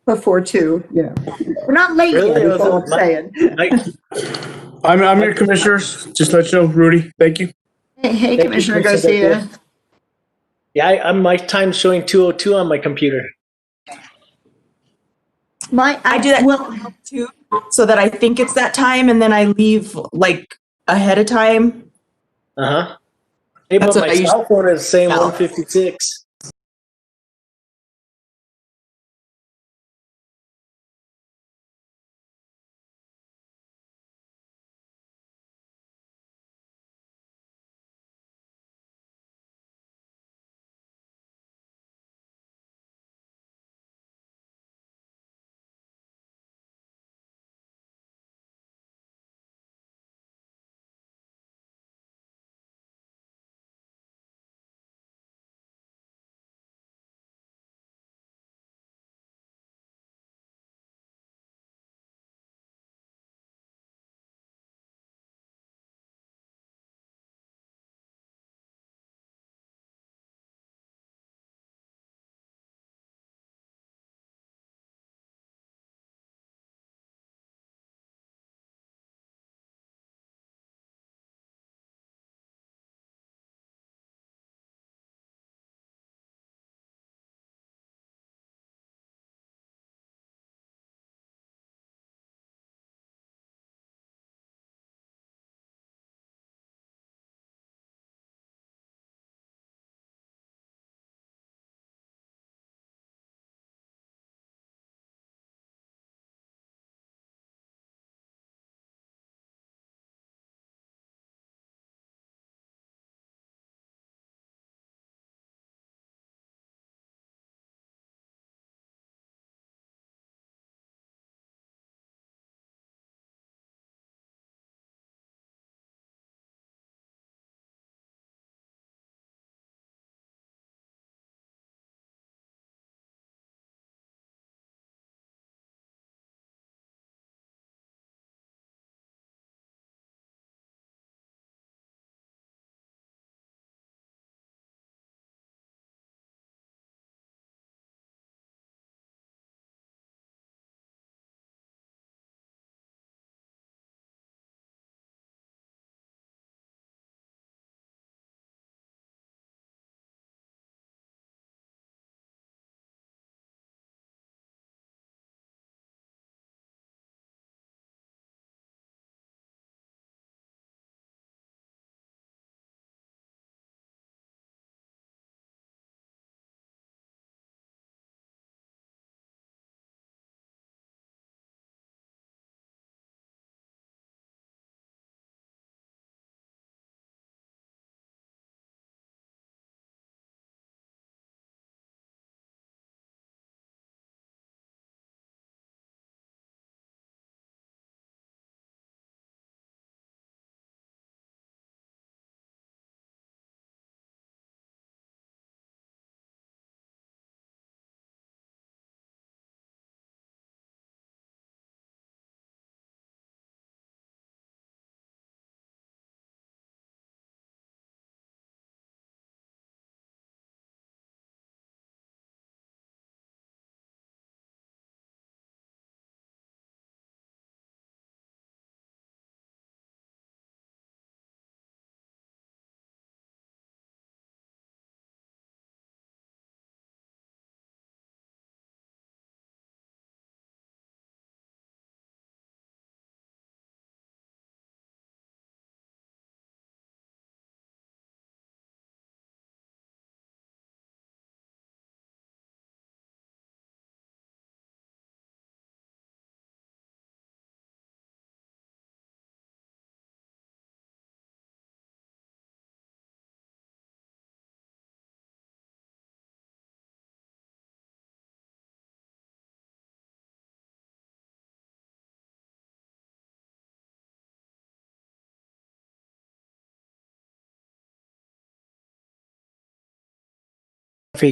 before 2, We're not late Really? yet, is all I'm saying. I'm your commissioners. Just let you know, Rudy. Thank you. Hey, Thank you, Commissioner Commissioner Garcia. Yeah, my time's showing 2:02 on my computer. I do that too, so that I think it's that time, and then I leave like ahead of time. Hey, That's but what my I cell phone is saying Yeah. 1:56.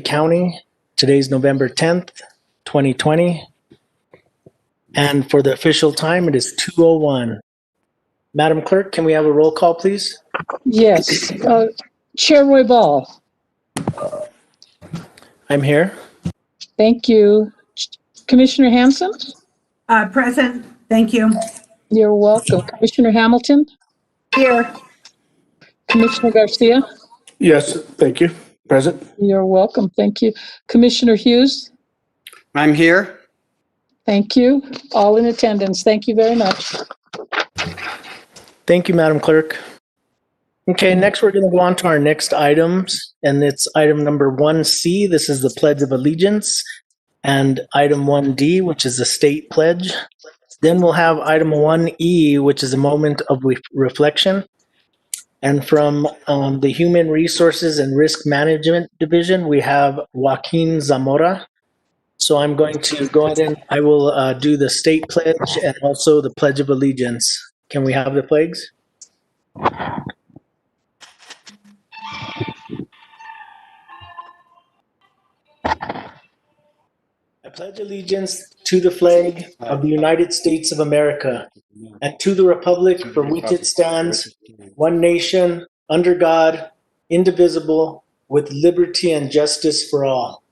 County. Today's November 10th, 2020. And for the official time, it is 2:01. Madam Clerk, can we have a roll call, please? Yes. Chair Roybal. I'm here. Thank you. Commissioner Hanson? Present, thank you. You're welcome. Commissioner Hamilton? Here. Commissioner Garcia? Yes, thank you. Present. You're welcome. Thank you. Commissioner Hughes? I'm here. Thank you. All in attendance. Thank you very much. Thank you, Madam Clerk. Okay, next we're going to go on to our next items, and it's item number 1C. This is the Pledge of Allegiance, and item 1D, which is the State Pledge. Then we'll have item 1E, which is a moment of reflection. And from the Human Resources and Risk Management Division, we have Joaquin Zamora. So I'm going to go ahead and I will do the State Pledge and also the Pledge of Allegiance. Can we have the flags? I pledge allegiance to the flag of the United States of America and to the republic for which it stands, one nation, under God, indivisible, with liberty and justice for all.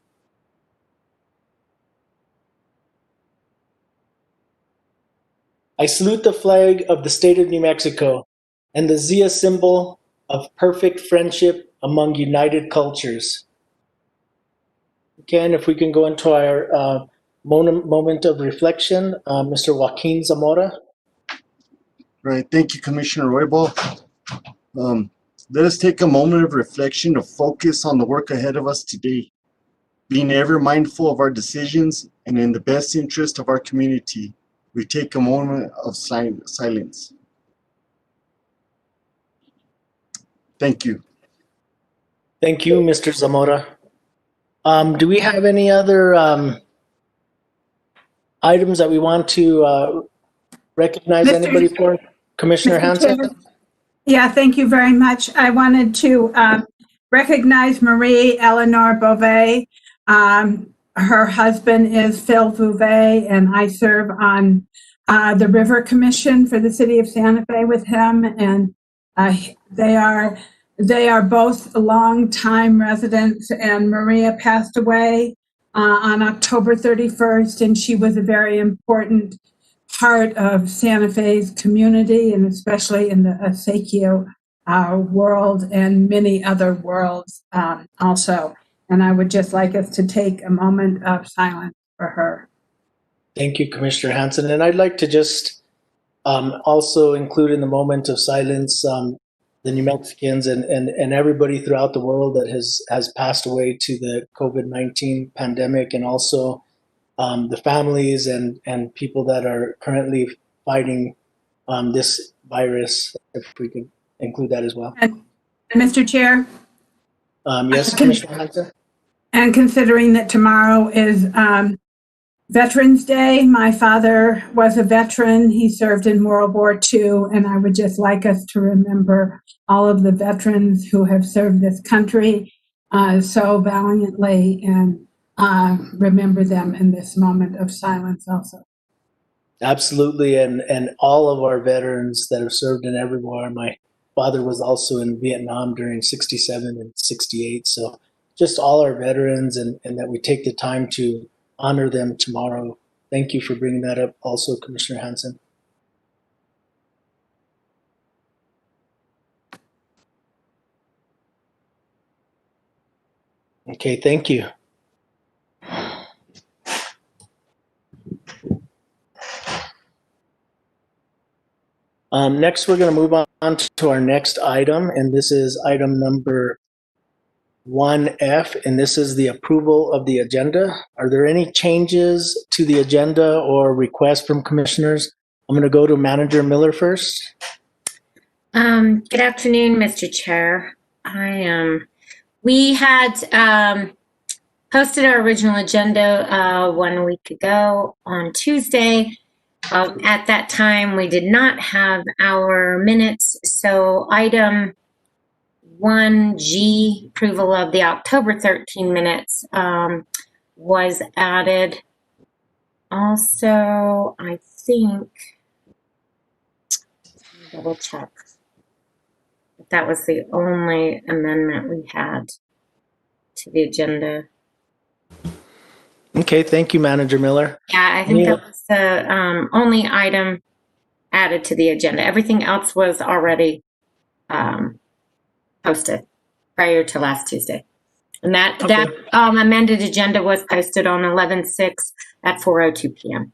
I salute the flag of the state of New Mexico and the Zia symbol of perfect friendship among united cultures. Okay, and if we can go into our moment of reflection, Mr. Joaquin Zamora. Right. Thank you, Commissioner Roybal. Let us take a moment of reflection to focus on the work ahead of us today, being ever mindful of our decisions and in the best interest of our community. We take a moment of silence. Thank you. Thank you, Mr. Zamora. Do we have any other items that we want to recognize Mr. anybody for? Commissioner Mr. Hanson? Chair. Yeah, thank you very much. I wanted to recognize Marie Eleanor Beauvais. Her husband is Phil Beauvais, and I serve on the River Commission for the city of Santa Fe with him, and they are both longtime residents, and Maria passed away on October 31st, and she was a very important part of Santa Fe's community, and especially in the Acequio world and many other worlds also. And I would just like us to take a moment of silence for her. Thank you, Commissioner Hanson. And I'd like to just also include in the moment of silence the New Mexicans and everybody throughout the world that has passed away to the COVID-19 pandemic, and also the families and people that are currently fighting this virus, if we could include that as well. And Mr. Chair? Yes, Commissioner Hanson? And considering that tomorrow is Veterans Day, my father was a veteran. He served in World War II, and I would just like us to remember all of the veterans who have served this country so valiantly, and remember them in this moment of silence also. Absolutely, and all of our veterans that have served in every war. My father was also in Vietnam during 67 and 68, so just all our veterans, and that we take the time to honor them tomorrow. Thank you for bringing that up also, Commissioner Hanson. Okay, thank you. Next, we're going to move on to our next item, and this is item number 1F, and this is the approval of the agenda. Are there any changes to the agenda or requests from commissioners? I'm going to go to Manager Miller first. Good afternoon, Mr. Chair. We had posted our original agenda 1 week ago on Tuesday. At that time, we did not have our minutes, so item 1G, approval of the October 13 minutes, was added. Also, I think, double check. That was the only amendment we had to the agenda. Okay, thank you, Manager Miller. Yeah, I think that was the only item added to the agenda. Everything else was already posted prior to last Tuesday. And that amended agenda was posted on 11/6 at 4:02 p.m.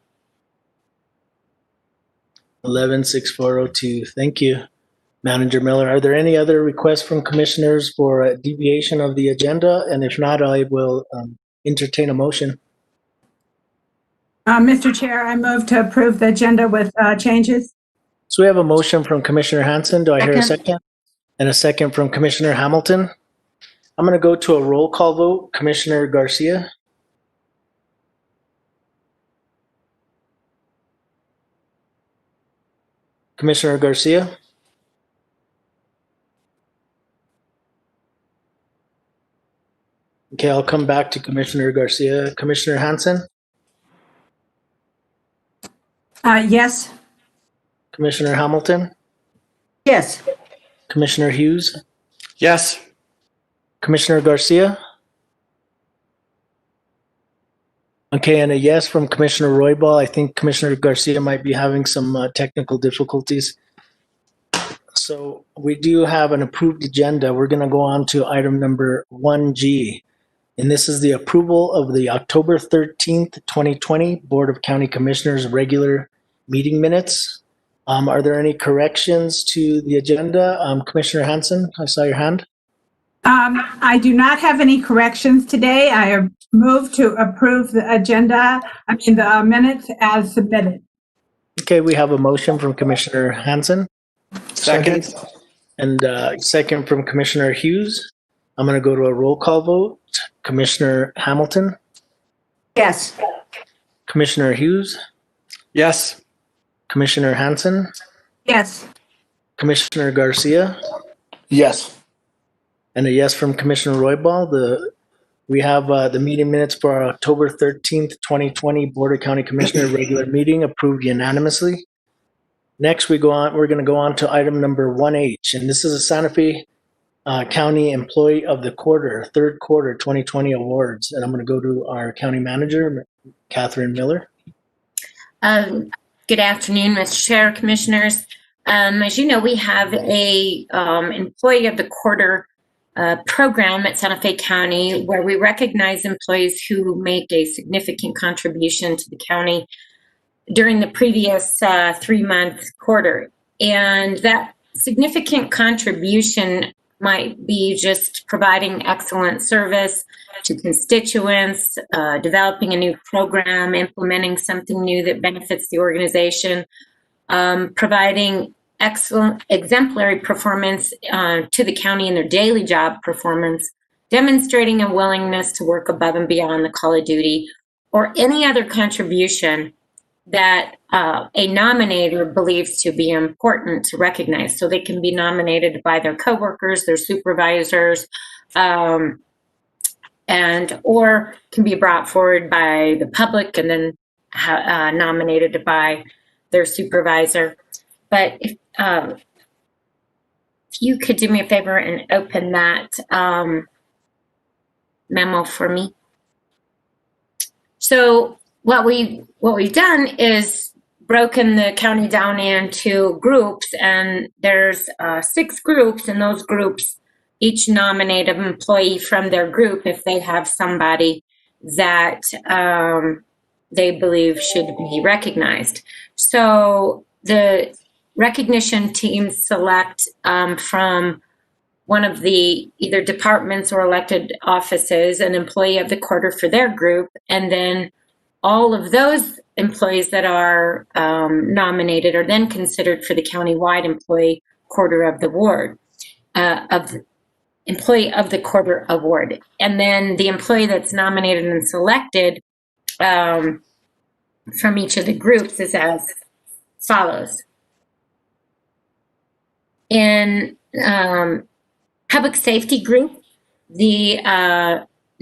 11/6/402. Thank you, Manager Miller. Are there any other requests from commissioners for a deviation of the agenda? And if not, I will entertain a motion. Mr. Chair, I move to approve the agenda with changes. So we have a motion from Commissioner Hanson. Do I hear a second? And a second from Commissioner Hamilton. I'm going to go to a roll call vote. Commissioner Garcia. Commissioner Garcia. Okay, I'll come back to Commissioner Garcia. Commissioner Hanson. Yes. Commissioner Hamilton. Yes. Commissioner Hughes. Yes. Commissioner Garcia. Okay, and a yes from Commissioner Roybal. I think Commissioner Garcia might be having some technical difficulties. So we do have an approved agenda. We're going to go on to item number 1G. And this is the approval of the October 13th, 2020 Board of County Commissioners regular meeting minutes. Are there any corrections to the agenda? Commissioner Hanson, I saw your hand. I do not have any corrections today. I have moved to approve the the minutes as submitted. Okay, we have a motion from Commissioner Hanson. Second. And second from Commissioner Hughes. I'm going to go to a roll call vote. Commissioner Hamilton. Yes. Commissioner Hughes. Yes. Commissioner Hanson. Yes. Commissioner Garcia. Yes. And a yes from Commissioner Roybal. We have the meeting minutes for our October 13th, 2020 Board of County Commissioner regular meeting approved unanimously. Next, we're going to go on to item number 1H, and this is a Santa Fe County Employee of the Quarter, third quarter 2020 awards. And I'm going to go to our county manager, Catherine Miller. Good afternoon, Mr. Chair, Commissioners. As you know, we have a Employee of the Quarter program at Santa Fe County where we recognize employees who make a significant contribution to the county during the previous 3-month quarter. And that significant contribution might be just providing excellent service to constituents, developing a new program, implementing something new that benefits the organization, providing excellent exemplary performance to the county in their daily job performance, demonstrating a willingness to work above and beyond the call of duty, or any other contribution that a nominator believes to be important to recognize. So they can be nominated by their coworkers, their supervisors, and or can be brought forward by the public and then nominated by their supervisor. But if you could do me a favor and open that memo for me. So what we've done is broken the county down into groups, and there's 6 groups, and those groups each nominate an employee from their group if they have somebody that they believe should be recognized. So the recognition teams select from one of the either departments or elected offices an employee of the quarter for their group, and then all of those employees that are nominated are then considered for the countywide employee quarter of the award, employee of the quarter award. And then the employee that's nominated and selected from each of the groups is as follows. In public safety group, the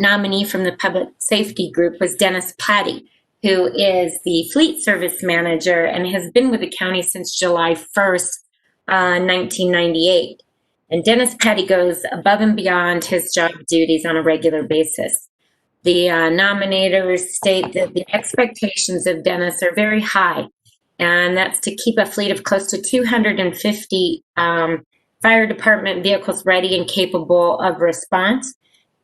nominee from the public safety group was Dennis Patty, who is the fleet service manager and has been with the county since July 1st, 1998. And Dennis Patty goes above and beyond his job duties on a regular basis. The nominators state that the expectations of Dennis are very high, and that's to keep a fleet of close to 250 fire department vehicles ready and capable of response,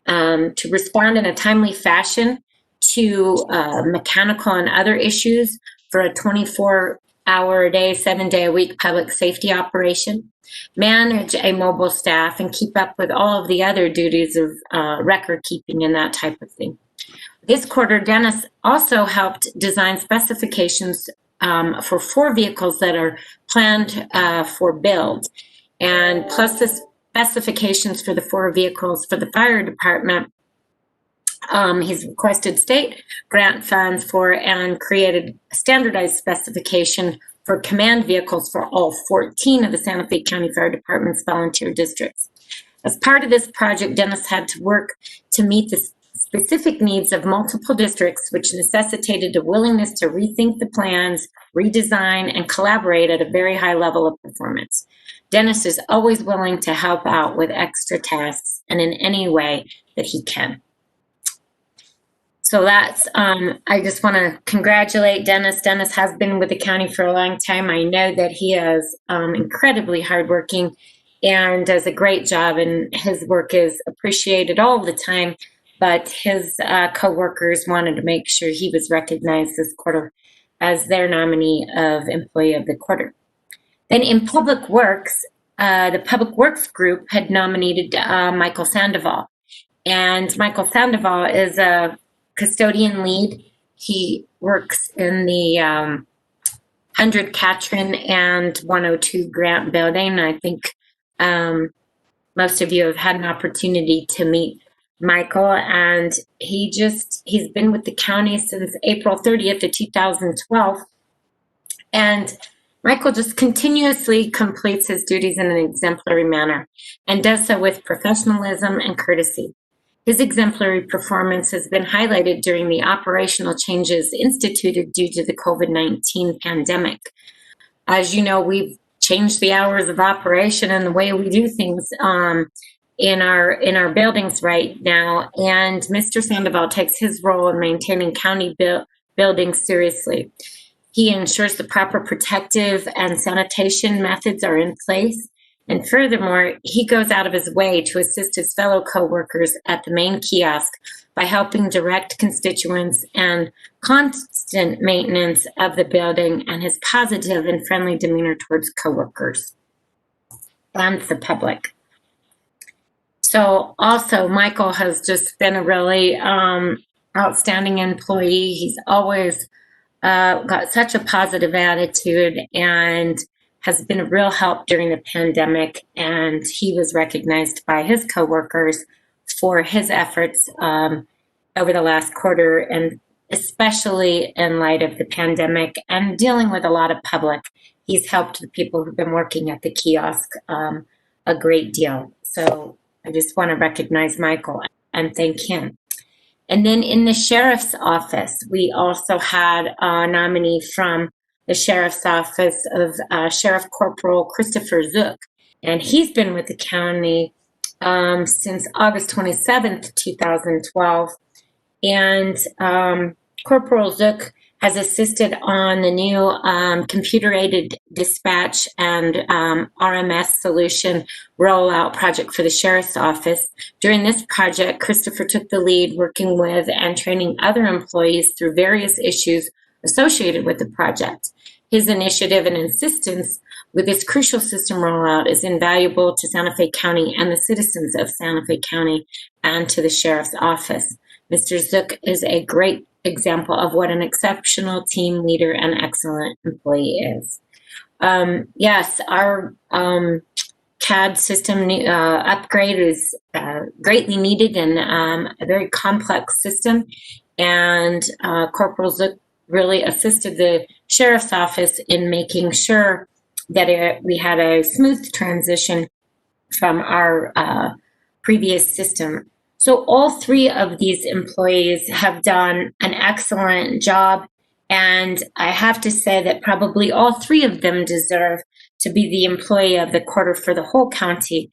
to respond in a timely fashion to mechanical and other issues for a 24-hour-a-day, 7-day-a-week public safety operation, manage a mobile staff, and keep up with all of the other duties of record keeping and that type of thing. This quarter, Dennis also helped design specifications for 4 vehicles that are planned for build, and plus the specifications for the 4 vehicles for the fire department. He's requested state grant funds for and created a standardized specification for command vehicles for all 14 of the Santa Fe County Fire Department's volunteer districts. As part of this project, Dennis had to work to meet the specific needs of multiple districts, which necessitated a willingness to rethink the plans, redesign, and collaborate at a very high level of performance. Dennis is always willing to help out with extra tasks and in any way that he can. So that's, I just want to congratulate Dennis. Dennis has been with the county for a long time. I know that he is incredibly hardworking and does a great job, and his work is appreciated all the time. But his co-workers wanted to make sure he was recognized this quarter as their nominee of Employee of the Quarter. Then in Public Works, the Public Works group had nominated Michael Sandoval. And Michael Sandoval is a custodian lead. He works in the 100 Katrin and 102 Grant building. I think most of you have had an opportunity to meet Michael, and he's been with the county since April 30th of 2012. And Michael just continuously completes his duties in an exemplary manner and does so with professionalism and courtesy. His exemplary performance has been highlighted during the operational changes instituted due to the COVID-19 pandemic. As you know, we've changed the hours of operation and the way we do things in our buildings right now. And Mr. Sandoval takes his role in maintaining county buildings seriously. He ensures the proper protective and sanitation methods are in place. And furthermore, he goes out of his way to assist his fellow coworkers at the main kiosk by helping direct constituents and constant maintenance of the building, and his positive and friendly demeanor towards coworkers and the public. So also, Michael has just been a really outstanding employee. He's always got such a positive attitude and has been a real help during the pandemic, and he was recognized by his coworkers for his efforts over the last quarter, and especially in light of the pandemic and dealing with a lot of public. He's helped the people who've been working at the kiosk a great deal. So I just want to recognize Michael and thank him. And then in the sheriff's office, we also had a nominee from the sheriff's office of Sheriff Corporal Christopher Zook. And he's been with the county since August 27th, 2012. And Corporal Zook has assisted on the new computer-aided dispatch and RMS solution rollout project for the sheriff's office. During this project, Christopher took the lead, working with and training other employees through various issues associated with the project. His initiative and insistence with this crucial system rollout is invaluable to Santa Fe County and the citizens of Santa Fe County and to the sheriff's office. Mr. Zook is a great example of what an exceptional team leader and excellent employee is. Yes, our CAD system upgrade is greatly needed and a very complex system. And Corporal Zook really assisted the sheriff's office in making sure that we had a smooth transition from our previous system. So all 3 of these employees have done an excellent job, and I have to say that probably all 3 of them deserve to be the employee of the quarter for the whole county.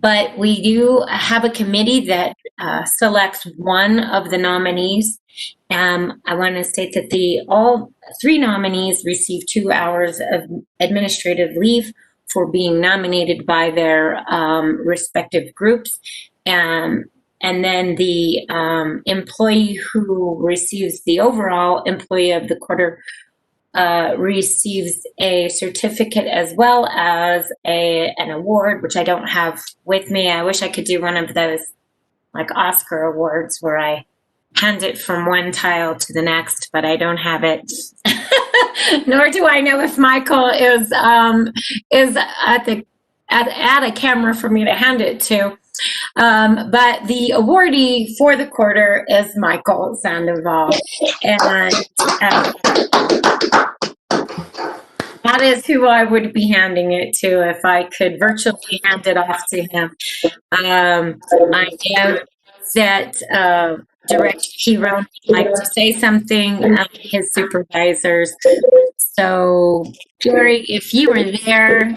But we do have a committee that selects one of the nominees. I want to state that all 3 nominees receive 2 hours of administrative leave for being nominated by their respective groups. And then the employee who receives the overall employee of the quarter receives a certificate as well as an award, which I don't have with me. I wish I could do one of those like Oscar awards where I hand it from one tile to the next, but I don't have it. Nor do I know if Michael is at a camera for me to hand it to. But the awardee for the quarter is Michael Sandoval, and that is who I would be handing it to if I could virtually hand it off to him. I know that Director Hero would like to say something, his supervisors. So, Jerry, if you were there,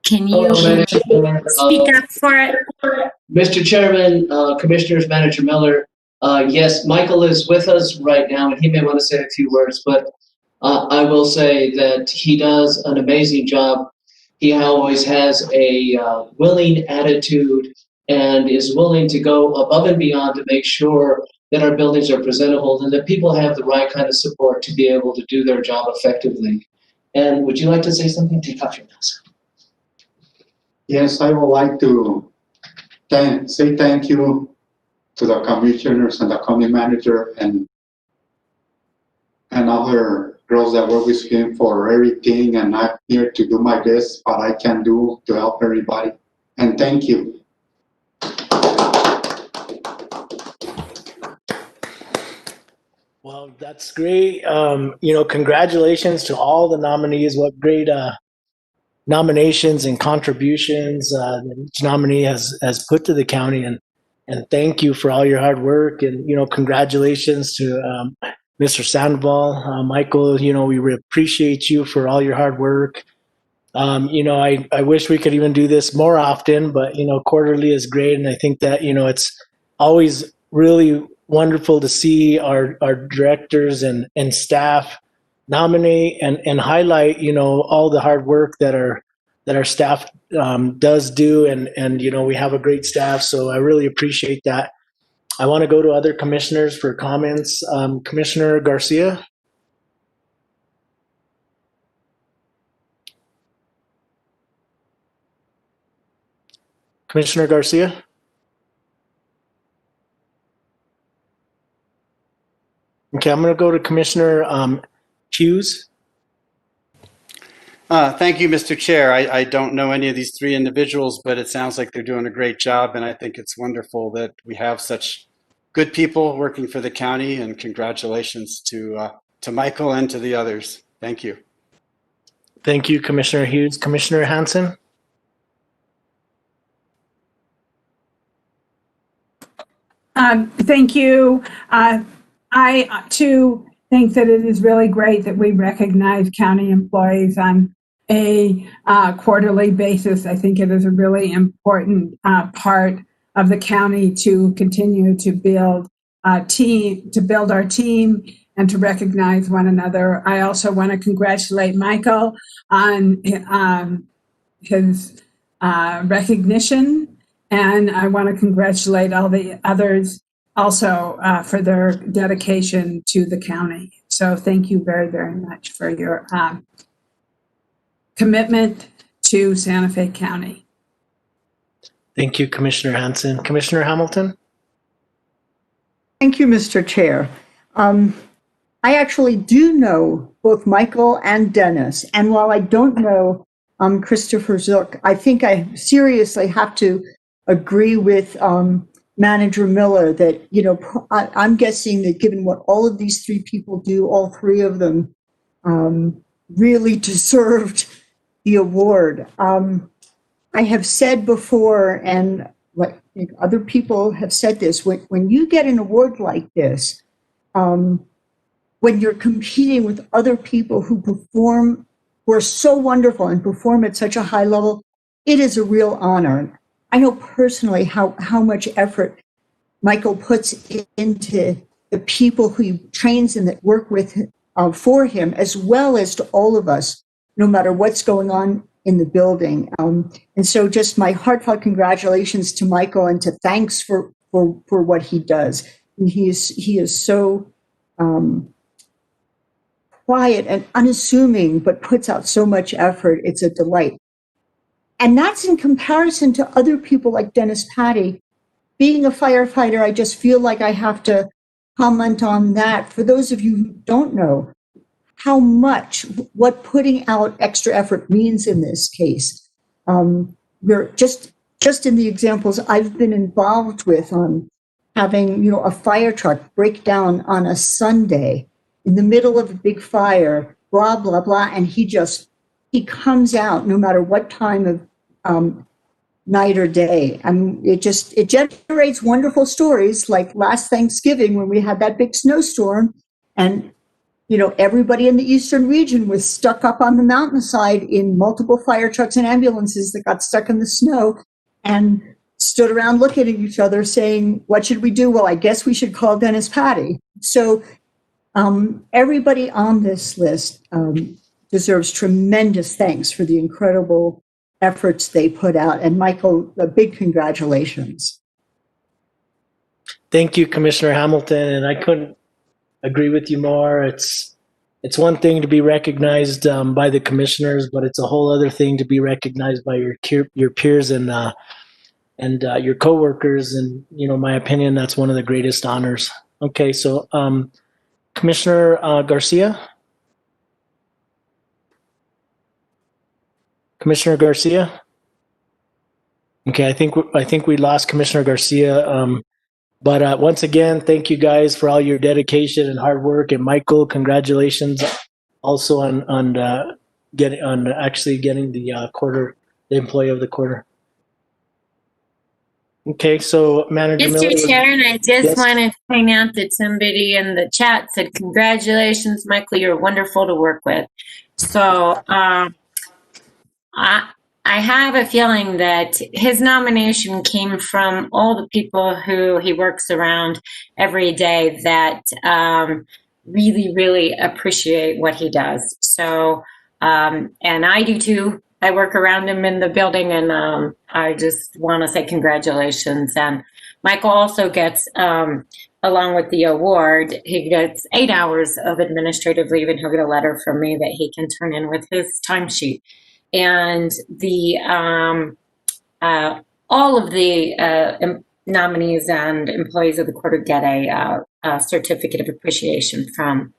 can you speak up for it? Mr. Chairman, Commissioners, Manager Miller, yes, Michael is with us right now, and he may want to say a few words, but I will say that he does an amazing job. He always has a willing attitude and is willing to go above and beyond to make sure that our buildings are presentable and that people have the right kind of support to be able to do their job effectively. And would you like to say something? Take off your mask. Yes, I would like to say thank you to the commissioners and the county manager and other girls that work with him for everything, and I'm here to do my best what I can do to help everybody. And thank you. Well, that's great. Congratulations to all the nominees. What great nominations and contributions that each nominee has put to the county, and thank you for all your hard work. And congratulations to Mr. Sandoval, Michael. We appreciate you for all your hard work. I wish we could even do this more often, but quarterly is great, and I think that it's always really wonderful to see our directors and staff nominate and highlight all the hard work that our staff does do, and we have a great staff, so I really appreciate that. I want to go to other commissioners for comments. Commissioner Garcia. Commissioner Garcia. Okay, I'm going to go to Commissioner Hughes. Thank you, Mr. Chair. I don't know any of these 3 individuals, but it sounds like they're doing a great job, and I think it's wonderful that we have such good people working for the county, and congratulations to Michael and to the others. Thank you. Thank you, Commissioner Hughes. Commissioner Hansen. Thank you. I too think that it is really great that we recognize county employees on a quarterly basis. I think it is a really important part of the county to continue to build our team and to recognize one another. I also want to congratulate Michael on his recognition, and I want to congratulate all the others also for their dedication to the county. So thank you very, very much for your commitment to Santa Fe County. Thank you, Commissioner Hansen. Commissioner Hamilton. Thank you, Mr. Chair. I actually do know both Michael and Dennis, and while I don't know Christopher Zook, I think I seriously have to agree with Manager Miller that, I'm guessing that given what all of these 3 people do, all 3 of them really deserved the award. I have said before, and like other people have said this, when you get an award like this, when you're competing with other people who are so wonderful and perform at such a high level, it is a real honor. I know personally how much effort Michael puts into the people who he trains and that work with for him, as well as to all of us, no matter what's going on in the building. And so just my heartfelt congratulations to Michael and to thanks for what he does. And he is so quiet and unassuming, but puts out so much effort. It's a delight. And that's in comparison to other people like Dennis Patty. Being a firefighter, I just feel like I have to comment on that. For those of you who don't know how much what putting out extra effort means in this case, we're just in the examples I've been involved with on having, a fire truck break down on a Sunday in the middle of a big fire, blah, blah, blah. And he comes out no matter what time of night or day. It generates wonderful stories like last Thanksgiving when we had that big snowstorm and, everybody in the eastern region was stuck up on the mountainside in multiple fire trucks and ambulances that got stuck in the snow and stood around looking at each other saying, what should we do? Well, I guess we should call Dennis Patty. So everybody on this list deserves tremendous thanks for the incredible efforts they put out. And Michael, a big congratulations. Thank you, Commissioner Hamilton. And I couldn't agree with you more. It's one thing to be recognized by the commissioners, but it's a whole other thing to be recognized by your peers and your coworkers. And, my opinion, that's one of the greatest honors. Okay, so Commissioner Garcia? Commissioner Garcia? Okay, I think we lost Commissioner Garcia. But once again, thank you guys for all your dedication and hard work. And Michael, congratulations also on actually getting the Employee of the Quarter. Okay, so Manager Miller. Mr. Chair, and I just wanted to point out that somebody in the chat said, congratulations, Michael, you're wonderful to work with. So I have a feeling that his nomination came from all the people who he works around every day that really, really appreciate what he does. So, and I do too. I work around him in the building, and I just want to say congratulations. And Michael also gets, along with the award, he gets 8 hours of administrative leave, and he'll get a letter from me that he can turn in with his timesheet. And the all of the nominees and employees of the quarter get a certificate of appreciation from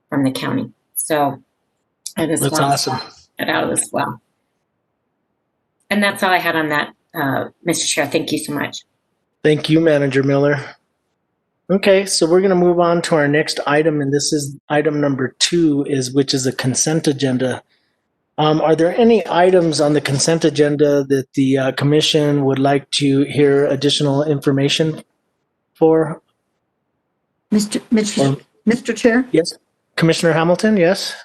the county. So I just want awesome. to get out as well. And that's all I had on that, Mr. Chair. Thank you so much. Thank you, Manager Miller. Okay, so we're going to move on to our next item, and this is item number 2, which is a consent agenda. Are there any items on the consent agenda that the commission would like to hear additional information for? Mr. Chair? Yes. Commissioner Hamilton, yes?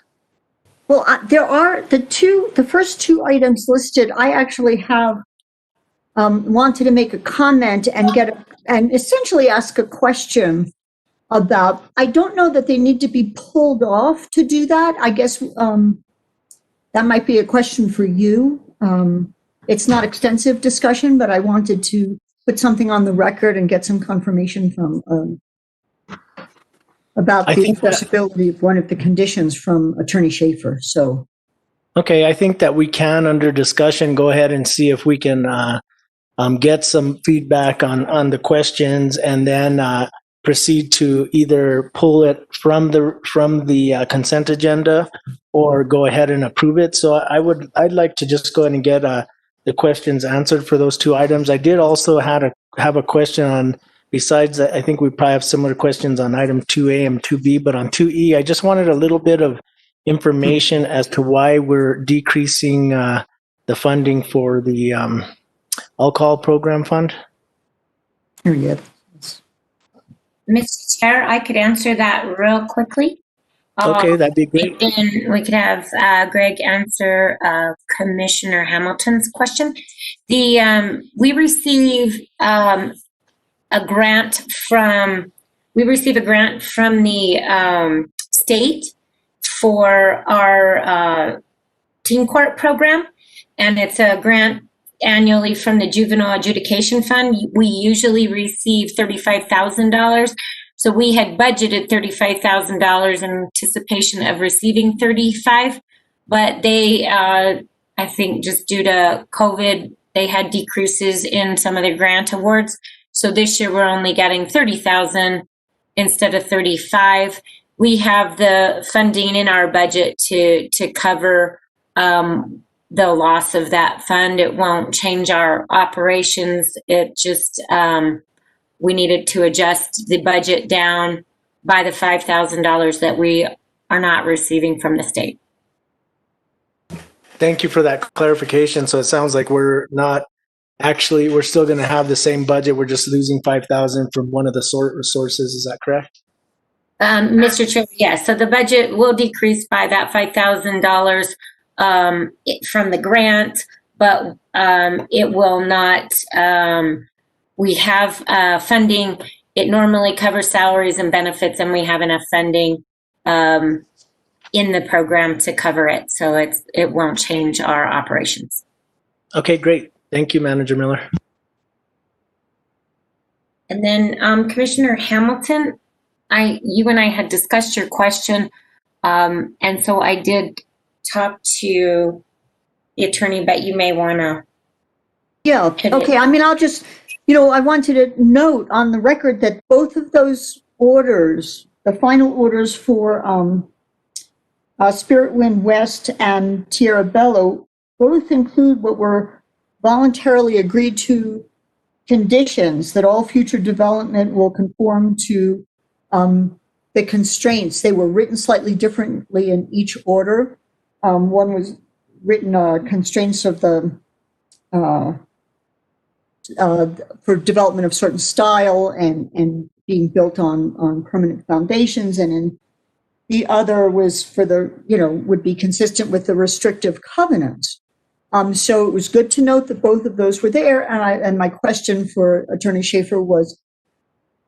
Well, there are the first 2 items listed. I actually have wanted to make a comment and essentially ask a question about. I don't know that they need to be pulled off to do that. I guess that might be a question for you. It's not extensive discussion, but I wanted to put something on the record and get some confirmation from about the accessibility of one of the conditions from Attorney Schaefer. So, okay, I think that we can, under discussion, go ahead and see if we can get some feedback on the questions, and then proceed to either pull it from the consent agenda or go ahead and approve it. So I'd like to just go ahead and get the questions answered for those 2 items. I did also have a question on, besides, I think we probably have similar questions on item 2A and 2B, but on 2E, I just wanted a little bit of information as to why we're decreasing the funding for the alcohol program fund. Here you go. Mr. Chair, I could answer that real quickly. Okay, that'd be great. Then we could have Greg answer Commissioner Hamilton's question. We receive a grant from the state for our teen court program, and it's a grant annually from the Juvenile Adjudication Fund. We usually receive $35,000. So we had budgeted $35,000 in anticipation of receiving 35, but they, I think just due to COVID, they had decreases in some of their grant awards. So this year we're only getting 30,000 instead of 35. We have the funding in our budget to cover the loss of that fund. It won't change our operations. It just, we needed to adjust the budget down by the $5,000 that we are not receiving from the state. Thank you for that clarification. So it sounds like we're still going to have the same budget. We're just losing 5,000 from one of the sources. Is that correct? Mr. Chair, yes. So the budget will decrease by that $5,000 from the grant, but it will not. We have funding. It normally covers salaries and benefits, and we have enough funding in the program to cover it. So it won't change our operations. Okay, great. Thank you, Manager Miller. And then Commissioner Hamilton, you and I had discussed your question, and so I did talk to the attorney, but you may want to. Yeah, okay. I mean, I'll just, I wanted to note on the record that both of those orders, the final orders for Spirit Wind West and Tierra Bella, both include what were voluntarily agreed to conditions that all future development will conform to the constraints. They were written slightly differently in each order. One was written constraints of the for development of certain style and being built on permanent foundations, and in the other was for the would be consistent with the restrictive covenants. So it was good to note that both of those were there, and my question for Attorney Schaefer was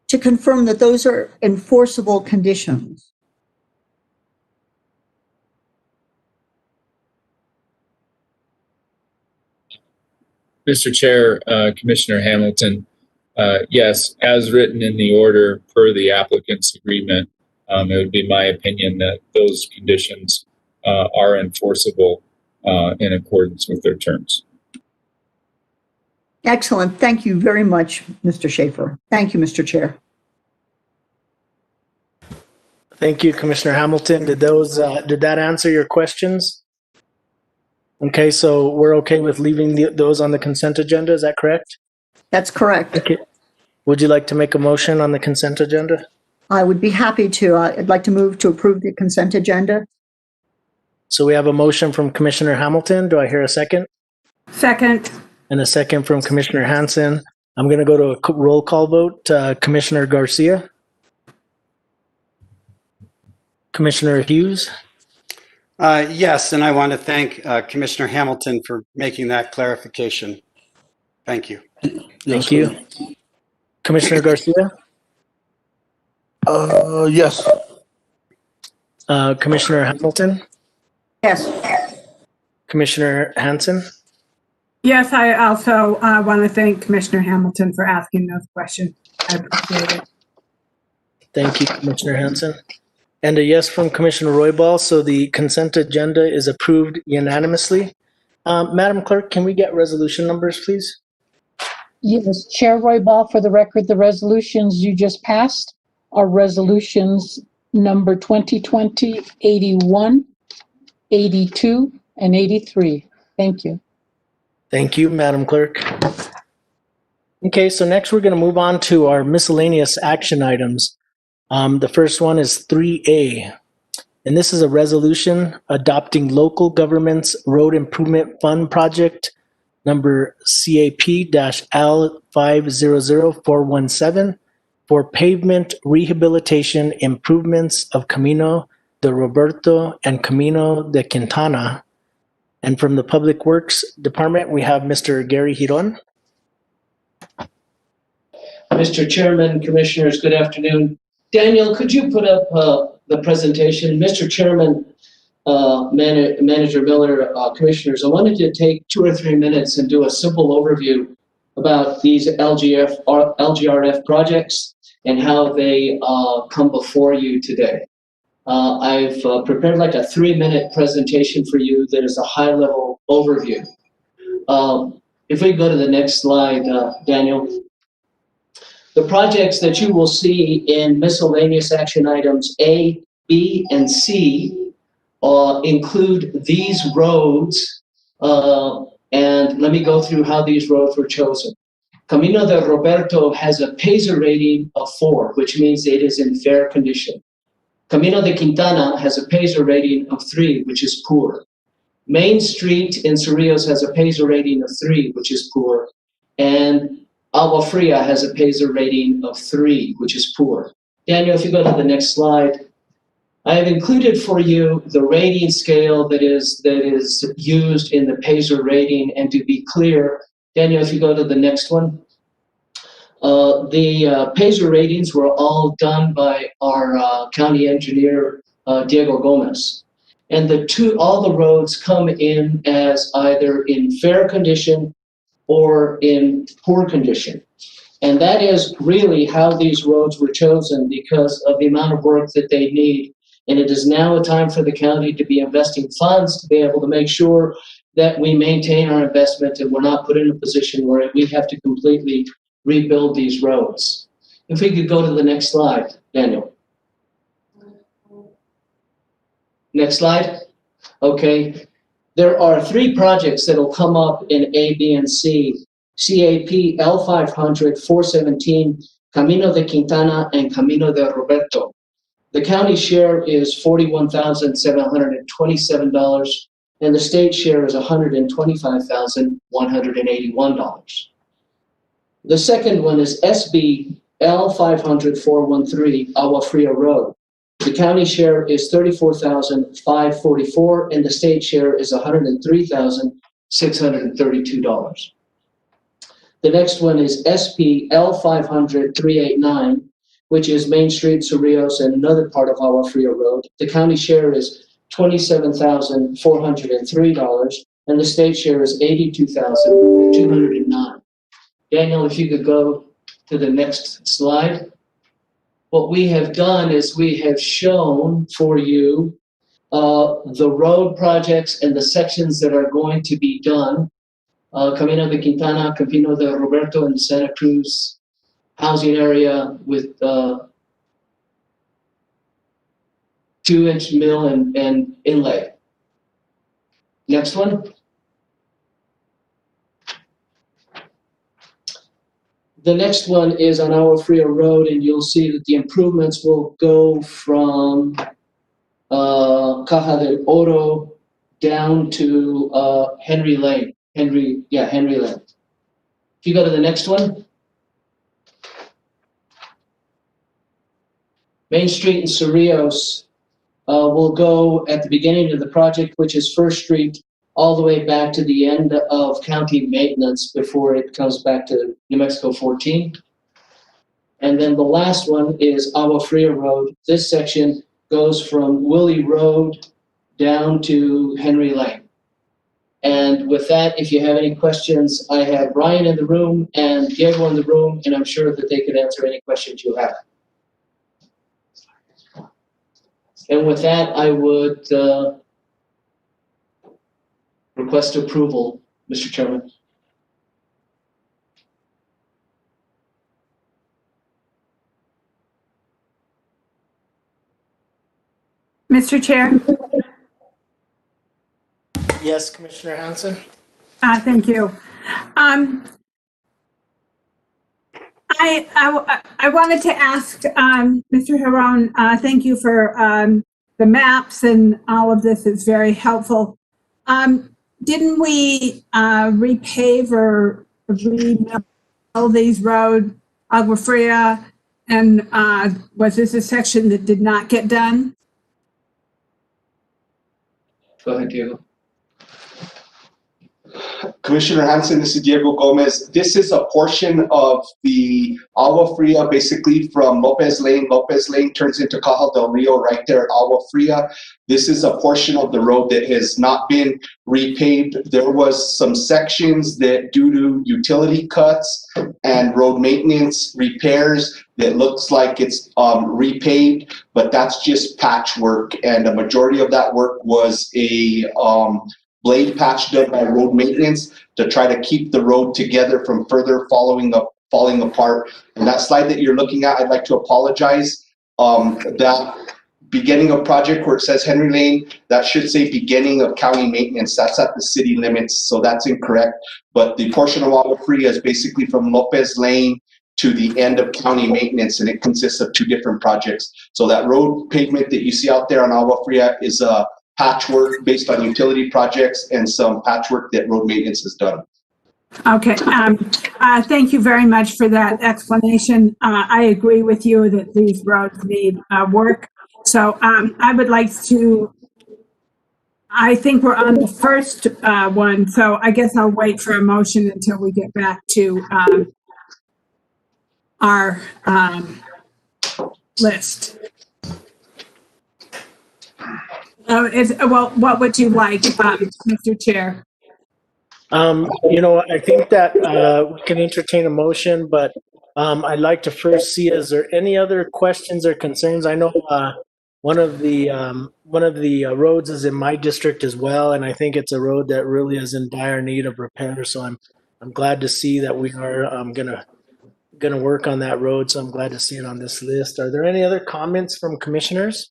to confirm that those are enforceable conditions. Mr. Chair, Commissioner Hamilton, yes, as written in the order per the applicant's agreement, it would be my opinion that those conditions are enforceable in accordance with their terms. Excellent. Thank you very much, Mr. Schaefer. Thank you, Mr. Chair. Thank you, Commissioner Hamilton. Did that answer your questions? Okay, so we're okay with leaving those on the consent agenda. Is that correct? That's correct. Okay. Would you like to make a motion on the consent agenda? I would be happy to. I'd like to move to approve the consent agenda. So we have a motion from Commissioner Hamilton. Do I hear a second? Second. And a second from Commissioner Hansen. I'm going to go to a roll call vote. Commissioner Garcia? Commissioner Hughes? Yes, and I want to thank Commissioner Hamilton for making that clarification. Thank you. Thank you. Commissioner Garcia? Yes. Commissioner Hamilton? Yes. Commissioner Hansen? Yes, I also want to thank Commissioner Hamilton for asking those questions. I appreciate it. Thank you, Commissioner Hansen. And a yes from Commissioner Roybal, so the consent agenda is approved unanimously. Madam Clerk, can we get resolution numbers, please? Yes, Chair Roybal, for the record, the resolutions you just passed are resolutions number 2020, 81, 82, and 83. Thank you. Thank you, Madam Clerk. Okay, so next we're going to move on to our miscellaneous action items. The first one is 3A, and this is a resolution adopting local government's road improvement fund project number CAP-L500417 for pavement rehabilitation improvements of Camino de Roberto, and Camino de Quintana. And from the Public Works Department, we have Mr. Gary Giron. Mr. Chairman, Commissioners, good afternoon. Daniel, could you put up the presentation? Mr. Chairman, Manager Miller, Commissioners, I wanted to take 2 or 3 minutes and do a simple overview about these LGRF projects and how they come before you today. I've prepared like a 3-minute presentation for you that is a high-level overview. If we go to the next slide, Daniel. The projects that you will see in miscellaneous action items A, B, and C include these roads, and let me go through how these roads were chosen. Camino de Roberto has a PASER rating of 4, which means it is in fair condition. Camino de Quintana has a PASER rating of 3, which is poor. Main Street in Cerrillos has a PASER rating of 3, which is poor. And Agua Fria has a PASER rating of 3, which is poor. Daniel, if you go to the next slide, I have included for you the rating scale that is used in the PASER rating. And to be clear, Daniel, if you go to the next one, the PASER ratings were all done by our county engineer, Diego Gomez. And all the roads come in as either in fair condition or in poor condition. And that is really how these roads were chosen because of the amount of work that they need. And it is now a time for the county to be investing funds to be able to make sure that we maintain our investment and we're not put in a position where we have to completely rebuild these roads. If we could go to the next slide, Daniel. Next slide. Okay. There are 3 projects that will come up in A, B, and C. CAP L500, 417, Camino de Quintana, and Camino de Roberto. The county share is $41,727, and the state share is $125,181. The second one is SB L500, 413, Agua Fria Road. The county share is $34,544, and the state share is $103,632. The next one is SP L500 389, which is Main Street, Cerrillos, and another part of Agua Fria Road. The county share is $27,403, and the state share is $82,209. Daniel, if you could go to the next slide. What we have done is we have shown for you the road projects and the sections that are going to be done. Camino de Quintana, Camino de Roberto, and Santa Cruz housing area with 2-inch mill and inlay. Next one. The next one is on Agua Fria Road, and you'll see that the improvements will go from Caja del Oro down to Henry Lane. Henry Lane. If you go to the next one. Main Street in Cerrillos will go at the beginning of the project, which is First Street, all the way back to the end of county maintenance before it comes back to New Mexico 14. And then the last one is Agua Fria Road. This section goes from Willie Road down to Henry Lane. And with that, if you have any questions, I have Ryan in the room and Diego in the room, and I'm sure that they could answer any questions you have. And with that, I would request approval, Mr. Chairman. Mr. Chair. Yes, Commissioner Hanson. Thank you. I wanted to ask Mr. Giron, thank you for the maps and all of this. It's very helpful. Didn't we repave or rebuild these roads, Agua Fria, and was this a section that did not get done? Go ahead, Diego. Commissioner Hanson, this is Diego Gomez. This is a portion of the Agua Fria, basically from Lopez Lane. Lopez Lane turns into Cajal del Rio right there at Agua Fria. This is a portion of the road that has not been repaved. There was some sections that, due to utility cuts and road maintenance repairs, that looks like it's repaved, but that's just patchwork. And a majority of that work was a blade patch done by road maintenance to try to keep the road together from further falling apart. And that slide that you're looking at, I'd like to apologize. That beginning of project where it says Henry Lane, that should say beginning of county maintenance. That's at the city limits, so that's incorrect. But the portion of Agua Fria is basically from Lopez Lane to the end of county maintenance, and it consists of two different projects. So that road pavement that you see out there on Agua Fria is a patchwork based on utility projects and some patchwork that road maintenance has done. Okay, thank you very much for that explanation. I agree with you that these roads need work. So I would like to, I think we're on the first one, so I guess I'll wait for a motion until we get back to our list. Well, what would you like, Mr. Chair? I think that we can entertain a motion, but I'd like to first see, is there any other questions or concerns? I know one of the roads is in my district as well, and I think it's a road that really is in dire need of repair. So I'm glad to see that we are gonna work on that road. So I'm glad to see it on this list. Are there any other comments from commissioners?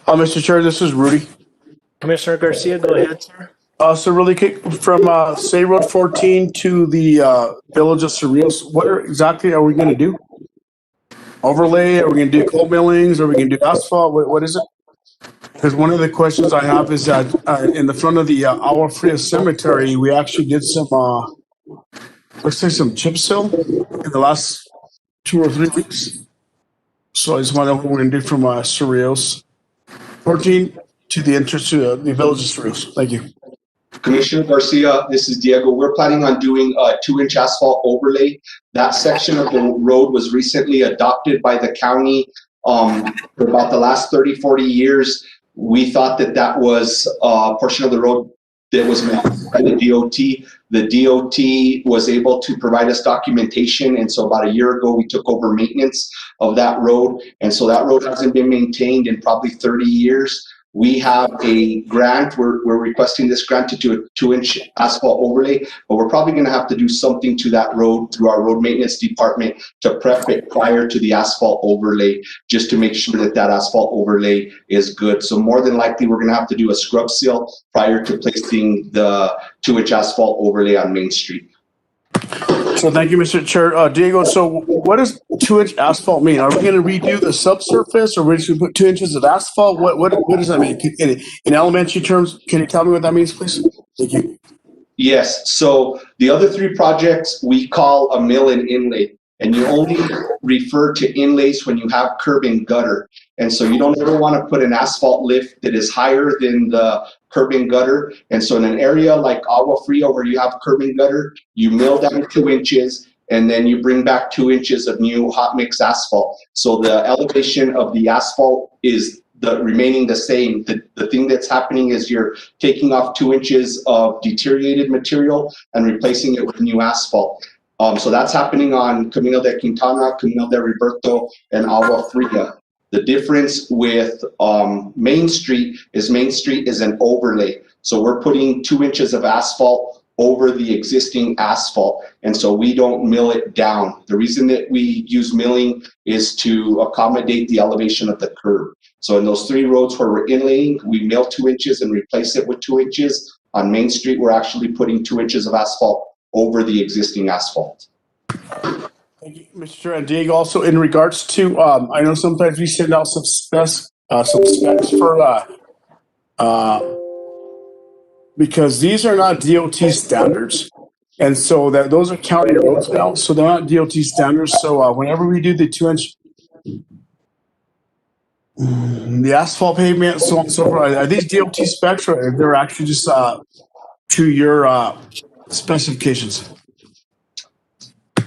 Mr. Chair, this is Rudy. Commissioner Garcia, go ahead, sir. So really quick, from State Road 14 to the Village of Cerrillos, what exactly are we going to do? Overlay? Are we going to do coal millings? Are we going to do asphalt? What is it? Because one of the questions I have is that in the front of the Agua Fria Cemetery, we actually did some, let's say some chip seal in the last 2 or 3 weeks. So I just want to know what we're going to do from Cerrillos 14 to the entrance to the Village of Cerrillos. Thank you. Commissioner Garcia, this is Diego. We're planning on doing a 2-inch asphalt overlay. That section of the road was recently adopted by the county for about the last 30, 40 years. We thought that that was a portion of the road that was managed by the DOT. The DOT was able to provide us documentation, and so about a year ago, we took over maintenance of that road, and so that road hasn't been maintained in probably 30 years. We have a grant, we're requesting this grant to do a 2-inch asphalt overlay, but we're probably gonna have to do something to that road through our road maintenance department to prep it prior to the asphalt overlay, just to make sure that that asphalt overlay is good. So more than likely, we're gonna have to do a scrub seal prior to placing the 2-inch asphalt overlay on Main Street. So thank you, Mr. Chair. Diego, so what does 2-inch asphalt mean? Are we going to redo the subsurface, or are we just going to put 2 inches of asphalt? What does that mean? In elementary terms, can you tell me what that means, please? Thank you. Yes, so the other 3 projects we call a mill and inlay, and you only refer to inlays when you have curb and gutter. And so you don't ever want to put an asphalt lift that is higher than the curb and gutter. And so in an area like Agua Fria where you have curb and gutter, you mill down 2 inches and then you bring back 2 inches of new hot mix asphalt. So the elevation of the asphalt is remaining the same. The thing that's happening is you're taking off 2 inches of deteriorated material and replacing it with new asphalt. So that's happening on Camino de Quintana, Camino de Roberto, and Agua Fria. The difference with Main Street is an overlay. So we're putting 2 inches of asphalt over the existing asphalt. And so we don't mill it down. The reason that we use milling is to accommodate the elevation of the curb. So in those 3 roads where we're inlaying, we mill 2 inches and replace it with 2 inches. On Main Street, we're actually putting 2 inches of asphalt over the existing asphalt. Thank you, Mr. Chair. And Diego, also in regards to, I know sometimes we send out some specs for, because these are not DOT standards. And so those are county roads now, so they're not DOT standards. So whenever we do the 2-inch, the asphalt pavement, so on and so forth, are these DOT specs or they're actually just to your specifications?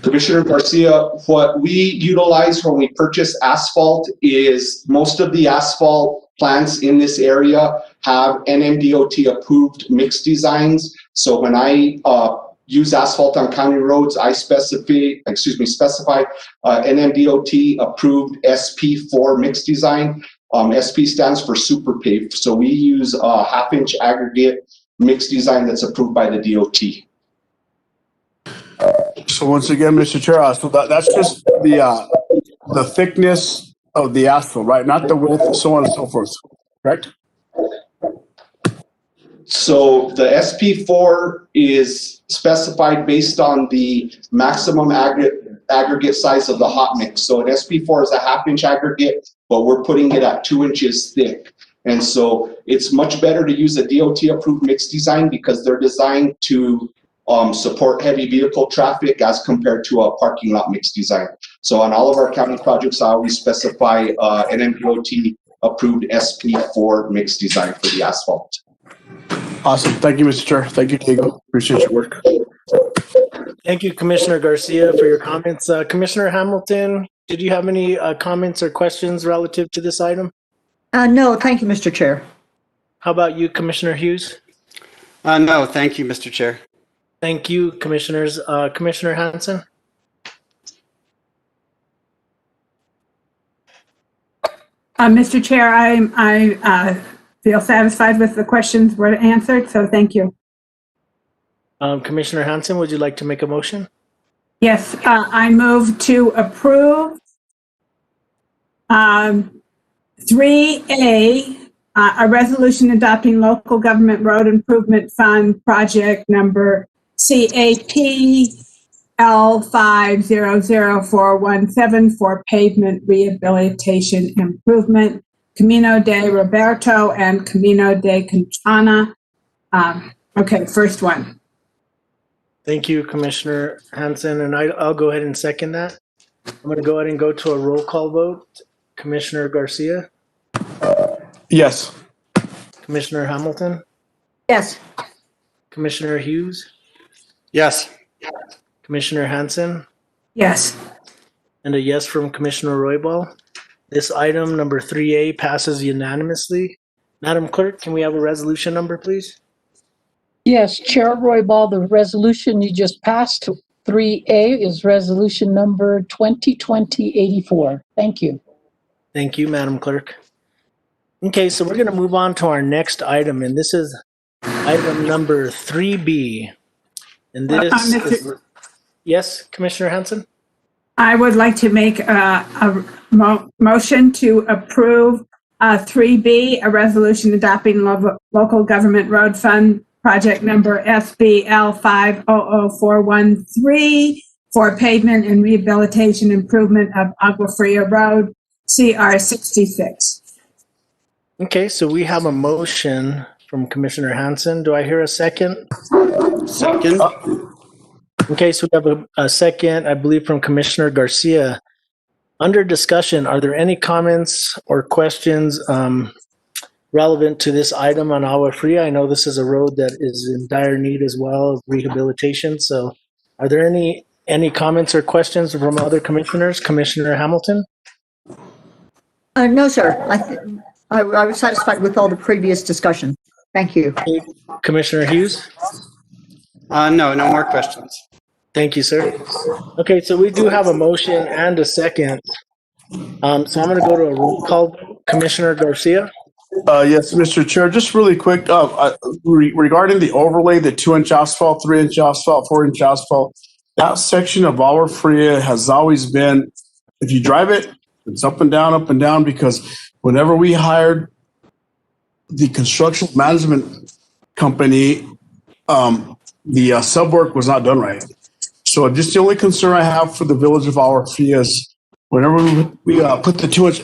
Commissioner Garcia, what we utilize when we purchase asphalt is most of the asphalt plants in this area have NMDOT approved mix designs. So when I use asphalt on county roads, I specify NMDOT approved SP4 mix design. SP stands for super paved. So we use a half-inch aggregate mix design that's approved by the DOT. So once again, Mr. Chair, so that's just the thickness of the asphalt, right? Not the width, so on and so forth, correct? So the SP4 is specified based on the maximum aggregate size of the hot mix. So an SP4 is a half-inch aggregate, but we're putting it at 2 inches thick. And so it's much better to use a DOT-approved mix design because they're designed to support heavy vehicle traffic as compared to a parking lot mix design. So on all of our county projects, I always specify an NMDOT approved SP4 mix design for the asphalt. Awesome. Thank you, Mr. Chair. Thank you, Diego. Appreciate your work. Thank you, Commissioner Garcia, for your comments. Commissioner Hamilton, did you have any comments or questions relative to this item? No, thank you, Mr. Chair. How about you, Commissioner Hughes? No, thank you, Mr. Chair. Thank you, Commissioners. Commissioner Hanson? Mr. Chair, I feel satisfied with the questions were answered, so thank you. Commissioner Hanson, would you like to make a motion? Yes, I move to approve 3A, a resolution adopting local government road improvement fund project number CAP L500417 for pavement rehabilitation improvement, Camino de Roberto and Camino de Quintana. Okay, first one. Thank you, Commissioner Hanson, and I'll go ahead and second that. I'm going to go ahead and go to a roll call vote. Commissioner Garcia? Yes. Commissioner Hamilton? Yes. Commissioner Hughes? Yes. Commissioner Hanson? Yes. And a yes from Commissioner Roybal. This item, number 3A, passes unanimously. Madam Clerk, can we have a resolution number, please? Yes, Chair Roybal, the resolution you just passed, 3A, is resolution number 2020-84. Thank you. Thank you, Madam Clerk. Okay, so we're going to move on to our next item, and this is item number 3B. And this is, yes, Commissioner Hanson? I would like to make a motion to approve 3B, a resolution adopting local government road fund project number SBL 500413 for pavement and rehabilitation improvement of Agua Fria Road, CR 66. Okay, so we have a motion from Commissioner Hanson. Do I hear a second? Second. Okay, so we have a second, I believe, from Commissioner Garcia. Under discussion, are there any comments or questions relevant to this item on Agua Fria? I know this is a road that is in dire need as well of rehabilitation. So are there any comments or questions from other commissioners? Commissioner Hamilton? No, sir. I was satisfied with all the previous discussion. Thank you. Commissioner Hughes? No more questions. Thank you, sir. Okay, so we do have a motion and a second. So I'm going to go to a roll call. Commissioner Garcia? Yes, Mr. Chair, just really quick, regarding the overlay, the 2-inch asphalt, 3-inch asphalt, 4-inch asphalt, that section of Agua Fria has always been, if you drive it, it's up and down, because whenever we hired the construction management company, the sub work was not done right. So just the only concern I have for the village of Agua Fria is whenever we put the 2-inch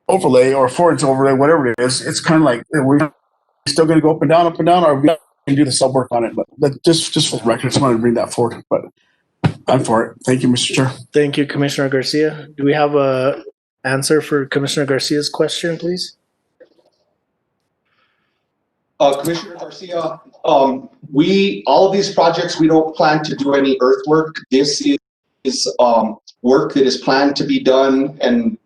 overlay or 4-inch overlay, whatever it is, it's kind of like we're still going to go up and down, or we can do the sub work on it. But just for the record, I just wanted to bring that forward. But I'm for it. Thank you, Mr. Chair. Thank you, Commissioner Garcia. Do we have a answer for Commissioner Garcia's question, please? Commissioner Garcia, all of these projects, we don't plan to do any earthwork. This is work that is planned to be done and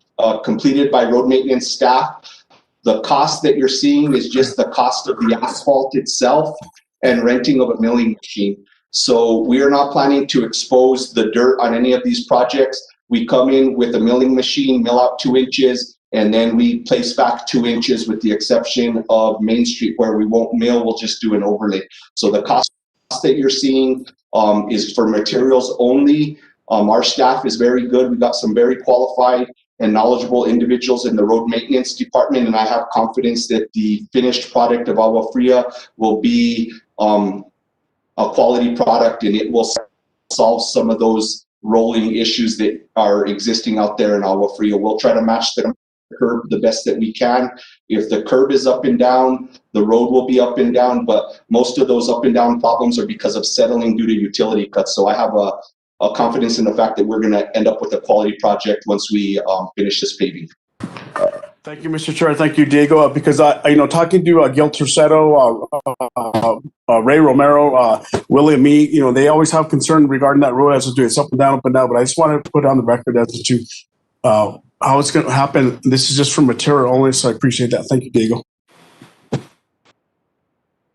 completed by road maintenance staff. The cost that you're seeing is just the cost of the asphalt itself and renting of a milling machine. So we are not planning to expose the dirt on any of these projects. We come in with a milling machine, mill out 2 inches, and then we place back 2 inches, with the exception of Main Street where we won't mill, we'll just do an overlay. So the cost that you're seeing is for materials only. Our staff is very good. We've got some very qualified and knowledgeable individuals in the road maintenance department, and I have confidence that the finished product of Agua Fria will be a quality product, and it will solve some of those rolling issues that are existing out there in Agua Fria. We'll try to match the curb the best that we can. If the curb is up and down, the road will be up and down, but most of those up and down problems are because of settling due to utility cuts. So I have a confidence in the fact that we're going to end up with a quality project once we finish this paving. Thank you, Mr. Chair. Thank you, Diego. Because talking to Gil Tercero, Ray Romero, Willie, and me, they always have concern regarding that road as to it's up and down. But I just want to put on the record as to how it's going to happen. This is just for material only, so I appreciate that. Thank you, Diego.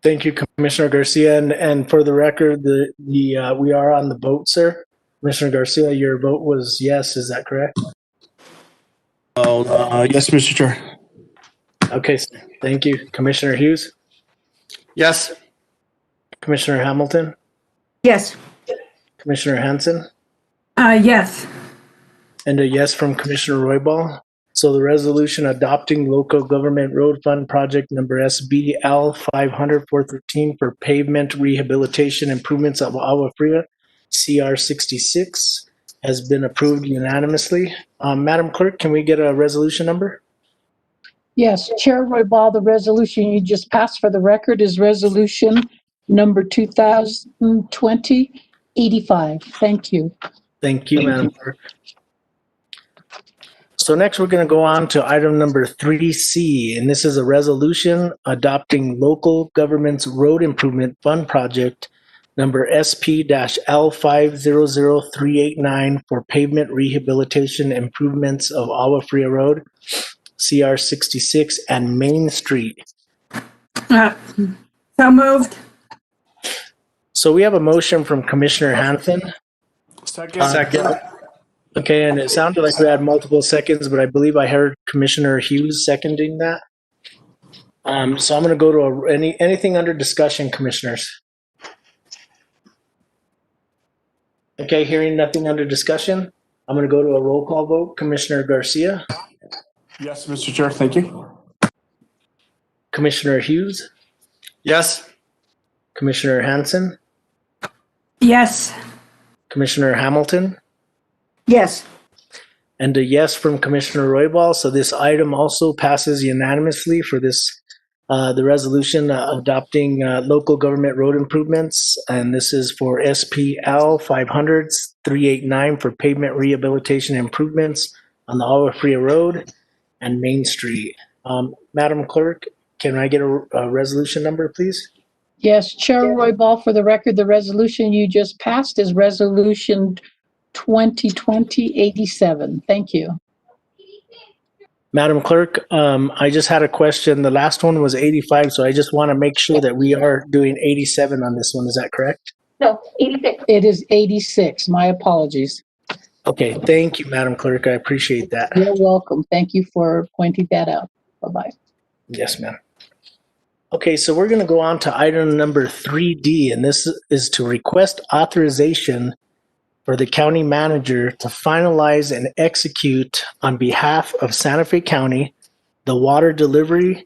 Thank you, Commissioner Garcia. And for the record, we are on the vote, sir. Commissioner Garcia, your vote was yes. Is that correct? Yes, Mr. Chair. Okay, thank you. Commissioner Hughes? Yes. Commissioner Hamilton? Yes. Commissioner Hanson? Yes. And a yes from Commissioner Roybal. So the resolution adopting local government road fund project number SBL 500-413 for pavement rehabilitation improvements of Agua Fria, CR 66, has been approved unanimously. Madam Clerk, can we get a resolution number? Yes, Chair Roybal, the resolution you just passed for the record is resolution number 2020-85. Thank you. Thank you, Madam Clerk. So next we're going to go on to item number 3C, and this is a resolution adopting local government's road improvement fund project number SP-L500389 for pavement rehabilitation improvements of Agua Fria Road, CR 66, and Main Street. So moved. So we have a motion from Commissioner Hanson. Second. Okay, and it sounded like we had multiple seconds, but I believe I heard Commissioner Hughes seconding that. So I'm going to go to anything under discussion, commissioners. Okay, hearing nothing under discussion, I'm going to go to a roll call vote. Commissioner Garcia? Yes, Mr. Chair. Thank you. Commissioner Hughes? Yes. Commissioner Hanson? Yes. Commissioner Hamilton? Yes. And a yes from Commissioner Roybal. So this item also passes unanimously for this, the resolution adopting local government road improvements. And this is for SPL 500-389 for pavement rehabilitation improvements on the Agua Fria Road and Main Street. Madam Clerk, can I get a resolution number, please? Yes, Chair Roybal, for the record, the resolution you just passed is resolution 2020-87. Thank you. Madam Clerk, I just had a question. The last one was 85, so I just want to make sure that we are doing 87 on this one. Is that correct? No, 86. It is 86. My apologies. Okay, thank you, Madam Clerk. I appreciate that. You're welcome. Thank you for pointing that out. Bye-bye. Yes, ma'am. Okay, so we're going to go on to item number 3D, and this is to request authorization for the county manager to finalize and execute on behalf of Santa Fe County the water delivery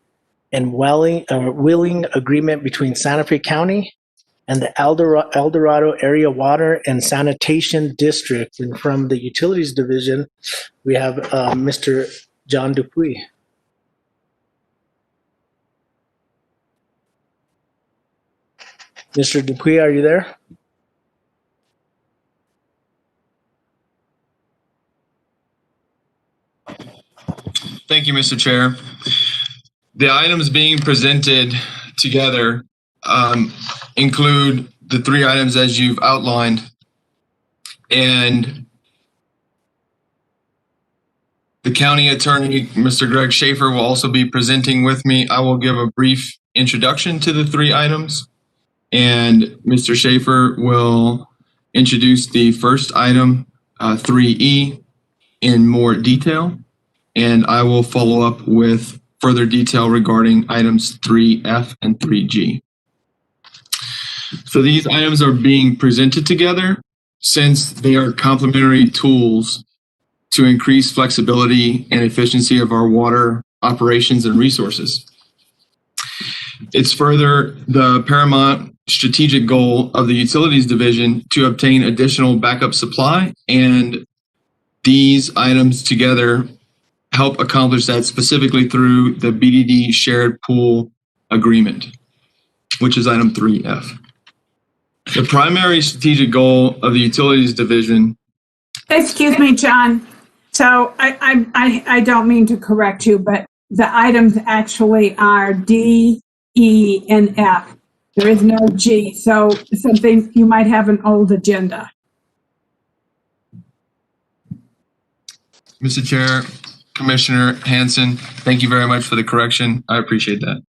and wheeling agreement between Santa Fe County and the El Dorado Area Water and Sanitation District. And from the Utilities Division, we have Mr. John Dupuy. Mr. Dupuy, are you there? Thank you, Mr. Chair. The items being presented together include the three items as you've outlined, and the county attorney, Mr. Greg Schaefer, will also be presenting with me. I will give a brief introduction to the three items, and Mr. Schaefer will introduce the first item, 3E, in more detail, and I will follow up with further detail regarding items 3F and 3G. So these items are being presented together since they are complementary tools to increase flexibility and efficiency of our water operations and resources. It's further the paramount strategic goal of the Utilities Division to obtain additional backup supply, and these items together help accomplish that specifically through the BDD Shared Pool Agreement, which is item 3F. The primary strategic goal of the Utilities Division. Excuse me, John. So I don't mean to correct you, but the items actually are D, E, and F. There is no G, so something you might have an old agenda. Mr. Chair, Commissioner Hanson, thank you very much for the correction. I appreciate that.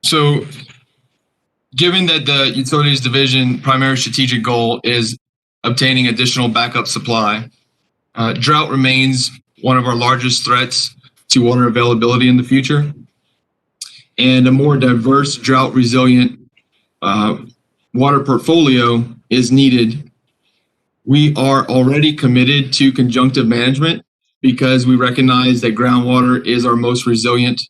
So, given that the Utilities Division primary strategic goal is obtaining additional backup supply, drought remains one of our largest threats to water availability in the future, and a more diverse drought resilient water portfolio is needed. We are already committed to conjunctive management because we recognize that groundwater is our most resilient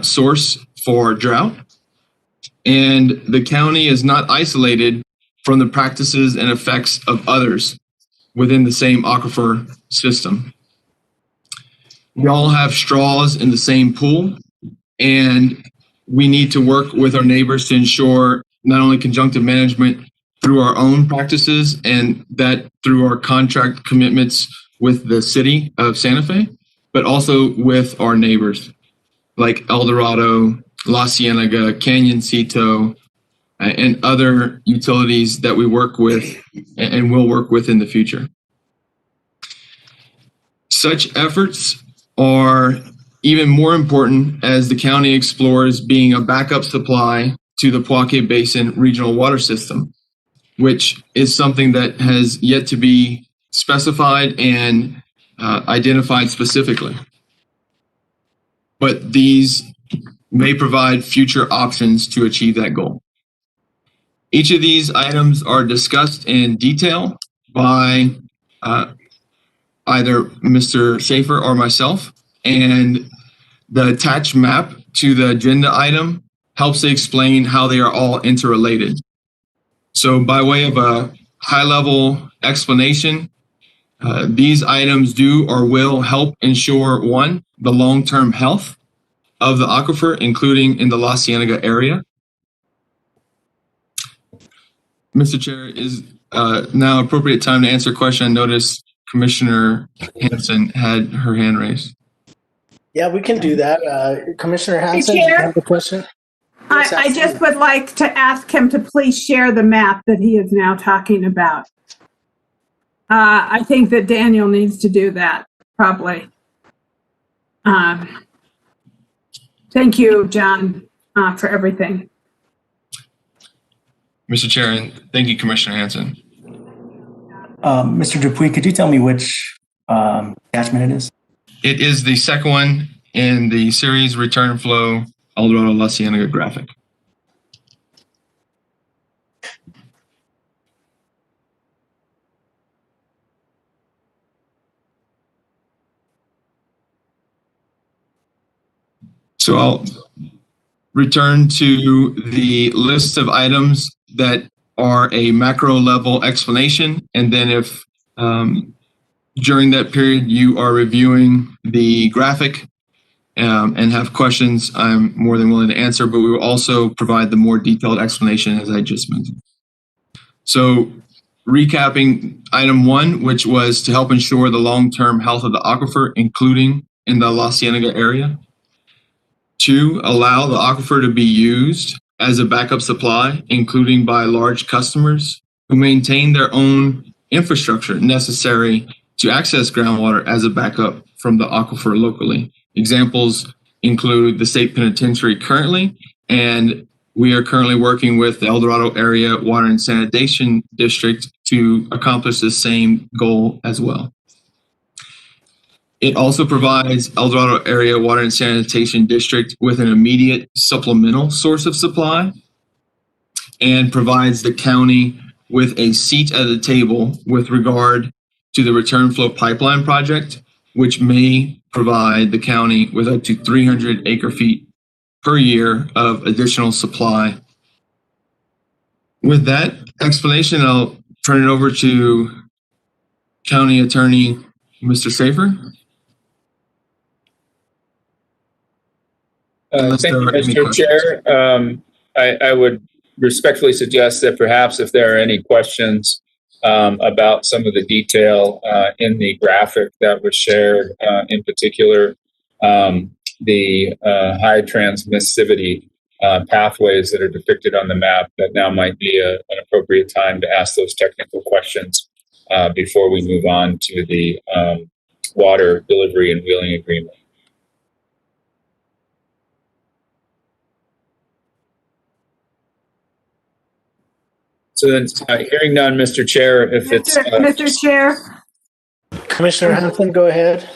source for drought. And the county is not isolated from the practices and effects of others within the same aquifer system. We all have straws in the same pool, and we need to work with our neighbors to ensure not only conjunctive management through our own practices and that through our contract commitments with the city of Santa Fe, but also with our neighbors like El Dorado, La Cienega, Canyoncito, and other utilities that we work with and will work with in the future. Such efforts are even more important as the county explores being a backup supply to the Poake Basin regional water system, which is something that has yet to be specified and identified specifically. But these may provide future options to achieve that goal. Each of these items are discussed in detail by either Mr. Schaefer or myself, and the attached map to the agenda item helps to explain how they are all interrelated. So by way of a high-level explanation, these items do or will help ensure, one, the long-term health of the aquifer, including in the La Cienega area. Mr. Chair, is now appropriate time to answer a question. I noticed Commissioner Hanson had her hand raised. Yeah, we can do that. Commissioner Hanson, do you have a question? I just would like to ask him to please share the map that he is now talking about. I think that Daniel needs to do that, probably. Thank you, John, for everything. Mr. Chair, and thank you, Commissioner Hanson. Mr. Dupuy, could you tell me which attachment it is? It is the second one in the series return flow El Dorado La Cienega graphic. So I'll return to the list of items that are a macro level explanation. And then if during that period you are reviewing the graphic and have questions, I'm more than willing to answer, but we will also provide the more detailed explanation as I just mentioned. So recapping item 1, which was to help ensure the long-term health of the aquifer, including in the La Cienega area. 2, allow the aquifer to be used as a backup supply, including by large customers who maintain their own infrastructure necessary to access groundwater as a backup from the aquifer locally. Examples include the state penitentiary currently, and we are currently working with the El Dorado Area Water and Sanitation District to accomplish the same goal as well. It also provides El Dorado Area Water and Sanitation District with an immediate supplemental source of supply and provides the county with a seat at the table with regard to the return flow pipeline project, which may provide the county with up to 300 acre feet per year of additional supply. With that explanation, I'll turn it over to County Attorney Mr. Safer. Thank you, Mr. Chair. I would respectfully suggest that perhaps if there are any questions about some of the detail in the graphic that was shared, in particular, the high transmissivity pathways that are depicted on the map, that now might be an appropriate time to ask those technical questions before we move on to the water delivery and wheeling agreement. So then, hearing none, Mr. Chair, if it's... Mr. Chair? Commissioner Hanson, go ahead.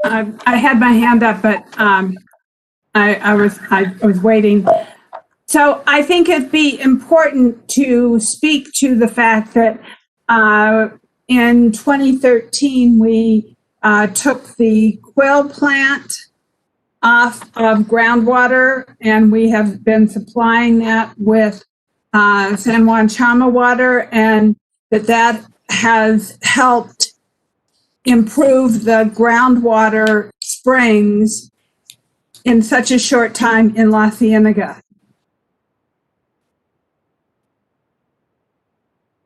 I had my hand up, but I was waiting. So I think it'd be important to speak to the fact that in 2013, we took the Quill plant off of groundwater, and we have been supplying that with San Juan Chama water, and that has helped improve the groundwater springs in such a short time in La Cienega.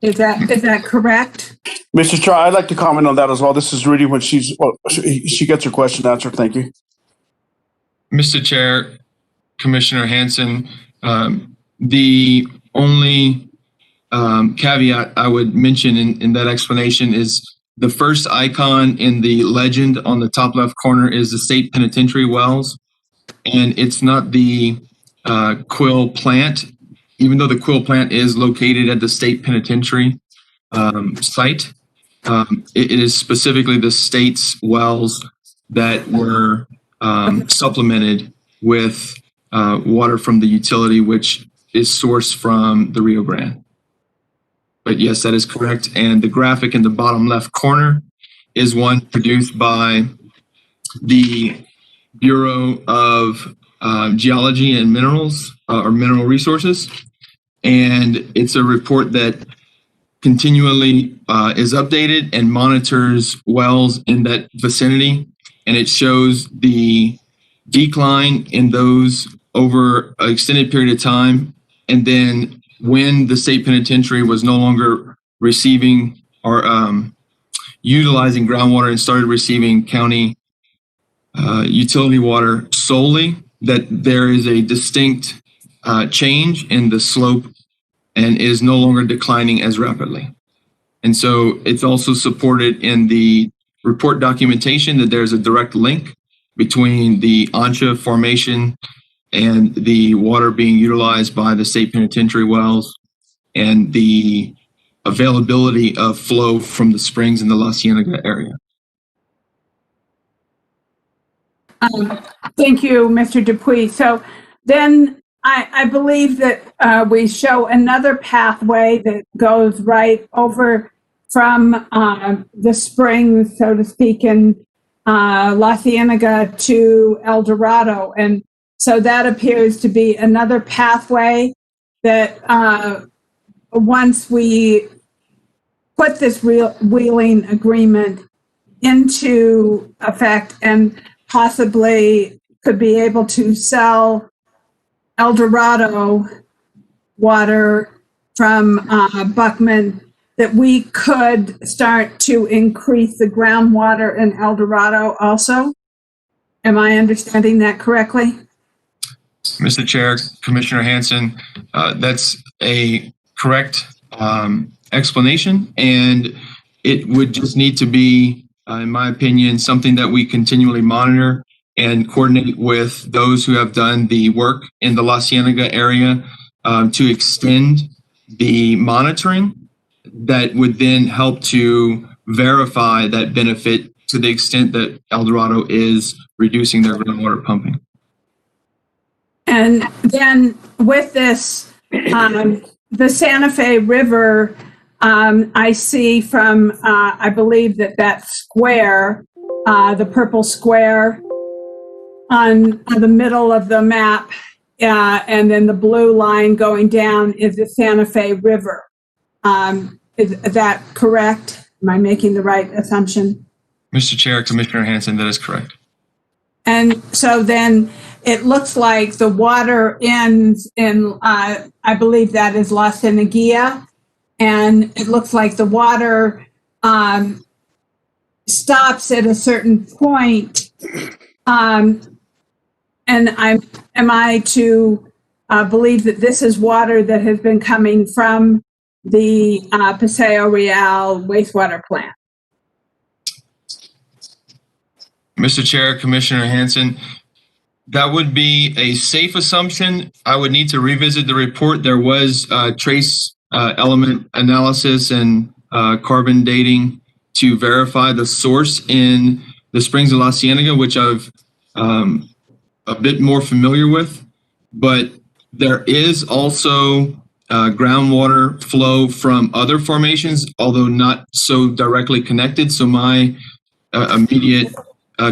Is that correct? Mr. Chair, I'd like to comment on that as well. This is really when she gets her question answered. Thank you. Mr. Chair, Commissioner Hanson, the only caveat I would mention in that explanation is the first icon in the legend on the top left corner is the state penitentiary wells, and it's not the Quill plant, even though the Quill plant is located at the state penitentiary site. It is specifically the state's wells that were supplemented with water from the utility, which is sourced from the Rio Grande. But yes, that is correct. And the graphic in the bottom left corner is one produced by the Bureau of Geology and Minerals, or Mineral Resources. And it's a report that continually is updated and monitors wells in that vicinity. And it shows the decline in those over an extended period of time. And then when the state penitentiary was no longer receiving or utilizing groundwater and started receiving county utility water solely, that there is a distinct change in the slope and is no longer declining as rapidly. And so it's also supported in the report documentation that there's a direct link between the Ancha formation and the water being utilized by the state penitentiary wells and the availability of flow from the springs in the La Cienega area. Thank you, Mr. Dupuy. So then I believe that we show another pathway that goes right over from the springs, so to speak, in La Cienega to El Dorado. And so that appears to be another pathway that once we put this wheeling agreement into effect and possibly could be able to sell El Dorado water from Buckman that we could start to increase the groundwater in El Dorado also? Am I understanding that correctly? Mr. Chair, Commissioner Hanson, that's a correct explanation, and it would just need to be, in my opinion, something that we continually monitor and coordinate with those who have done the work in the La Cienega area to extend the monitoring that would then help to verify that benefit to the extent that El Dorado is reducing their groundwater pumping. And then with this, the Santa Fe River, I see from, I believe that square, the purple square on the middle of the map, and then the blue line going down is the Santa Fe River. Is that correct? Am I making the right assumption? Mr. Chair, Commissioner Hanson, that is correct. And so then it looks like the water ends in, I believe that is La Cienega, and it looks like the water stops at a certain point. And am I to believe that this is water that has been coming from the Paseo Real wastewater plant? Mr. Chair, Commissioner Hanson, that would be a safe assumption. I would need to revisit the report. There was trace element analysis and carbon dating to verify the source in the springs of La Cienega, which I've a bit more familiar with. But there is also groundwater flow from other formations, although not so directly connected. So my immediate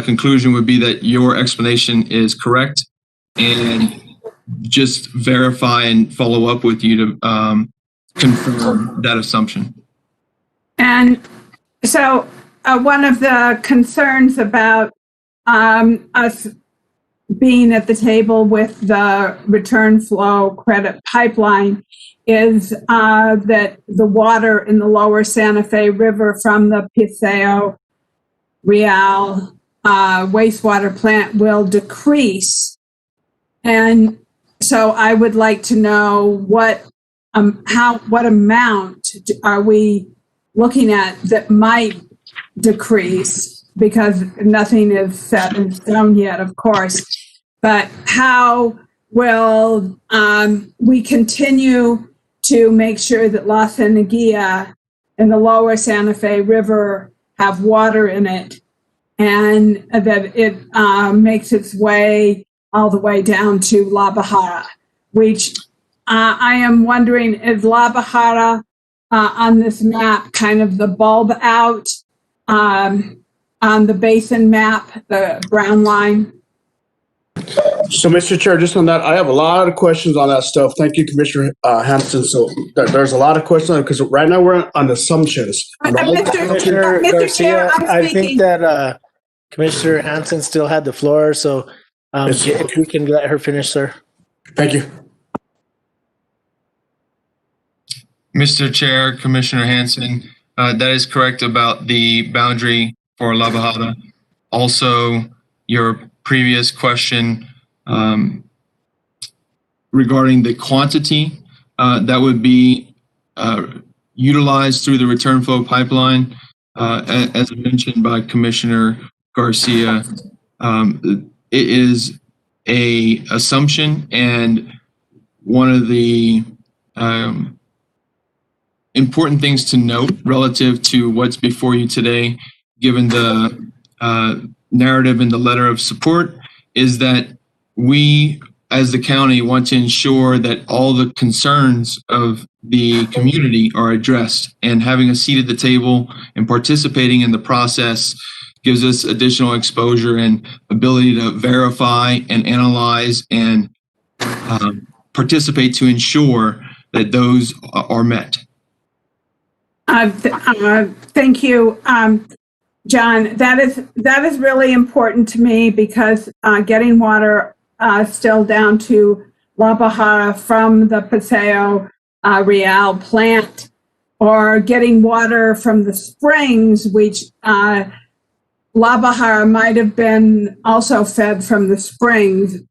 conclusion would be that your explanation is correct, and just verify and follow up with you to confirm that assumption. And so one of the concerns about us being at the table with the return flow credit pipeline is that the water in the lower Santa Fe River from the Paseo Real wastewater plant will decrease. And so I would like to know what amount are we looking at that might decrease, because nothing is set in stone yet, of course. But how will we continue to make sure that La Cienega and the lower Santa Fe River have water in it, and that it makes its way all the way down to La Bajara, which I am wondering, is La Bajara on this map kind of the bulb out on the basin map, the brown line? So, Mr. Chair, just on that, I have a lot of questions on that stuff. Thank you, Commissioner Hanson. So there's a lot of questions on it, because right now we're on assumptions. Commissioner Garcia, I think that Commissioner Hanson still had the floor, so if we can let her finish, sir. Thank you. Mr. Chair, Commissioner Hanson, that is correct about the boundary for La Bajada. Also, your previous question regarding the quantity that would be utilized through the return flow pipeline, as mentioned by Commissioner Garcia, it is a assumption, and one of the important things to note relative to what's before you today, given the narrative in the letter of support, is that we as the county want to ensure that all the concerns of the community are addressed, and having a seat at the table and participating in the process gives us additional exposure and ability to verify and analyze and participate to ensure that those are met. Thank you, John. That is really important to me, because getting water still down to La Bajara from the Paseo Real plant or getting water from the springs, which La Bahara might have been also fed from the springs,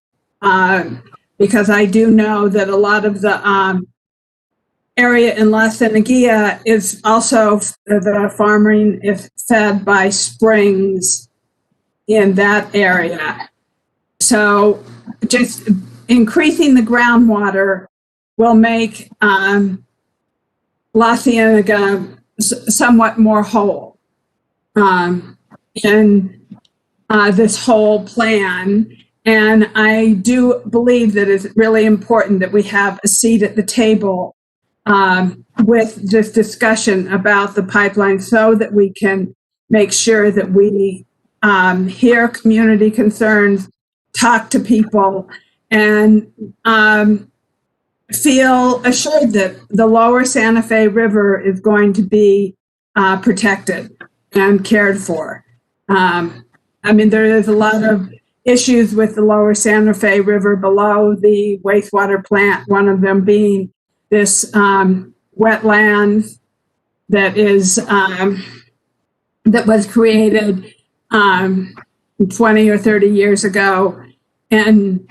because I do know that a lot of the area in La Cienega is also, the farming is fed by springs in that area. So just increasing the groundwater will make La Cienega somewhat more whole in this whole plan. And I do believe that it's really important that we have a seat at the table with this discussion about the pipeline, so that we can make sure that we hear community concerns, talk to people, and feel assured that the lower Santa Fe River is going to be protected and cared for. I mean, there is a lot of issues with the lower Santa Fe River below the wastewater plant, one of them being this wetland that is that was created 20 or 30 years ago, and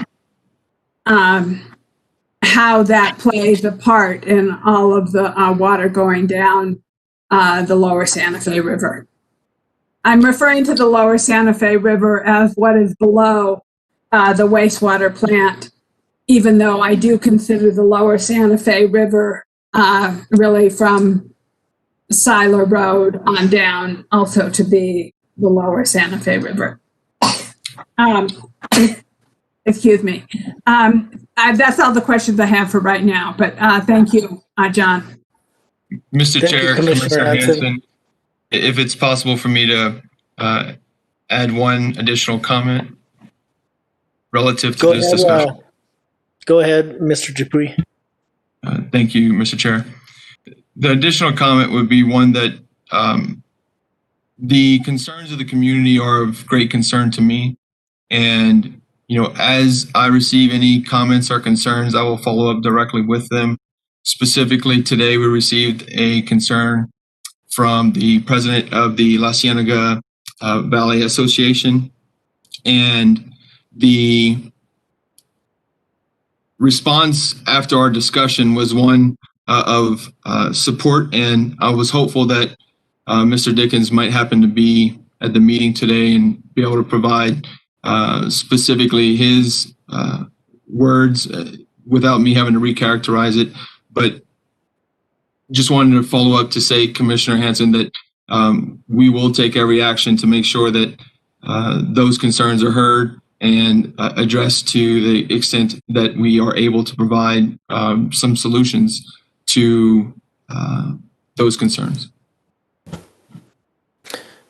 how that plays a part in all of the water going down the lower Santa Fe River. I'm referring to the lower Santa Fe River as what is below the wastewater plant, even though I do consider the lower Santa Fe River really from Siler Road on down also to be the lower Santa Fe River. Excuse me. That's all the questions I have for right now, but thank you, John. Mr. Thank Chair, you, Commissioner Hanson. If it's possible for me to add one additional comment relative to this discussion. Go ahead, Mr. Dupuy. Thank you, Mr. Chair. The additional comment would be one that the concerns of the community are of great concern to me. And, you know, as I receive any comments or concerns, I will follow up directly with them. Specifically, today we received a concern from the president of the La Cienega Valley Association, and the response after our discussion was one of support, and I was hopeful that Mr. Dickens might happen to be at the meeting today and be able to provide specifically his words without me having to recharacterize it. But just wanted to follow up to say, Commissioner Hanson, that we will take every action to make sure that those concerns are heard and addressed to the extent that we are able to provide some solutions to those concerns.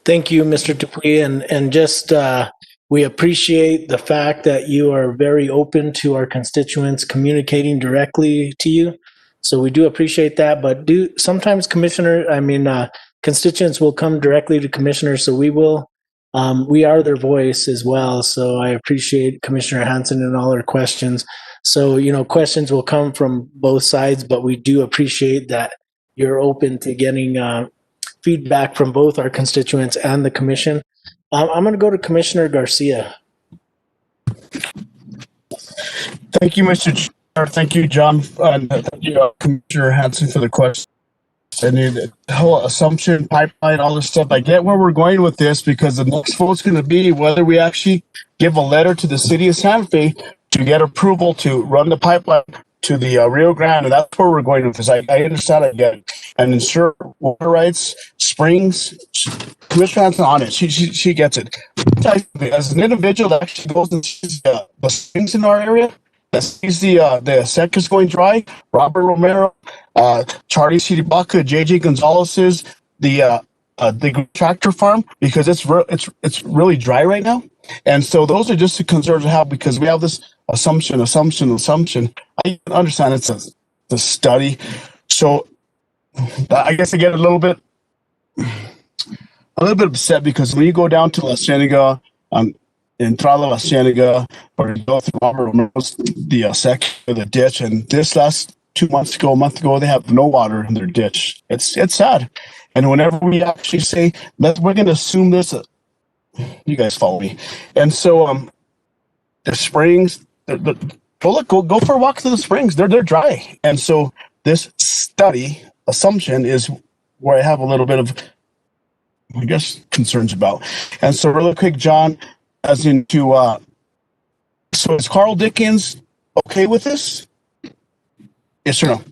Thank you, Mr. Dupuy, and just we appreciate the fact that you are very open to our constituents communicating directly to you. So we do appreciate that, but sometimes constituents will come directly to commissioners, so we are their voice as well. So I appreciate Commissioner Hanson and all her questions. So, you know, questions will come from both sides, but we do appreciate that you're open to getting feedback from both our constituents and the commission. I'm going to go to Commissioner Garcia. Thank you, Mr. Chair. Thank you, John. And thank you, Commissioner Hanson, for the question. And the whole assumption pipeline, all this stuff. I get where we're going with this, because the next vote's going to be whether we actually give a letter to the city of Santa Fe to get approval to run the pipeline to the Rio Grande. And that's where we're going with this. I understand it again. And ensure water rights, springs, Commissioner Hanson on it. She gets it. As an individual that actually goes and sees the springs in our area, that sees the sec is going dry, Robert Romero, Charlie Siribaca, JJ Gonzalez's, the tractor farm, because it's really dry right now. And so those are just the concerns I have, because we have this assumption. I understand it's a study. So I guess I get a little bit upset, because when you go down to La Cienega, Entrada La Cienega, or go through Robert Romero's, the sec, the ditch, and this last 2 months ago, a month ago, they have no water in their ditch. It's sad. And whenever we actually say that we're going to assume this, you guys follow me. And so the springs, go for a walk to the springs. They're dry. And so this study assumption is where I have a little bit of, I guess, concerns about. And so really quick, John, as into, so is Carl Dickens okay with this? Yes or no?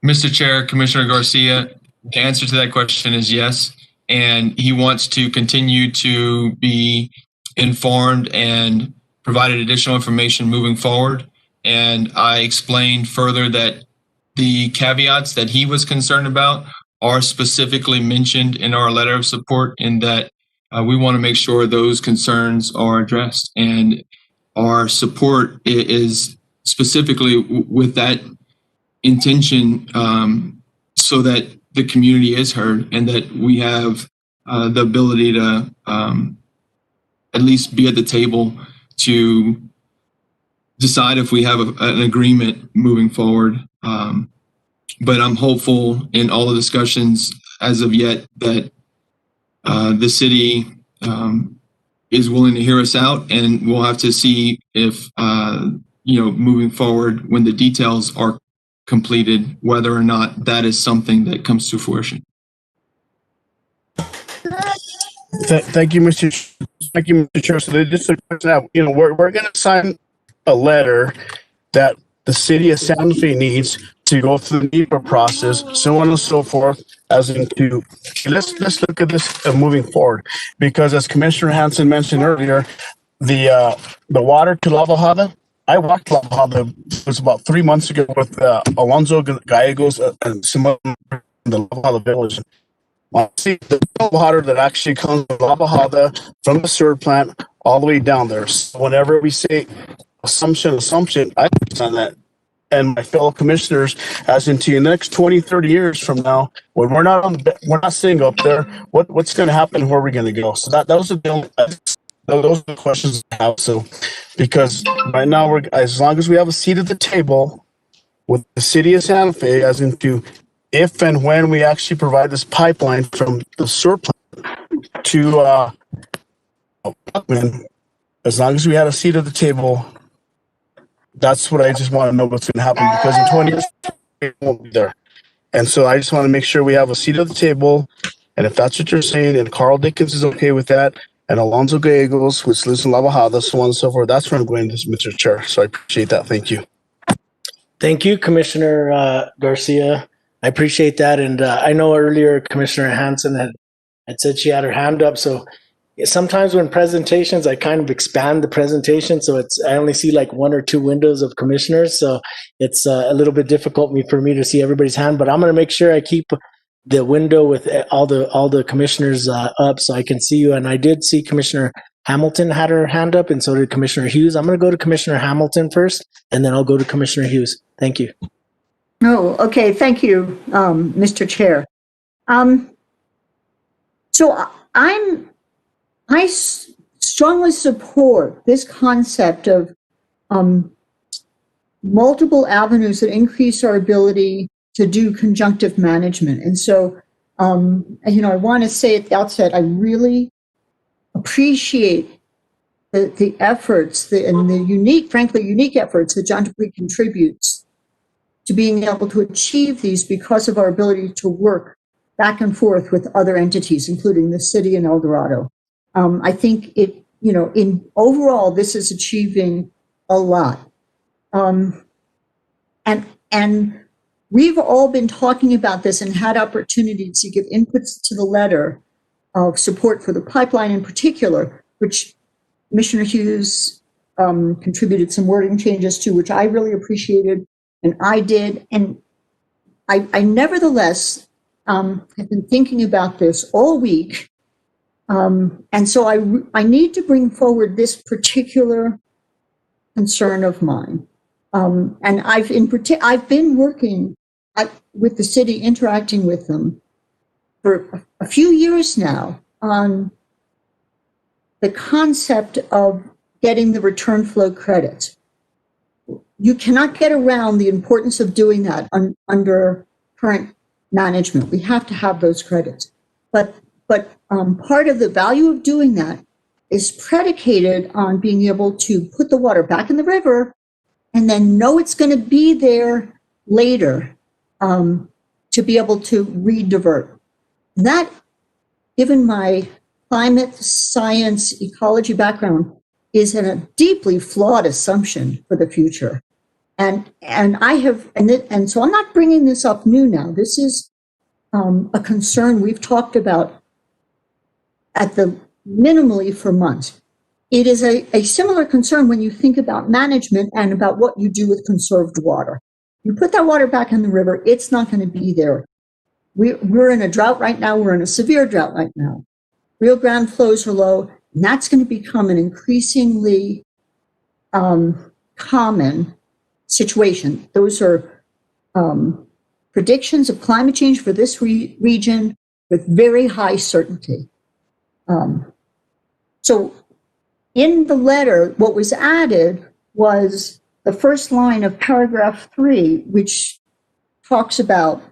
Mr. Chair, Commissioner Garcia, the answer to that question is yes. And he wants to continue to be informed and provided additional information moving forward. And I explained further that the caveats that he was concerned about are specifically mentioned in our letter of support, in that we want to make sure those concerns are addressed. And our support is specifically with that intention, so that the community is heard and that we have the ability to at least be at the table to decide if we have an agreement moving forward. But I'm hopeful in all the discussions as of yet that the city is willing to hear us out, and we'll have to see if, moving forward when the details are completed, whether or not that is something that comes to fruition. Thank you, Mr. Chair. So just we're going to sign a letter that the city of Santa Fe needs to go through the NEPA process, so on and so forth, as into, let's look at this moving forward. Because as Commissioner Hanson mentioned earlier, the water to La Bajada, I walked La Bajada, it was about 3 months ago with Alonso Gallegos and some of them in the La Bajada village. I see the water that actually comes from La Bajada, from the sewer plant, all the way down there. So whenever we say assumption, I understand that. And my fellow commissioners, as into the next 20, 30 years from now, when we're not sitting up there, what's going to happen? Where are we going to go? So those are the questions I have. So, because right now as long as we have a seat at the table with the city of Santa Fe, as into if and when we actually provide this pipeline from the sewer plant to Buckman, as long as we had a seat at the table, that's what I just want to know what's going to happen, because in 20 years, it won't be there. And so I just want to make sure we have a seat at the table. And if that's what you're saying, and Carl Dickens is okay with that, and Alonso Gallegos, which lives in La Bajada, so on and so forth, that's where I'm going, Mr. Chair. So I appreciate that. Thank you. Thank you, Commissioner Garcia. I appreciate that. And I know earlier Commissioner Hanson had said she had her hand up. So sometimes when presentations, I kind of expand the presentation. So I only see like 1 or 2 windows of commissioners. So it's a little bit difficult for me to see everybody's hand, but I'm going to make sure I keep the window with all the commissioners up so I can see you. And I did see Commissioner Hamilton had her hand up, and so did Commissioner Hughes. I'm going to go to Commissioner Hamilton first, and then I'll go to Commissioner Hughes. Thank you. Oh, okay. Thank you, Mr. Chair. So I strongly support this concept of multiple avenues that increase our ability to do conjunctive management. And so, I want to say at the outset, I really appreciate the efforts and the unique efforts that John Dupuy contributes to being able to achieve these because of our ability to work back and forth with other entities, including the city and El Dorado. I think in overall, this is achieving a lot. And we've all been talking about this and had opportunities to give inputs to the letter of support for the pipeline in particular, which Commissioner Hughes contributed some wording changes to, which I really appreciated, and I did. And I nevertheless have been thinking about this all week. And so I need to bring forward this particular concern of mine. And I've been working with the city, interacting with them for a few years now on the concept of getting the return flow credits. you cannot get around the importance of doing that under current management. We have to have those credits. But part of the value of doing that is predicated on being able to put the water back in the river and then know it's going to be there later to be able to re-divert. That, given my climate science ecology background, is a deeply flawed assumption for the future. And so I'm not bringing this up new now. This is a concern we've talked about at the minimally for months. It is a similar concern when you think about management and about what you do with conserved water. You put that water back in the river, it's not going to be there. We're in a drought right now. We're in a severe drought right now. Rio Grande flows are low, and that's going to become an increasingly common situation. Those are predictions of climate change for this region with very high certainty. So in the letter, what was added was the first line of paragraph 3, which talks about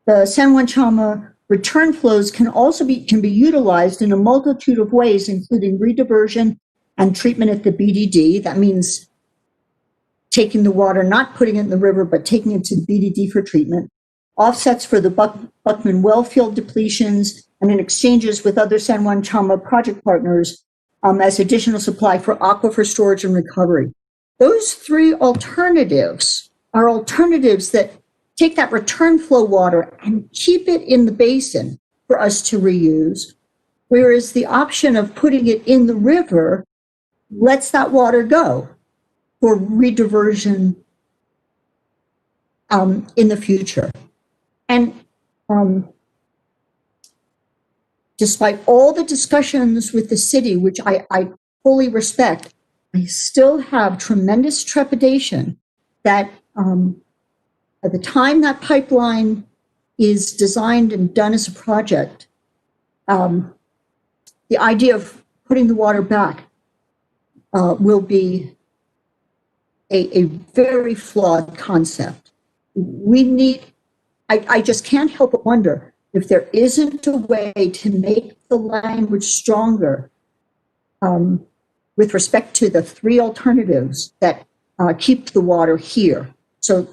the San Juan Chama return flows can be utilized in a multitude of ways, including rediversion and treatment at the BDD. That means taking the water, not putting it in the river, but taking it to the BDD for treatment. Offsets for the Buckman well field depletions, and in exchanges with other San Juan Chama project partners as additional supply for aquifer storage and recovery. Those 3 alternatives are alternatives that take that return flow water and keep it in the basin for us to reuse, whereas the option of putting it in the river lets that water go for rediversion in the future. And despite all the discussions with the city, which I fully respect, I still have tremendous trepidation that at the time that pipeline is designed and done as a project, the idea of putting the water back will be a very flawed concept. I just can't help but wonder if there isn't a way to make the language stronger with respect to the 3 alternatives that keep the water here. So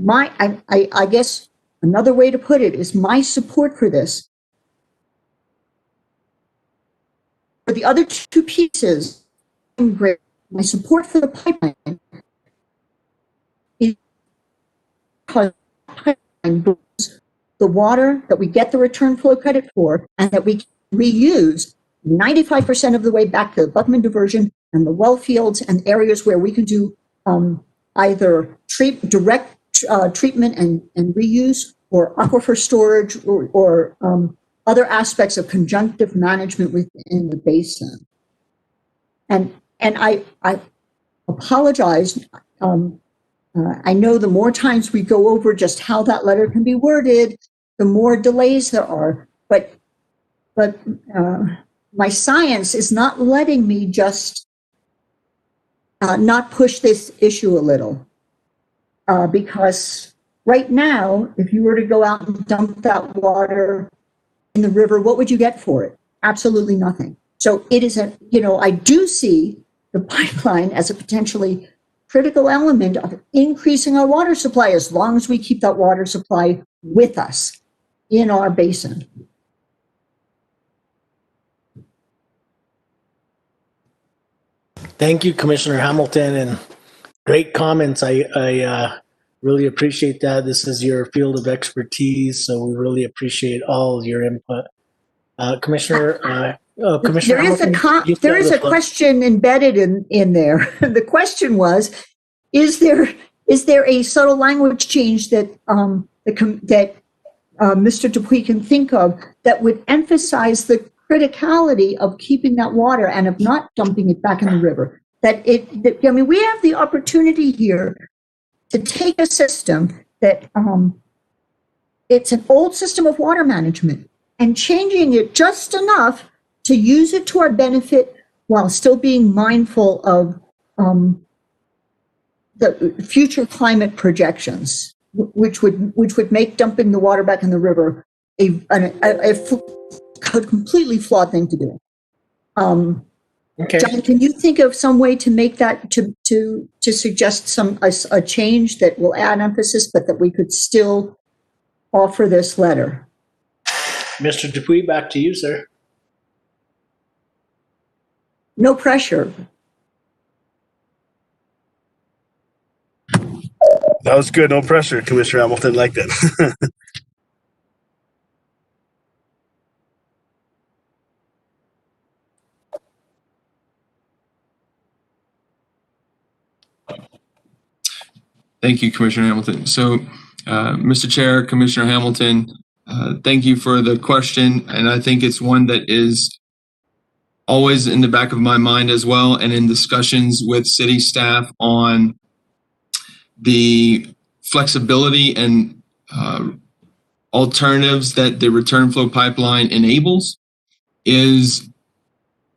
I guess another way to put it is my support for this. For the other 2 pieces, my support for the pipeline is because the pipeline brings the water that we get the return flow credit for and that we reuse 95% of the way back to the Buckman diversion and the well fields and areas where we can do either direct treatment and reuse or aquifer storage or other aspects of conjunctive management within the basin. And I apologize. I know the more times we go over just how that letter can be worded, the more delays there are. But my science is not letting me just not push this issue a little. Because right now, if you were to go out and dump that water in the river, what would you get for it? Absolutely nothing. So it is I do see the pipeline as a potentially critical element of increasing our water supply as long as we keep that water supply with us in our basin. Thank you, Commissioner Hamilton, and great comments. I really appreciate that. This is your field of expertise, so we really appreciate all your input. Commissioner Hamilton, there is a question embedded in there. The question was, is there a subtle language change that Mr. Dupuy can think of that would emphasize the criticality of keeping that water and of not dumping it back in the river? We have the opportunity here to take a system that it's an old system of water management and changing it just enough to use it to our benefit while still being mindful of the future climate projections, which would make dumping the water back in the river a completely flawed thing to do. Okay. John, can you think of some way to make that to suggest a change that will add emphasis, but that we could still offer this letter? Mr. Dupuy, back to you, sir. No pressure. That was good. No pressure, Commissioner Hamilton. Like that. Thank you, Commissioner Hamilton. So, Mr. Chair, Commissioner Hamilton, thank you for the question. And I think it's one that is always in the back of my mind as well, and in discussions with city staff on the flexibility and alternatives that the return flow pipeline enables is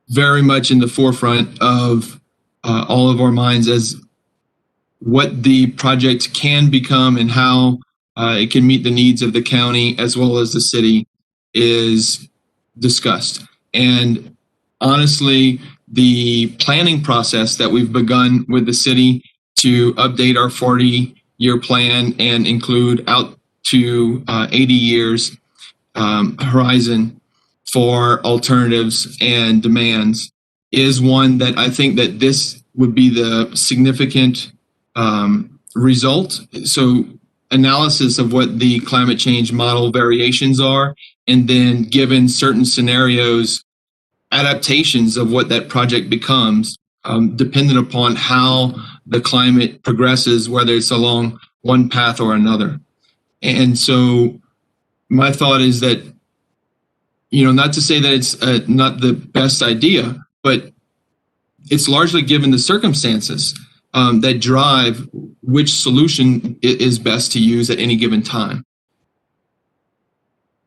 very much in the forefront of all of our minds as what the project can become and how it can meet the needs of the county as well as the city is discussed. And honestly, the planning process that we've begun with the city to update our 40-year plan and include out to 80 years horizon for alternatives and demands is one that I think that this would be the significant result. So analysis of what the climate change model variations are, and then given certain scenarios, adaptations of what that project becomes, dependent upon how the climate progresses, whether it's along one path or another. And so my thought is that, not to say that it's not the best idea, but it's largely given the circumstances that drive which solution is best to use at any given time.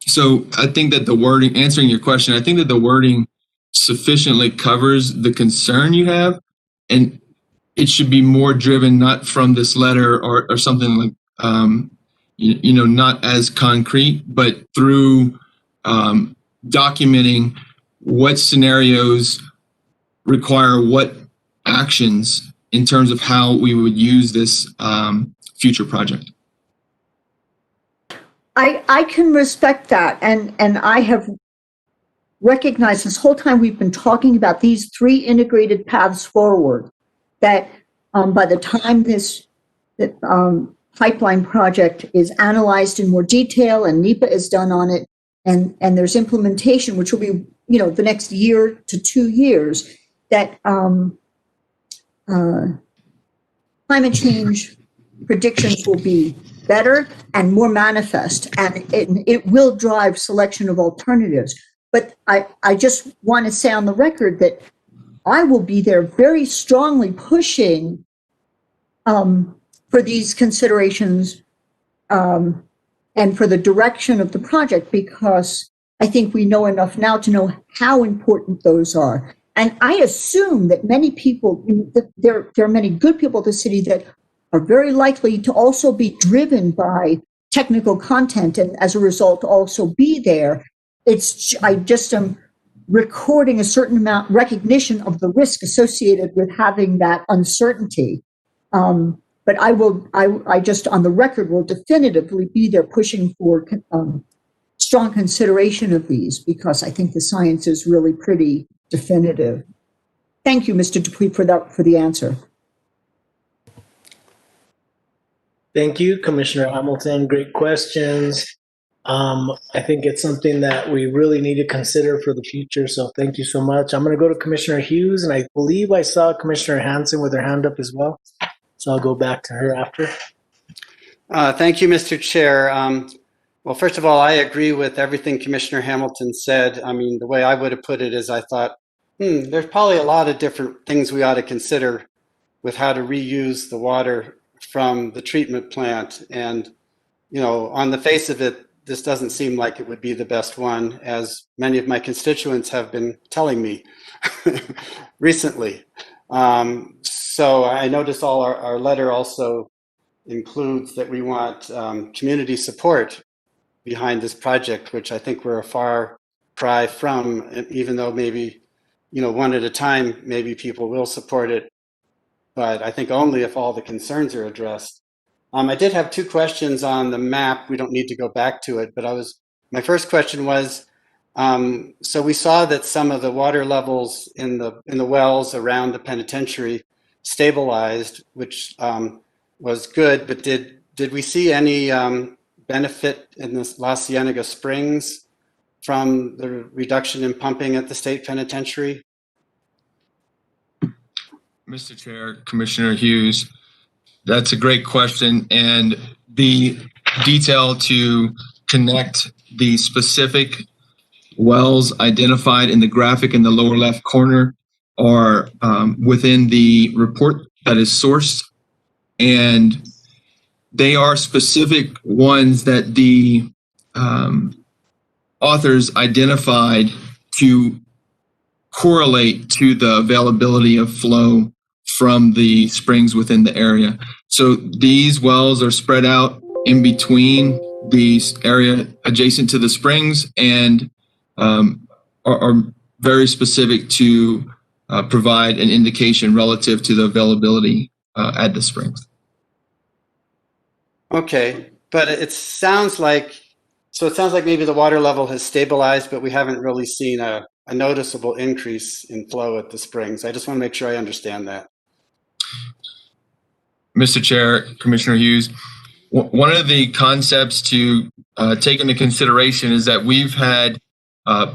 So I think that the wording, answering your question, I think that the wording sufficiently covers the concern you have, and it should be more driven not from this letter or something like, not as concrete, but through documenting what scenarios require what actions in terms of how we would use this future project. I can respect that, and I have recognized this whole time we've been talking about these three integrated paths forward, that by the time this pipeline project is analyzed in more detail and NEPA is done on it, and there's implementation, which will be the next year to 2 years, that climate change predictions will be better and more manifest, and it will drive selection of alternatives. But I just want to say on the record that I will be there very strongly pushing for these considerations and for the direction of the project, because I think we know enough now to know how important those are. And I assume that many people, there are many good people at the city that are very likely to also be driven by technical content and as a result also be there. I just am recording a certain amount recognition of the risk associated with having that uncertainty. But I just on the record will definitively be there pushing for strong consideration of these, because I think the science is really pretty definitive. Thank you, Mr. Dupuy, for the answer. Thank you, Commissioner Hamilton. Great questions. I think it's something that we really need to consider for the future. So thank you so much. I'm going to go to Commissioner Hughes, and I believe I saw Commissioner Hanson with her hand up as well. So I'll go back to her after. Thank you, Mr. Chair. Well, first of all, I agree with everything Commissioner Hamilton said. I mean, the way I would have put it is I thought, there's probably a lot of different things we ought to consider with how to reuse the water from the treatment plant. And, on the face of it, this doesn't seem like it would be the best one, as many of my constituents have been telling me recently. So I notice all our letter also includes that we want community support behind this project, which I think we're a far cry from, even though maybe, one at a time, maybe people will support it, but I think only if all the concerns are addressed. I did have two questions on the map. We don't need to go back to it, but my first question was, so we saw that some of the water levels in the wells around the penitentiary stabilized, which was good, but did we see any benefit in the La Cienega Springs from the reduction in pumping at the state penitentiary? Mr. Chair, Commissioner Hughes, that's a great question. And the detail to connect the specific wells identified in the graphic in the lower left corner are within the report that is sourced. And they are specific ones that the authors identified to correlate to the availability of flow from the springs within the area. So these wells are spread out in between the area adjacent to the springs and are very specific to provide an indication relative to the availability at the springs. Okay, but it sounds like maybe the water level has stabilized, but we haven't really seen a noticeable increase in flow at the springs. I just want to make sure I understand that. Mr. Chair, Commissioner Hughes, one of the concepts to take into consideration is that we've had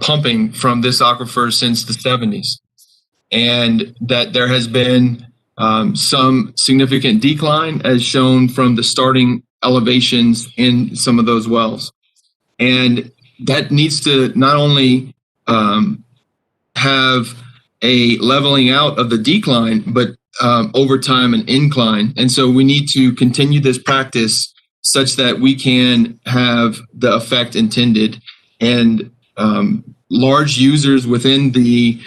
pumping from this aquifer since the 70s, and that there has been some significant decline as shown from the starting elevations in some of those wells. And that needs to not only have a leveling out of the decline, but over time an incline. And so we need to continue this practice such that we can have the effect intended. And large users within the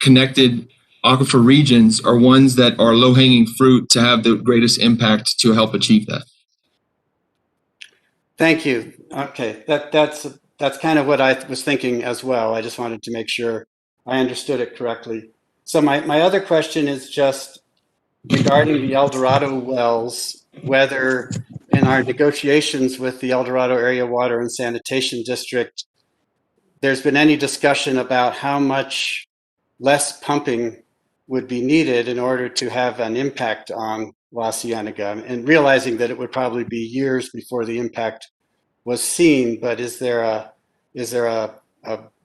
connected aquifer regions are ones that are low-hanging fruit to have the greatest impact to help achieve that. Thank you. Okay, that's kind of what I was thinking as well. I just wanted to make sure I understood it correctly. So my other question is just regarding the El Dorado wells, whether in our negotiations with the El Dorado Area Water and Sanitation District, there's been any discussion about how much less pumping would be needed in order to have an impact on La Cienega, and realizing that it would probably be years before the impact was seen, but is there a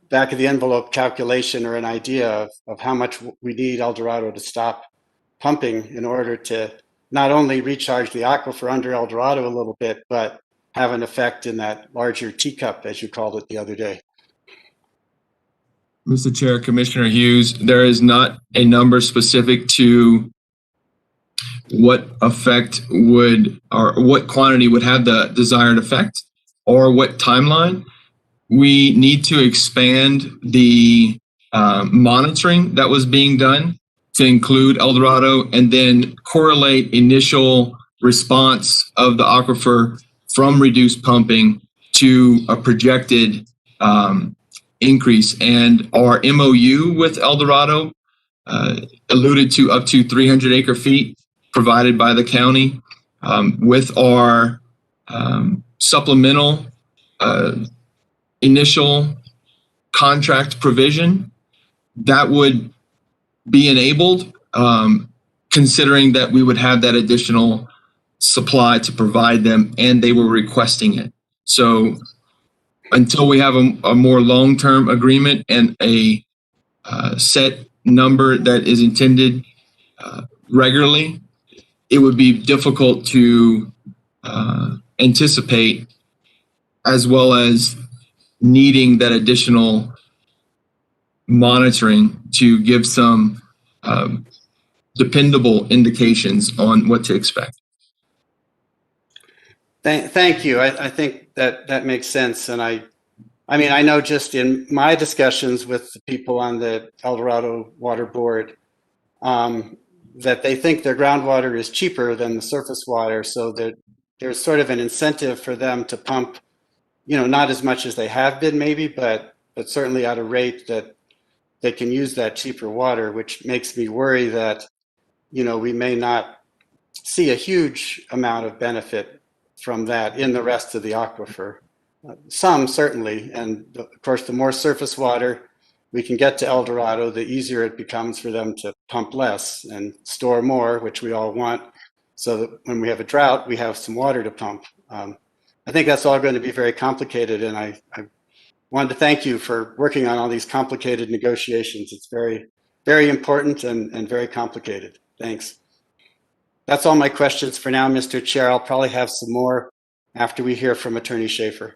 back of the envelope calculation or an idea of how much we need El Dorado to stop pumping in order to not only recharge the aquifer under El Dorado a little bit, but have an effect in that larger teacup, as you called it the other day? Mr. Chair, Commissioner Hughes, there is not a number specific to what effect would, or what quantity would have the desired effect, or what timeline. We need to expand the monitoring that was being done to include El Dorado, and then correlate initial response of the aquifer from reduced pumping to a projected increase. And our MOU with El Dorado alluded to up to 300 acre feet provided by the county. With our supplemental initial contract provision, that would be enabled, considering that we would have that additional supply to provide them, and they were requesting it. So until we have a more long-term agreement and a set number that is intended regularly, it would be difficult to anticipate, as well as needing that additional monitoring to give some dependable indications on what to expect. Thank you. I think that makes sense. And I mean, I know just in my discussions with the people on the El Dorado Water Board, that they think their groundwater is cheaper than the surface water, so that there's sort of an incentive for them to pump, not as much as they have been maybe, but certainly at a rate that they can use that cheaper water, which makes me worry that, we may not see a huge amount of benefit from that in the rest of the aquifer. Some certainly, and of course, the more surface water we can get to El Dorado, the easier it becomes for them to pump less and store more, which we all want, so that when we have a drought, we have some water to pump. I think that's all going to be very complicated, and I wanted to thank you for working on all these complicated negotiations. It's very, very important and very complicated. Thanks. That's all my questions for now, Mr. Chair. I'll probably have some more after we hear from Attorney Schaefer.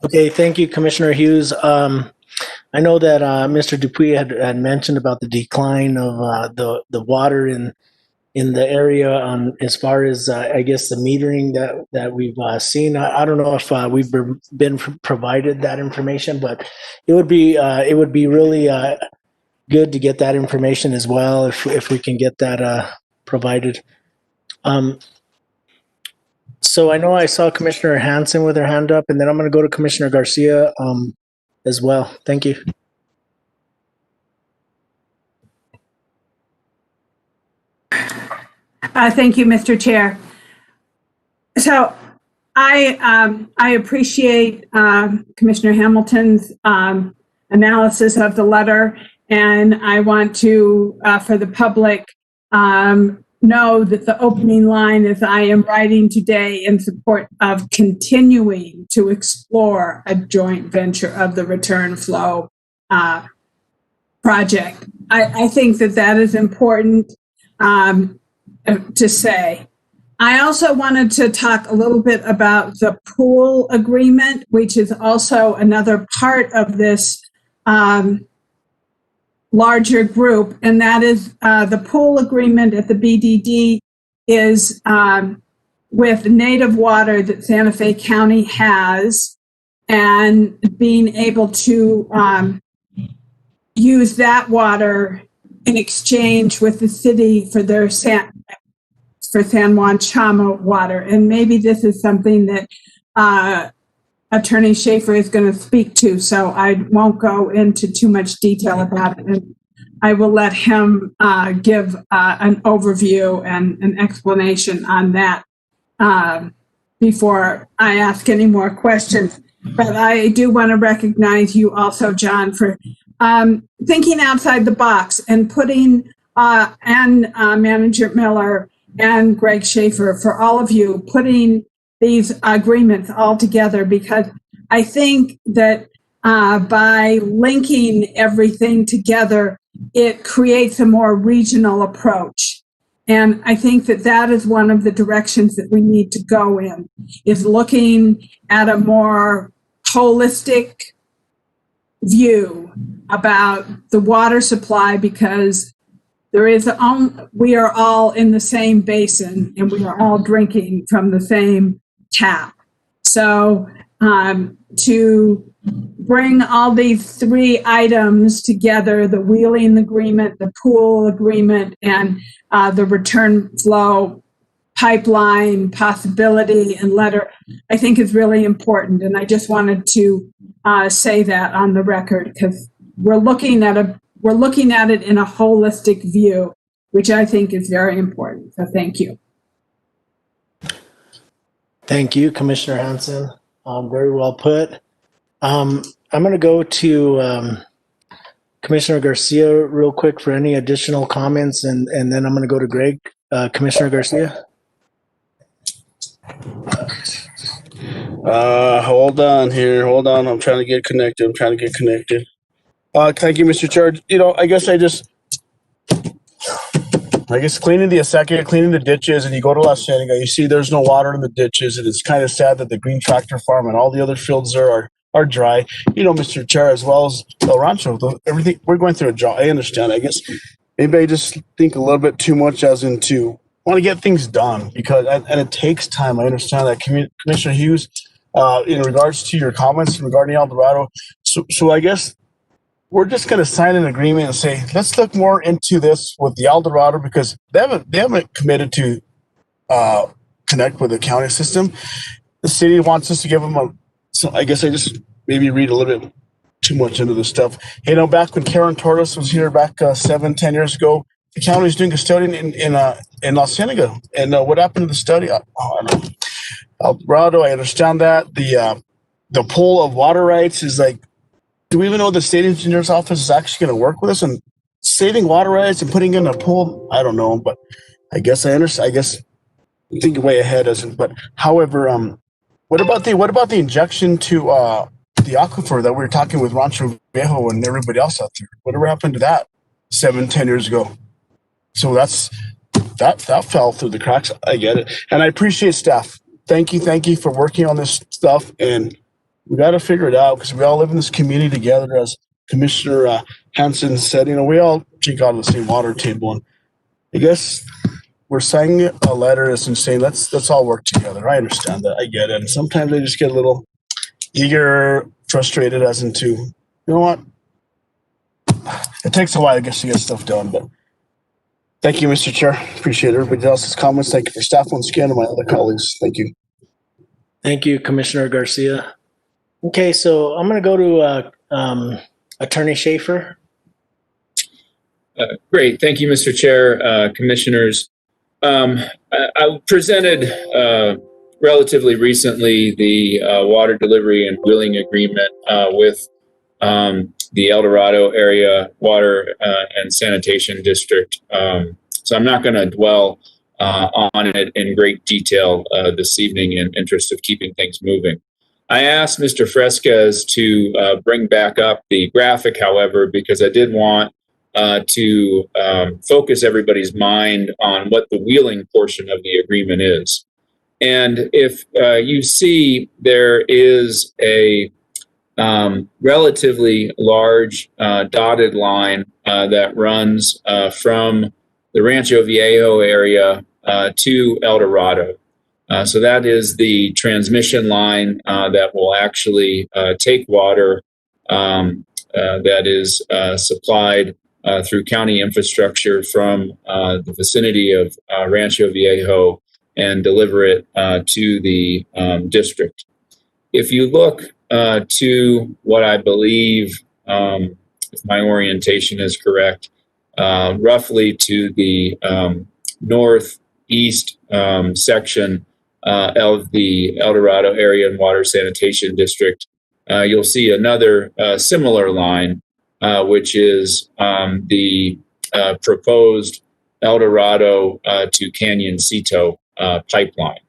Okay, thank you, Commissioner Hughes. I know that Mr. Dupuy had mentioned about the decline of the water in the area as far as I guess the metering that we've seen. I don't know if we've been provided that information, but it would be really good to get that information as well if we can get that provided. So I know I saw Commissioner Hansen with her hand up, and then I'm going to go to Commissioner Garcia as well. Thank you. Thank you, Mr. Chair. So I appreciate Commissioner Hamilton's analysis of the letter, and I want to, for the public, know that the opening line is, I am writing today in support of continuing to explore a joint venture of the return flow project. I think that is important to say. I also wanted to talk a little bit about the pool agreement, which is also another part of this larger group, and that is the pool agreement at the BDD is with native water that Santa Fe County has, and being able to use that water in exchange with the city for their San Juan Chama water. And maybe this is something that Attorney Schaefer is going to speak to, so I won't go into too much detail about it. And I will let him give an overview and an explanation on that before I ask any more questions. But I do want to recognize you also, John, for thinking outside the box and putting, and Manager Miller and Greg Schaefer, for all of you, putting these agreements all together, because I think that by linking everything together, it creates a more regional approach. And I think that is one of the directions that we need to go in, is looking at a more holistic view about the water supply, because we are all in the same basin and we are all drinking from the same tap. So to bring all these three items together, the wheeling agreement, the pool agreement, and the return flow pipeline possibility and letter, I think is really important. And I just wanted to say that on the record, because we're looking at it in a holistic view, which I think is very important. So thank you. Thank you, Commissioner Hansen. Very well put. I'm going to go to Commissioner Garcia real quick for any additional comments, and then I'm going to go to Greg. Commissioner Garcia. Hold on here. Hold on. I'm trying to get connected. Thank you, Mr. Chair. I guess cleaning the ditches, and you go to La Cienega, you see there's no water in the ditches, and it's kind of sad that the Green Tractor Farm and all the other fields there are dry. Mr. Chair, as well as El Rancho, everything, we're going through a drought. I understand. I guess maybe I just think a little bit too much as into want to get things done, because and it takes time. I understand that. Commissioner Hughes, in regards to your comments regarding El Dorado, so I guess we're just going to sign an agreement and say, let's look more into this with the El Dorado because they haven't committed to connect with the county system. The city wants us to give them so I guess I just maybe read a little bit too much into this stuff. You know, back when Karen Torres was here back 7-10 years ago, the county was doing custodian in La Cienega. And what happened to the study? I don't know. El Dorado, I understand that. The pool of water rights is like, do we even know the state engineer's office is actually going to work with us and saving water rights and putting in a pool? I don't know, but I guess I understand. I guess I'm thinking way ahead, isn't? But however, what about the injection to the aquifer that we were talking with Rancho Viejo and everybody else out there? Whatever happened to that 7-10 years ago? So that fell through the cracks. I get it, and I appreciate staff. Thank you for working on this stuff, and we got to figure it out because we all live in this community together. As Commissioner Hansen said, you know, we all drink out of the same water table, and I guess we're signing a letter and saying let's all work together. I understand that. I get it. And sometimes I just get a little eager, frustrated as into, you know what? It takes a while, I guess, to get stuff done. But thank you, Mr. Chair. Appreciate everybody else's comments. Thank you for staff once again and my other colleagues. Thank you. Thank you, Commissioner Garcia. Okay, so I'm going to go to Attorney Schaefer. Great. Thank you, Mr. Chair, Commissioners. I presented relatively recently the water delivery and wheeling agreement with the El Dorado Area Water and Sanitation District. So I'm not going to dwell on it in great detail this evening in interest of keeping things moving. I asked Mr. Fresquez to bring back up the graphic, however, because I did want to focus everybody's mind on what the wheeling portion of the agreement is. And if you see, there is a relatively large dotted line that runs from the Rancho Viejo area to El Dorado. So that is the transmission line that will actually take water that is supplied through county infrastructure from the vicinity of Rancho Viejo and deliver it to the district. If you look to what I believe, if my orientation is correct, roughly to the northeast section of the El Dorado Area and Water Sanitation District, you'll see another similar line, which is the proposed El Dorado to Canyoncito pipeline.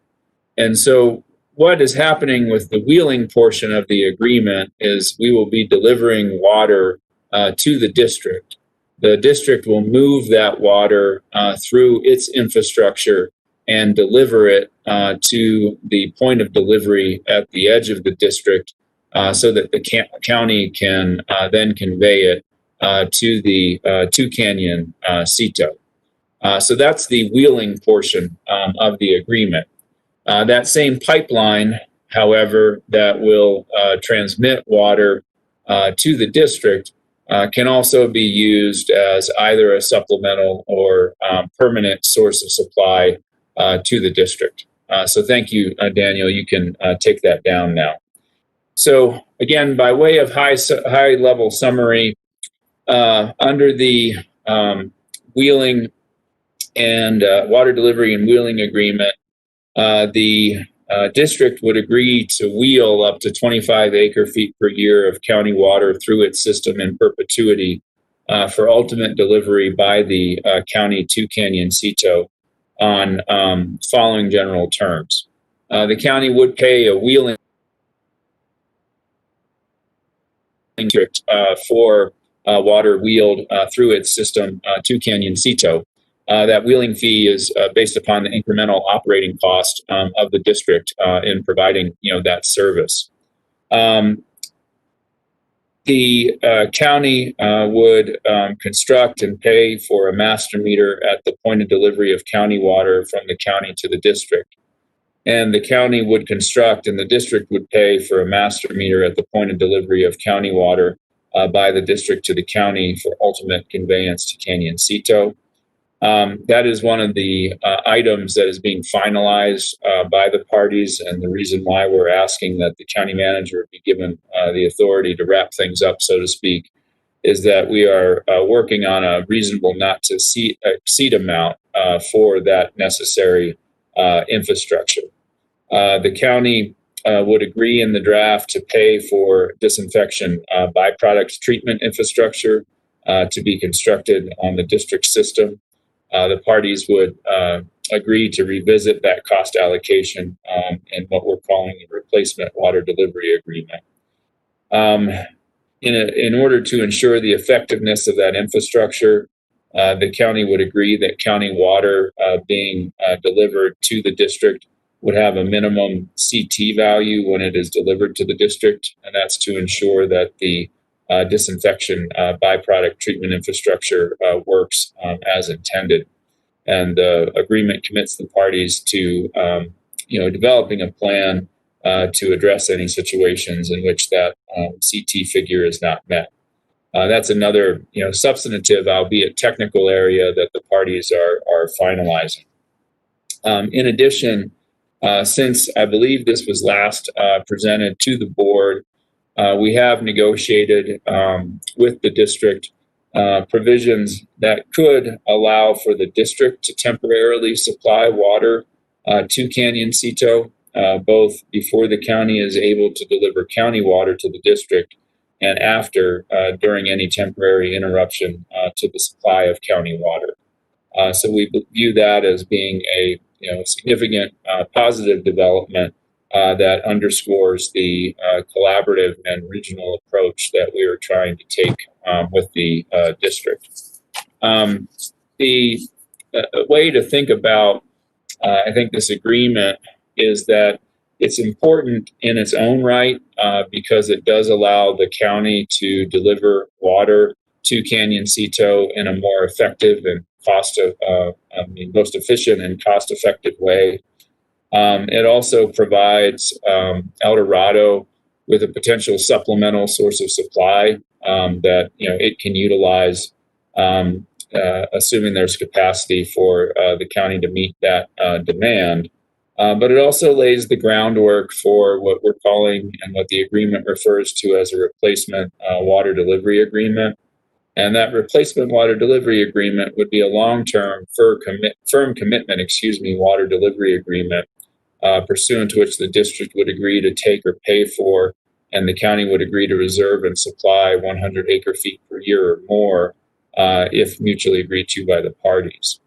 And so what is happening with the wheeling portion of the agreement is we will be delivering water to the district. The district will move that water through its infrastructure and deliver it to the point of delivery at the edge of the district so that the county can then convey it to the to Canyoncito. So that's the wheeling portion of the agreement. That same pipeline, however, that will transmit water to the district can also be used as either a supplemental or permanent source of supply to the district. So thank you, Daniel. You can take that down now. So again, by way of high level summary, under the wheeling and water delivery and wheeling agreement, the district would agree to wheel up to 25 acre-feet per year of county water through its system in perpetuity for ultimate delivery by the county to Canyoncito on following general terms. The county would pay a wheeling district for water wheeled through its system to Canyoncito. That wheeling fee is based upon the incremental operating cost of the district in providing, that service. The county would construct and pay for a master meter at the point of delivery of county water from the county to the district. And the county would construct and the district would pay for a master meter at the point of delivery of county water by the district to the county for ultimate conveyance to Canyoncito. That is one of the items that is being finalized by the parties, and the reason why we're asking that the county manager be given the authority to wrap things up, so to speak, is that we are working on a reasonable not to exceed amount for that necessary infrastructure. The county would agree in the draft to pay for disinfection byproduct treatment infrastructure to be constructed on the district system. The parties would agree to revisit that cost allocation in what we're calling a replacement water delivery agreement. In order to ensure the effectiveness of that infrastructure, the county would agree that county water being delivered to the district would have a minimum CT value when it is delivered to the district, and that's to ensure that the disinfection byproduct treatment infrastructure works as intended. And the agreement commits the parties to developing a plan to address any situations in which that CT figure is not met. That's another substantive, albeit technical, area that the parties are finalizing. In addition, since I believe this was last presented to the board, we have negotiated with the district provisions that could allow for the district to temporarily supply water to Canyoncito, both before the county is able to deliver county water to the district and after, during any temporary interruption to the supply of county water. So we view that as being a significant positive development that underscores the collaborative and regional approach that we are trying to take with the district. The way to think about, I think, this agreement is that it's important in its own right because it does allow the county to deliver water to Canyoncito in a more effective and most efficient and cost-effective way. It also provides El Dorado with a potential supplemental source of supply that it can utilize, assuming there's capacity for the county to meet that demand. But it also lays the groundwork for what we're calling and what the agreement refers to as a replacement water delivery agreement. And that replacement water delivery agreement would be a long-term firm commitment, water delivery agreement, pursuant to which the district would agree to take or pay for, and the county would agree to reserve and supply 100 acre-feet per year or more if mutually agreed to by the parties.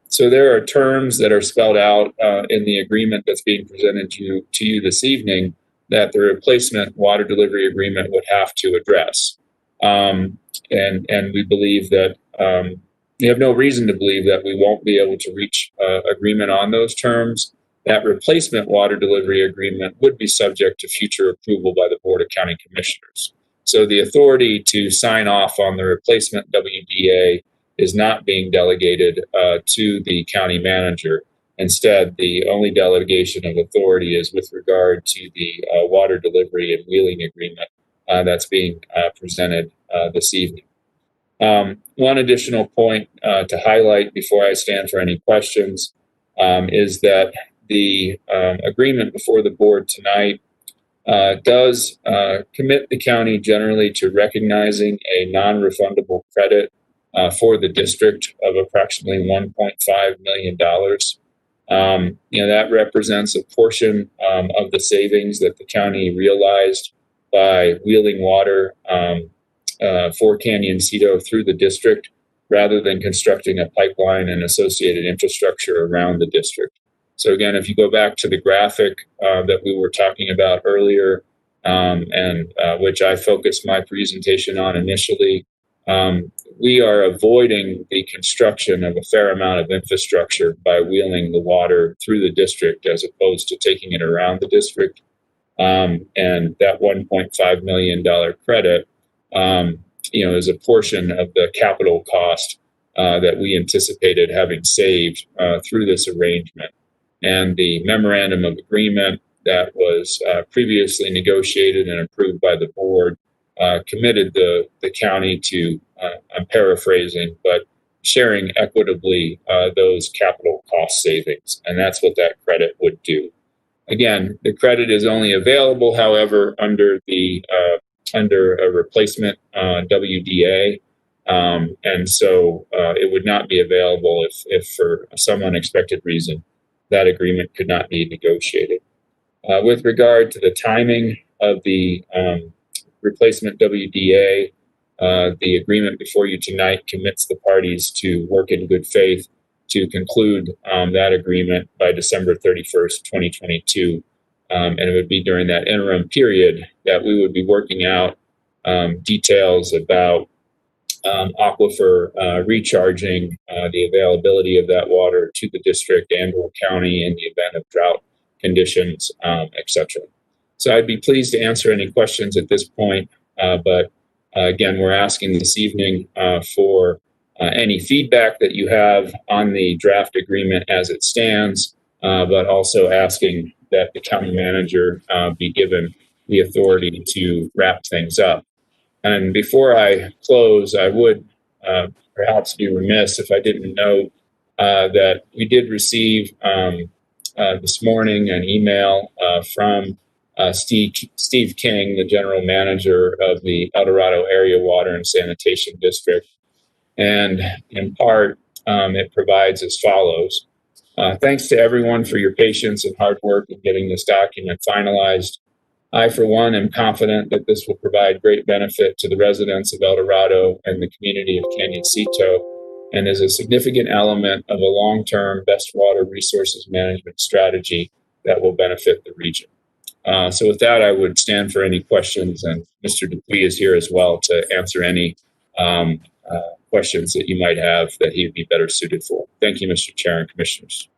So there are terms that are spelled out in the agreement that's being presented to you this evening that the replacement water delivery agreement would have to address. And we believe that we have no reason to believe that we won't be able to reach agreement on those terms. That replacement water delivery agreement would be subject to future approval by the Board of County Commissioners. So the authority to sign off on the replacement WDA is not being delegated to the county manager. Instead, the only delegation of authority is with regard to the water delivery and wheeling agreement that's being presented this evening. One additional point to highlight before I stand for any questions is that the agreement before the board tonight does commit the county generally to recognizing a non-refundable credit for the district of approximately $1.5 million. That represents a portion of the savings that the county realized by wheeling water for Canyoncito through the district rather than constructing a pipeline and associated infrastructure around the district. So again, if you go back to the graphic that we were talking about earlier, and which I focused my presentation on initially, we are avoiding the construction of a fair amount of infrastructure by wheeling the water through the district as opposed to taking it around the district. And that $1.5 million credit, is a portion of the capital cost that we anticipated having saved through this arrangement. And the memorandum of agreement that was previously negotiated and approved by the board committed the county to, I'm paraphrasing, but sharing equitably those capital cost savings. And that's what that credit would do. Again, the credit is only available, however, under a replacement WDA. And so it would not be available if for some unexpected reason that agreement could not be negotiated. With regard to the timing of the replacement WDA, the agreement before you tonight commits the parties to work in good faith to conclude that agreement by December 31st, 2022. And it would be during that interim period that we would be working out details about aquifer recharging, the availability of that water to the district and or county in the event of drought conditions, etc. So I'd be pleased to answer any questions at this point, but again, we're asking this evening for any feedback that you have on the draft agreement as it stands, but also asking that the county manager be given the authority to wrap things up. And before I close, I would perhaps be remiss if I didn't note that we did receive this morning an email from Steve King, the general manager of the El Dorado Area Water and Sanitation District. And in part, it provides as follows. Thanks to everyone for your patience and hard work in getting this document finalized. I, for one, am confident that this will provide great benefit to the residents of El Dorado and the community of Canyoncito, and is a significant element of a long-term best water resources management strategy that will benefit the region. So with that, I would stand for any questions, and Mr. Dupuy is here as well to answer any questions that you might have that he would be better suited for. Thank you, Mr. Chair and Commissioners.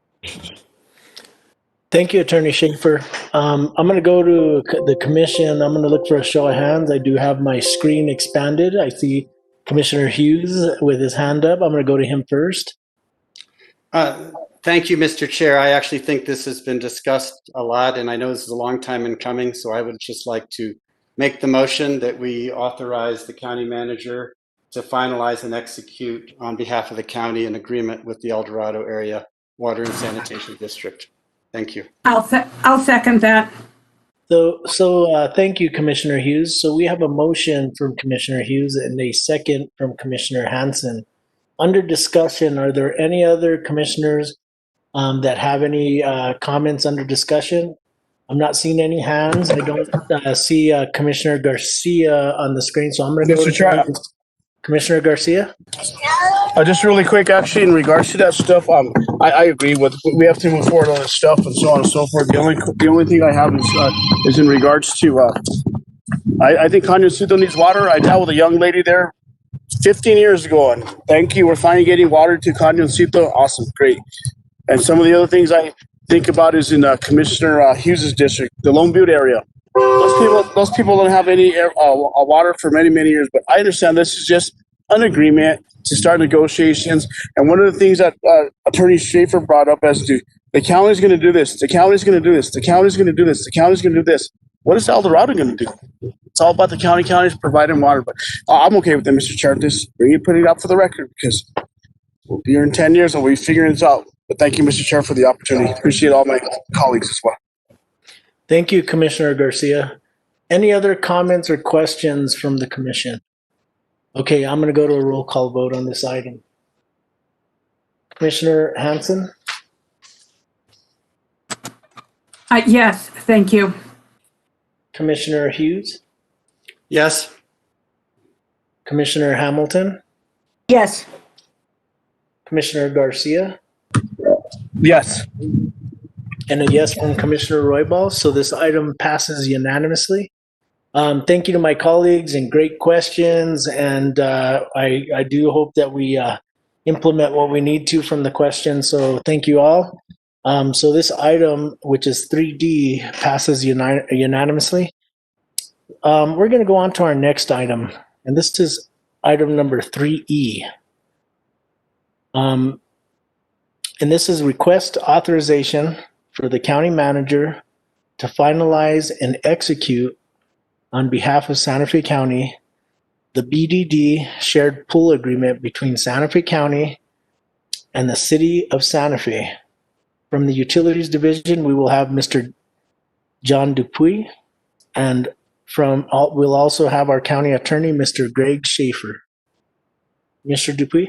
Thank you, Attorney Schaefer. I'm going to go to the commission. I'm going to look for a show of hands. I do have my screen expanded. I see Commissioner Hughes with his hand up. I'm going to go to him first. Thank you, Mr. Chair. I actually think this has been discussed a lot, and I know this is a long time in coming, so I would just like to make the motion that we authorize the county manager to finalize and execute on behalf of the county an agreement with the El Dorado Area Water and Sanitation District. Thank you. I'll second that. So thank you, Commissioner Hughes. So we have a motion from Commissioner Hughes and a second from Commissioner Hansen. Under discussion, are there any other commissioners that have any comments under discussion? I'm not seeing any hands. I don't see Commissioner Garcia on the screen, so I'm going to go to Commissioner Garcia. Just really quick, actually, in regards to that stuff, I agree with. We have to move forward on this stuff and so on and so forth. The only thing I have is in regards to. I think Canyoncito needs water. I dealt with a young lady there 15 years ago, and thank you. We're finally getting water to Canyoncito. Awesome, great. And some of the other things I think about is in Commissioner Hughes's district, the Lone Butte area. Those people don't have any water for many, many years. But I understand this is just an agreement to start negotiations. And one of the things that Attorney Schaefer brought up as to the county's going to do this, the county's going to do this, the county's going to do this, the county's going to do this. What is El Dorado going to do? It's all about the county. County's providing water. But I'm okay with that, Mr. Chair. Just put it out for the record because we'll be here in 10 years and we'll be figuring this out. But thank you, Mr. Chair, for the opportunity. Appreciate all my colleagues as well. Thank you, Commissioner Garcia. Any other comments or questions from the commission? Okay, I'm going to go to a roll call vote on this item. Commissioner Hansen? Yes, thank you. Commissioner Hughes? Yes. Commissioner Hamilton? Yes. Commissioner Garcia? Yes. And a yes from Commissioner Roybal. So this item passes unanimously. Thank you to my colleagues and great questions. And I do hope that we implement what we need to from the questions. So thank you all. So this item, which is 3D, passes unanimously. We're going to go on to our next item. And this is item number 3E. And this is request authorization for the county manager to finalize and execute on behalf of Santa Fe County, the BDD shared pool agreement between Santa Fe County and the City of Santa Fe. From the Utilities Division, we will have Mr. John Dupuy, and we'll also have our County Attorney, Mr. Greg Schaefer. Mr. Dupuy?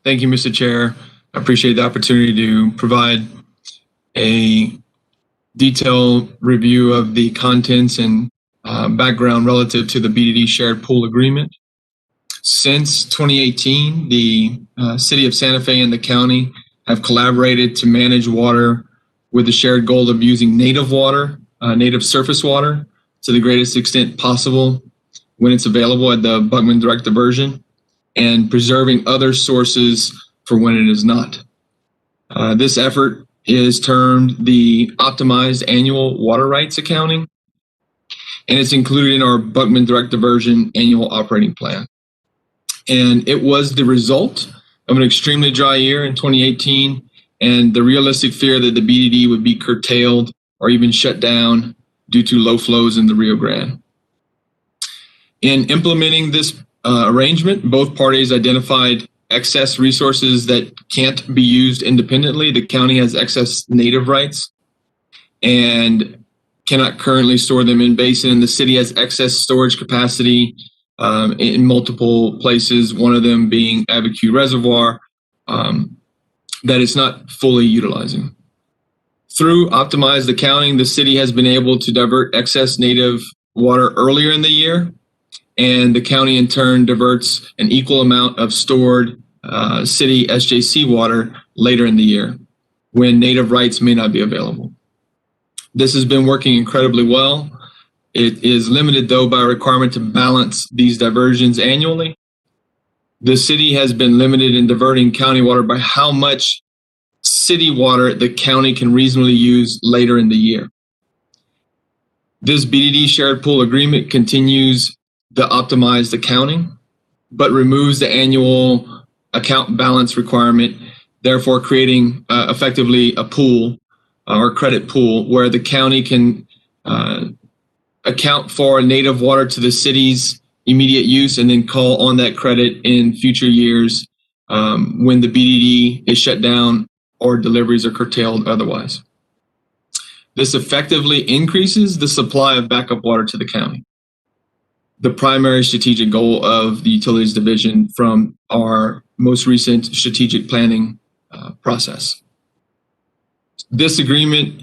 Thank you, Mr. Chair. I appreciate the opportunity to provide a detailed review of the contents and background relative to the BDD shared pool agreement. Since 2018, the City of Santa Fe and the county have collaborated to manage water with the shared goal of using native water, native surface water, to the greatest extent possible when it's available at the Buckman Direct Diversion, and preserving other sources for when it is not. This effort is termed the Optimized Annual Water Rights Accounting, and it's included in our Buckman Direct Diversion Annual Operating Plan. And it was the result of an extremely dry year in 2018 and the realistic fear that the BDD would be curtailed or even shut down due to low flows in the Rio Grande. In implementing this arrangement, both parties identified excess resources that can't be used independently. The county has excess native rights and cannot currently store them in basin, and the city has excess storage capacity in multiple places, one of them being Abiquiu Reservoir, that it's not fully utilizing. Through optimized accounting, the city has been able to divert excess native water earlier in the year, and the county in turn diverts an equal amount of stored city SJC water later in the year when native rights may not be available. This has been working incredibly well. It is limited, though, by a requirement to balance these diversions annually. The city has been limited in diverting county water by how much city water the county can reasonably use later in the year. This BDD shared pool agreement continues the optimized accounting, but removes the annual account balance requirement, therefore creating effectively a pool or credit pool where the county can account for native water to the city's immediate use and then call on that credit in future years when the BDD is shut down or deliveries are curtailed otherwise. This effectively increases the supply of backup water to the county, the primary strategic goal of the Utilities Division from our most recent strategic planning process. This agreement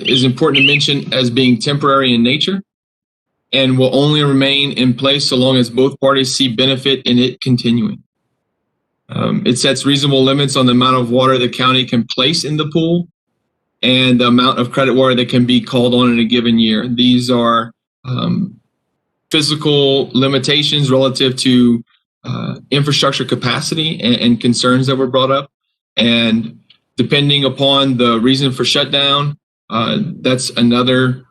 is important to mention as being temporary in nature and will only remain in place so long as both parties see benefit in it continuing. It sets reasonable limits on the amount of water the county can place in the pool and the amount of credit water that can be called on in a given year. These are physical limitations relative to infrastructure capacity and concerns that were brought up. And depending upon the reason for shutdown, that's another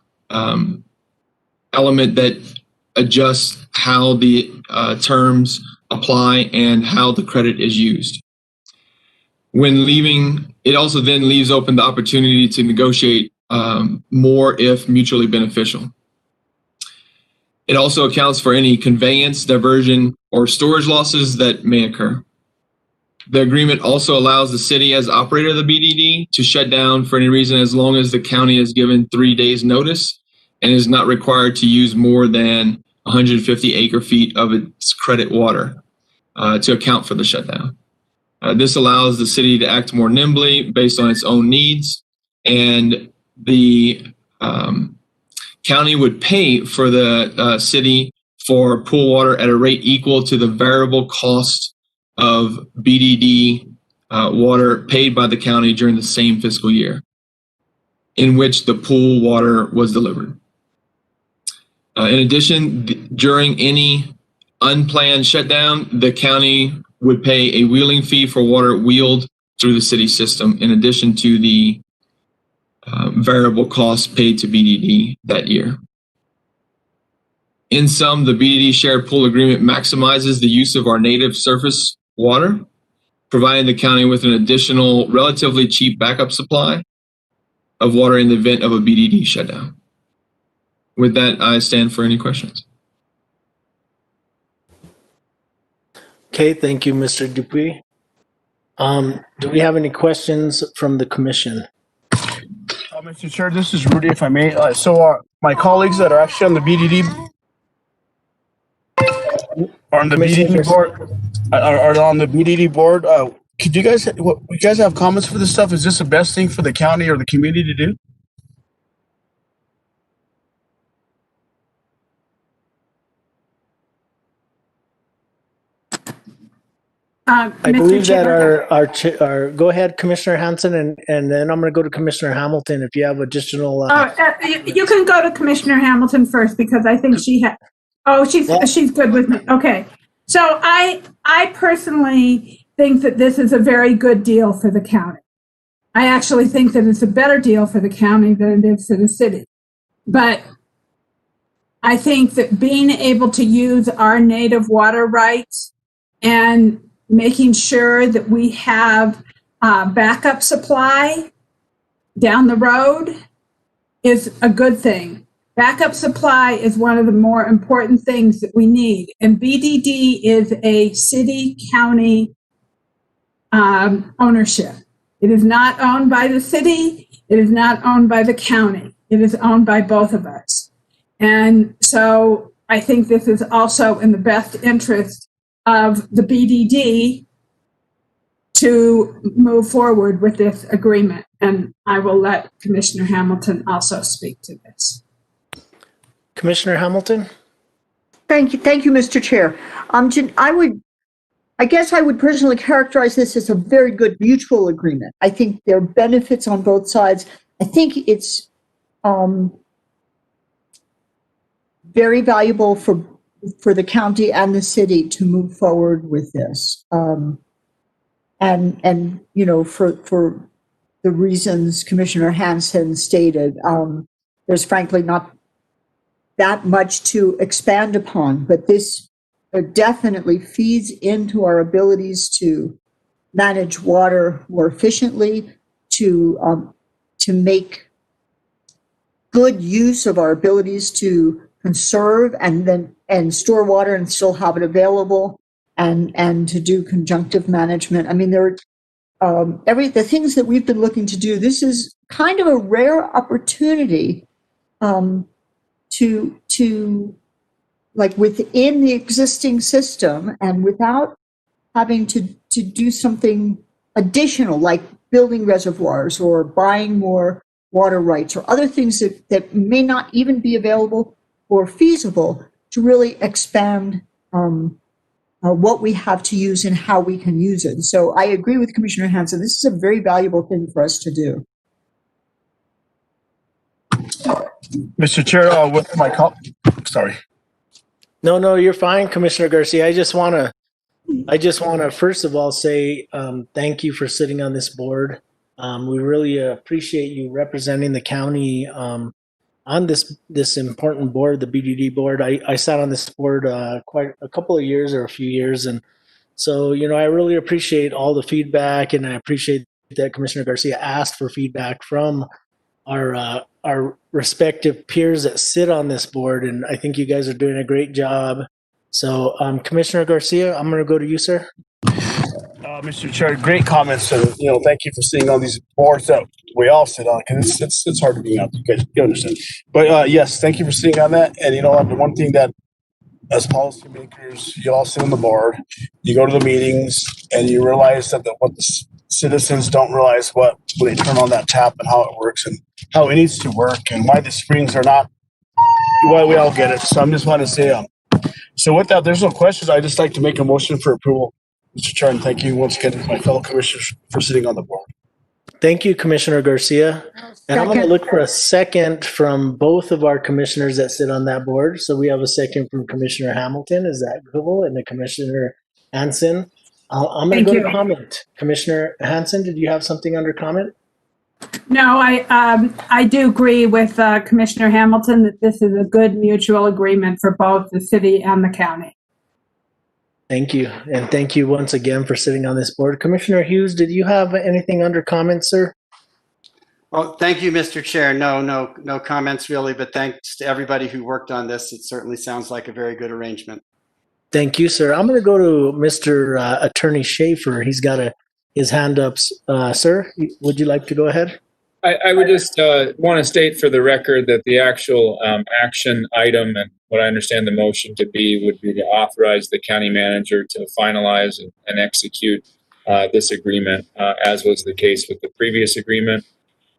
element that adjusts how the terms apply and how the credit is used. When leaving, it also then leaves open the opportunity to negotiate more if mutually beneficial. It also accounts for any conveyance, diversion, or storage losses that may occur. The agreement also allows the city as operator of the BDD to shut down for any reason as long as the county is given 3 days notice and is not required to use more than 150 acre feet of its credit water to account for the shutdown. This allows the city to act more nimbly based on its own needs, and the county would pay for the city for pool water at a rate equal to the variable cost of BDD water paid by the county during the same fiscal year in which the pool water was delivered. In addition, during any unplanned shutdown, the county would pay a wheeling fee for water wheeled through the city system in addition to the variable costs paid to BDD that year. In sum, the BDD shared pool agreement maximizes the use of our native surface water providing the county with an additional relatively cheap backup supply of water in the event of a BDD shutdown. With that, I stand for any questions. Okay, thank you, Mr. Dupuy. Do we have any questions from the commission? Mr. Chair, this is Rudy, if I may. My colleagues that are actually on the BDD are on the BDD board. Are on the BDD board. Could you guys have comments for this stuff? Is this the best thing for the county or the community to do? I believe that our go ahead, Commissioner Hanson, and then I'm going to go to Commissioner Hamilton if you have additional. You can go to Commissioner Hamilton first because I think she had. Oh, she's good with me. Okay, so I personally think that this is a very good deal for the county. I actually think that it's a better deal for the county than it is for the city, but I think that being able to use our native water rights and making sure that we have backup supply down the road is a good thing. Backup supply is one of the more important things that we need. And BDD is a city-county ownership. It is not owned by the city. It is not owned by the county. It is owned by both of us. And so I think this is also in the best interest of the BDD to move forward with this agreement. And I will let Commissioner Hamilton also speak to this. Commissioner Hamilton? Thank you, Mr. Chair. I guess I would personally characterize this as a very good mutual agreement. I think there are benefits on both sides. I think it's very valuable for the county and the city to move forward with this. And you know, for the reasons Commissioner Hanson stated, there's frankly not that much to expand upon, but this definitely feeds into our abilities to manage water more efficiently, to make good use of our abilities to conserve and store water and still have it available, and to do conjunctive management. I mean, there are the things that we've been looking to do. This is kind of a rare opportunity to like within the existing system and without having to do something additional like building reservoirs or buying more water rights or other things that may not even be available or feasible, to really expand what we have to use and how we can use it. So I agree with Commissioner Hanson. This is a very valuable thing for us to do. Mr. Chair, with my sorry. No, you're fine, Commissioner Garcia. I just want to first of all say thank you for sitting on this board. We really appreciate you representing the county on this important board, the BDD board. I sat on this board quite a couple of years or a few years, and so I really appreciate all the feedback, and I appreciate that Commissioner Garcia asked for feedback from our respective peers that sit on this board, and I think you guys are doing a great job. So, Commissioner Garcia, I'm going to go to you, sir. Mr. Chair, great comments, and thank you for seeing all these boards that we all sit on, because it's hard to be out. You understand, but yes, thank you for sitting on that. And the one thing that, as policymakers, you all sit on the board, you go to the meetings, and you realize that what the citizens don't realize when they turn on that tap and how it works and how it needs to work and why the springs are not. Why we all get it. So I'm just want to say, so with that, there's no questions. I just like to make a motion for approval, Mr. Chair, and thank you once again to my fellow commissioners for sitting on the board. Thank you, Commissioner Garcia. And I'm going to look for a second from both of our commissioners that sit on that board. So we have a second from Commissioner Hamilton. Is that cool? And the Commissioner Hanson. I'm going to go to comment. Commissioner Hanson, did you have something under comment? No, I do agree with Commissioner Hamilton that this is a good mutual agreement for both the city and the county. Thank you. And thank you once again for sitting on this board. Commissioner Hughes, did you have anything under comments, sir? Well, thank you, Mr. Chair. No comments really, but thanks to everybody who worked on this. It certainly sounds like a very good arrangement. Thank you, sir. I'm going to go to Mr. Attorney Schaefer. He's got his hand up. Sir, would you like to go ahead? I would just want to state for the record that the actual action item and what I understand the motion to be would be to authorize the county manager to finalize and execute this agreement, as was the case with the previous agreement.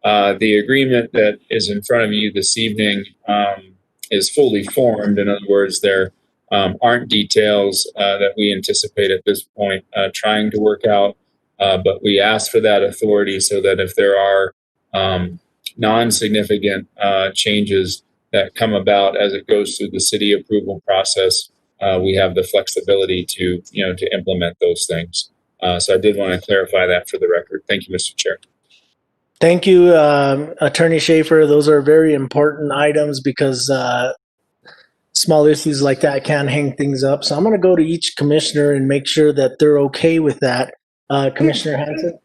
The agreement that is in front of you this evening is fully formed. In other words, there aren't details that we anticipate at this point trying to work out, but we ask for that authority so that if there are non-significant changes that come about as it goes through the city approval process, we have the flexibility to implement those things. So I did want to clarify that for the record. Thank you, Mr. Chair. Thank you, Attorney Schaefer. Those are very important items because small issues like that can hang things up. So I'm going to go to each commissioner and make sure that they're okay with that. Commissioner Hanson?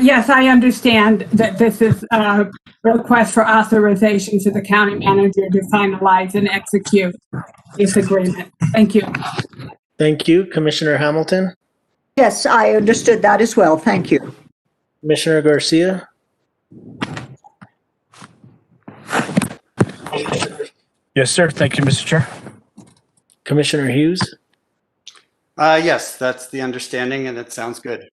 Yes, I understand that this is a request for authorization to the county manager to finalize and execute this agreement. Thank you. Thank you. Commissioner Hamilton? Yes, I understood that as well. Thank you. Commissioner Garcia? Yes, sir. Thank you, Mr. Chair. Commissioner Hughes? Yes, that's the understanding, and it sounds good.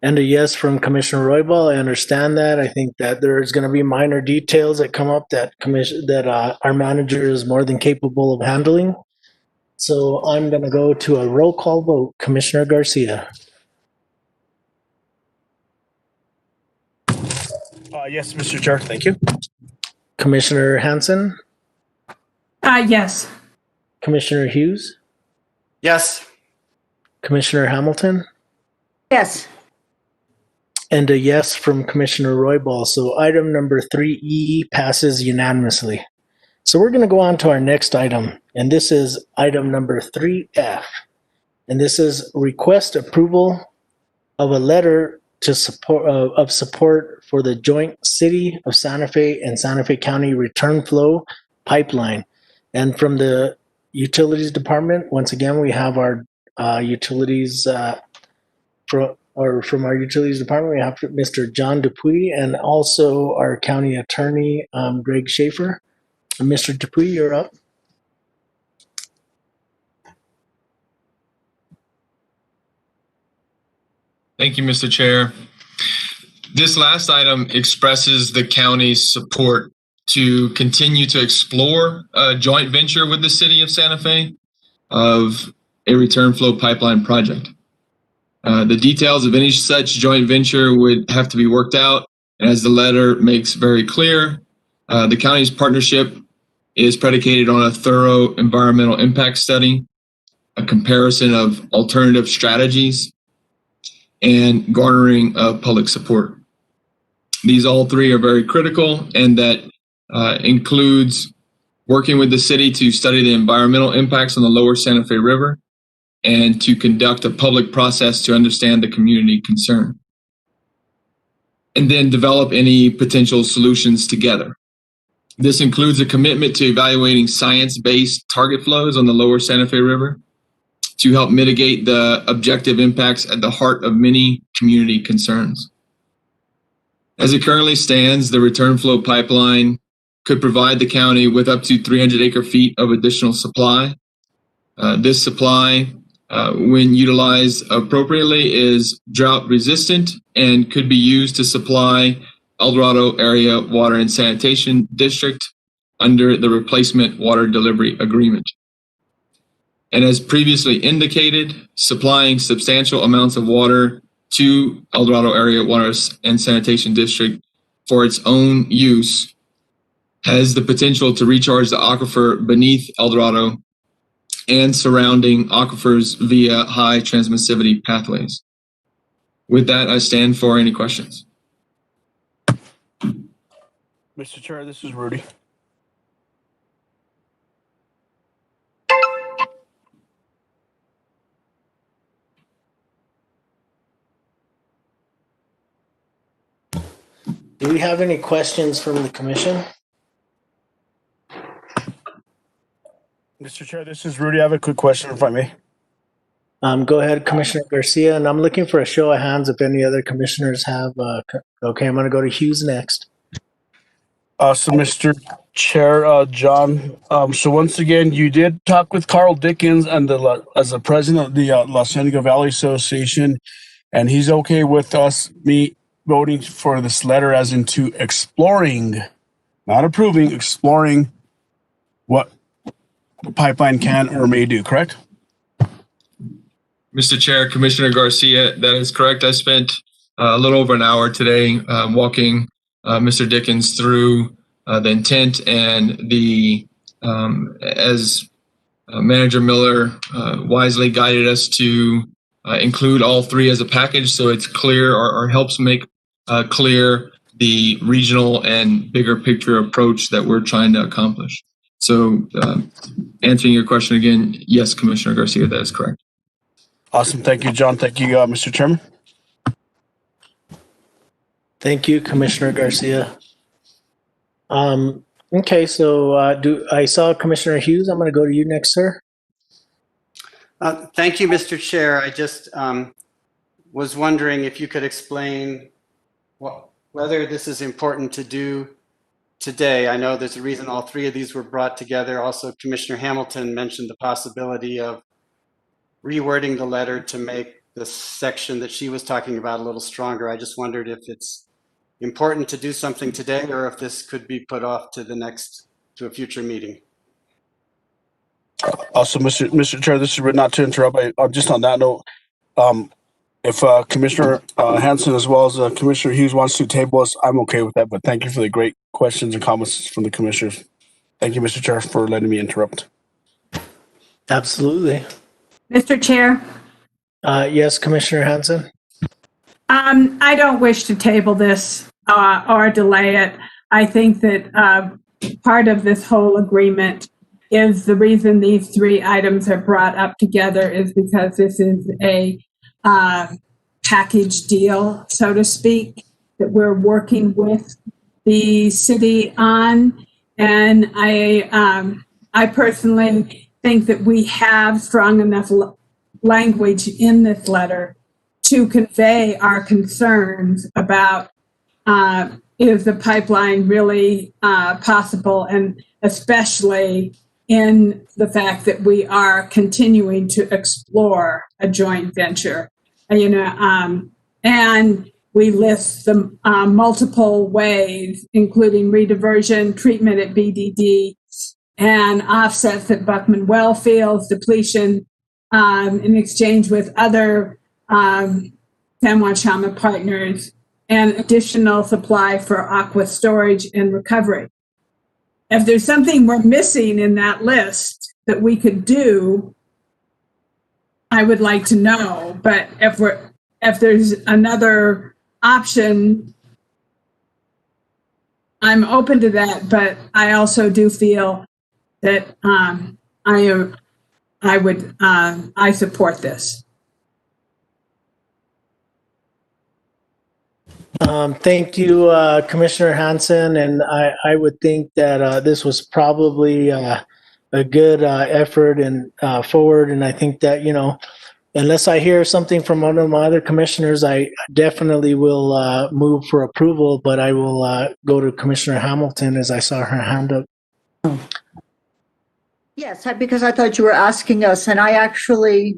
And a yes from Commissioner Roybal. I understand that. I think that there's going to be minor details that come up that our manager is more than capable of handling. So I'm going to go to a roll call vote. Commissioner Garcia? Yes, Mr. Chair. Thank you. Commissioner Hanson? Yes. Commissioner Hughes? Yes. Commissioner Hamilton? Yes. And a yes from Commissioner Roybal. So item number 3E passes unanimously. So we're going to go on to our next item, and this is item number 3F. And this is request approval of a letter to support for the joint City of Santa Fe and Santa Fe County return flow pipeline. And from the Utilities Department, once again, we have our utilities from our Utilities Department, we have Mr. John Dupuy and also our County Attorney, Greg Schaefer. Mr. Dupuy, you're up. Thank you, Mr. Chair. This last item expresses the county's support to continue to explore a joint venture with the city of Santa Fe of a return flow pipeline project. The details of any such joint venture would have to be worked out. And as the letter makes very clear, the county's partnership is predicated on a thorough environmental impact study, a comparison of alternative strategies, and garnering of public support. These all three are very critical, and that includes working with the city to study the environmental impacts on the lower Santa Fe River and to conduct a public process to understand the community concern, and then develop any potential solutions together. This includes a commitment to evaluating science-based target flows on the lower Santa Fe River to help mitigate the objective impacts at the heart of many community concerns. As it currently stands, the return flow pipeline could provide the county with up to 300 acre feet of additional supply. This supply, when utilized appropriately, is drought resistant and could be used to supply El Dorado Area Water and Sanitation District under the replacement water delivery agreement. And as previously indicated, supplying substantial amounts of water to El Dorado Area Water and Sanitation District for its own use has the potential to recharge the aquifer beneath El Dorado and surrounding aquifers via high transmissivity pathways. With that, I stand for any questions. Mr. Chair, this is Rudy. Do we have any questions from the commission? Mr. Chair, this is Rudy. I have a quick question, if I may. Go ahead, Commissioner Garcia, and I'm looking for a show of hands if any other commissioners have. Okay, I'm going to go to Hughes next. So, Mr. Chair, John, so once again, you did talk with Carl Dickens and as the president of the Los Angeles Valley Association, and he's okay with me voting for this letter as into exploring, not approving, exploring what the pipeline can or may do, correct? Mr. Chair, Commissioner Garcia, that is correct. I spent a little over an hour today walking Mr. Dickens through the intent and as Manager Miller wisely guided us to include all three as a package, so it's clear or helps make clear the regional and bigger picture approach that we're trying to accomplish. So answering your question again, yes, Commissioner Garcia, that is correct. Awesome. Thank you, John. Thank you, Mr. Chairman. Thank you, Commissioner Garcia. Okay, so I saw Commissioner Hughes. I'm going to go to you next, sir. Thank you, Mr. Chair. I just was wondering if you could explain whether this is important to do today. I know there's a reason all three of these were brought together. Also, Commissioner Hamilton mentioned the possibility of rewording the letter to make the section that she was talking about a little stronger. I just wondered if it's important to do something today or if this could be put off to a future meeting. Also, Mr. Chair, this is not to interrupt. Just on that note, if Commissioner Hanson as well as Commissioner Hughes wants to table us, I'm okay with that. But thank you for the great questions and comments from the commissioners. Thank you, Mr. Chair, for letting me interrupt. Absolutely. Mr. Chair? Yes, Commissioner Hanson? I don't wish to table this or delay it. I think that part of this whole agreement is the reason these three items are brought up together is because this is a package deal, so to speak, that we're working with the city on. And I personally think that we have strong enough language in this letter to convey our concerns about is the pipeline really possible, and especially in the fact that we are continuing to explore a joint venture, and we list the multiple ways, including rediversion, treatment at BDD, and offsets at Buckman well fields, depletion in exchange with other San Juan Chama partners, and additional supply for aqua storage and recovery. If there's something we're missing in that list that we could do, I would like to know. But if there's another option, I'm open to that. But I also do feel that I support this. Thank you, Commissioner Hanson. And I would think that this was probably a good effort and forward. And I think that, unless I hear something from one of my other commissioners, I definitely will move for approval, but I will go to Commissioner Hamilton as I saw her hand up. Yes, because I thought you were asking us, and I actually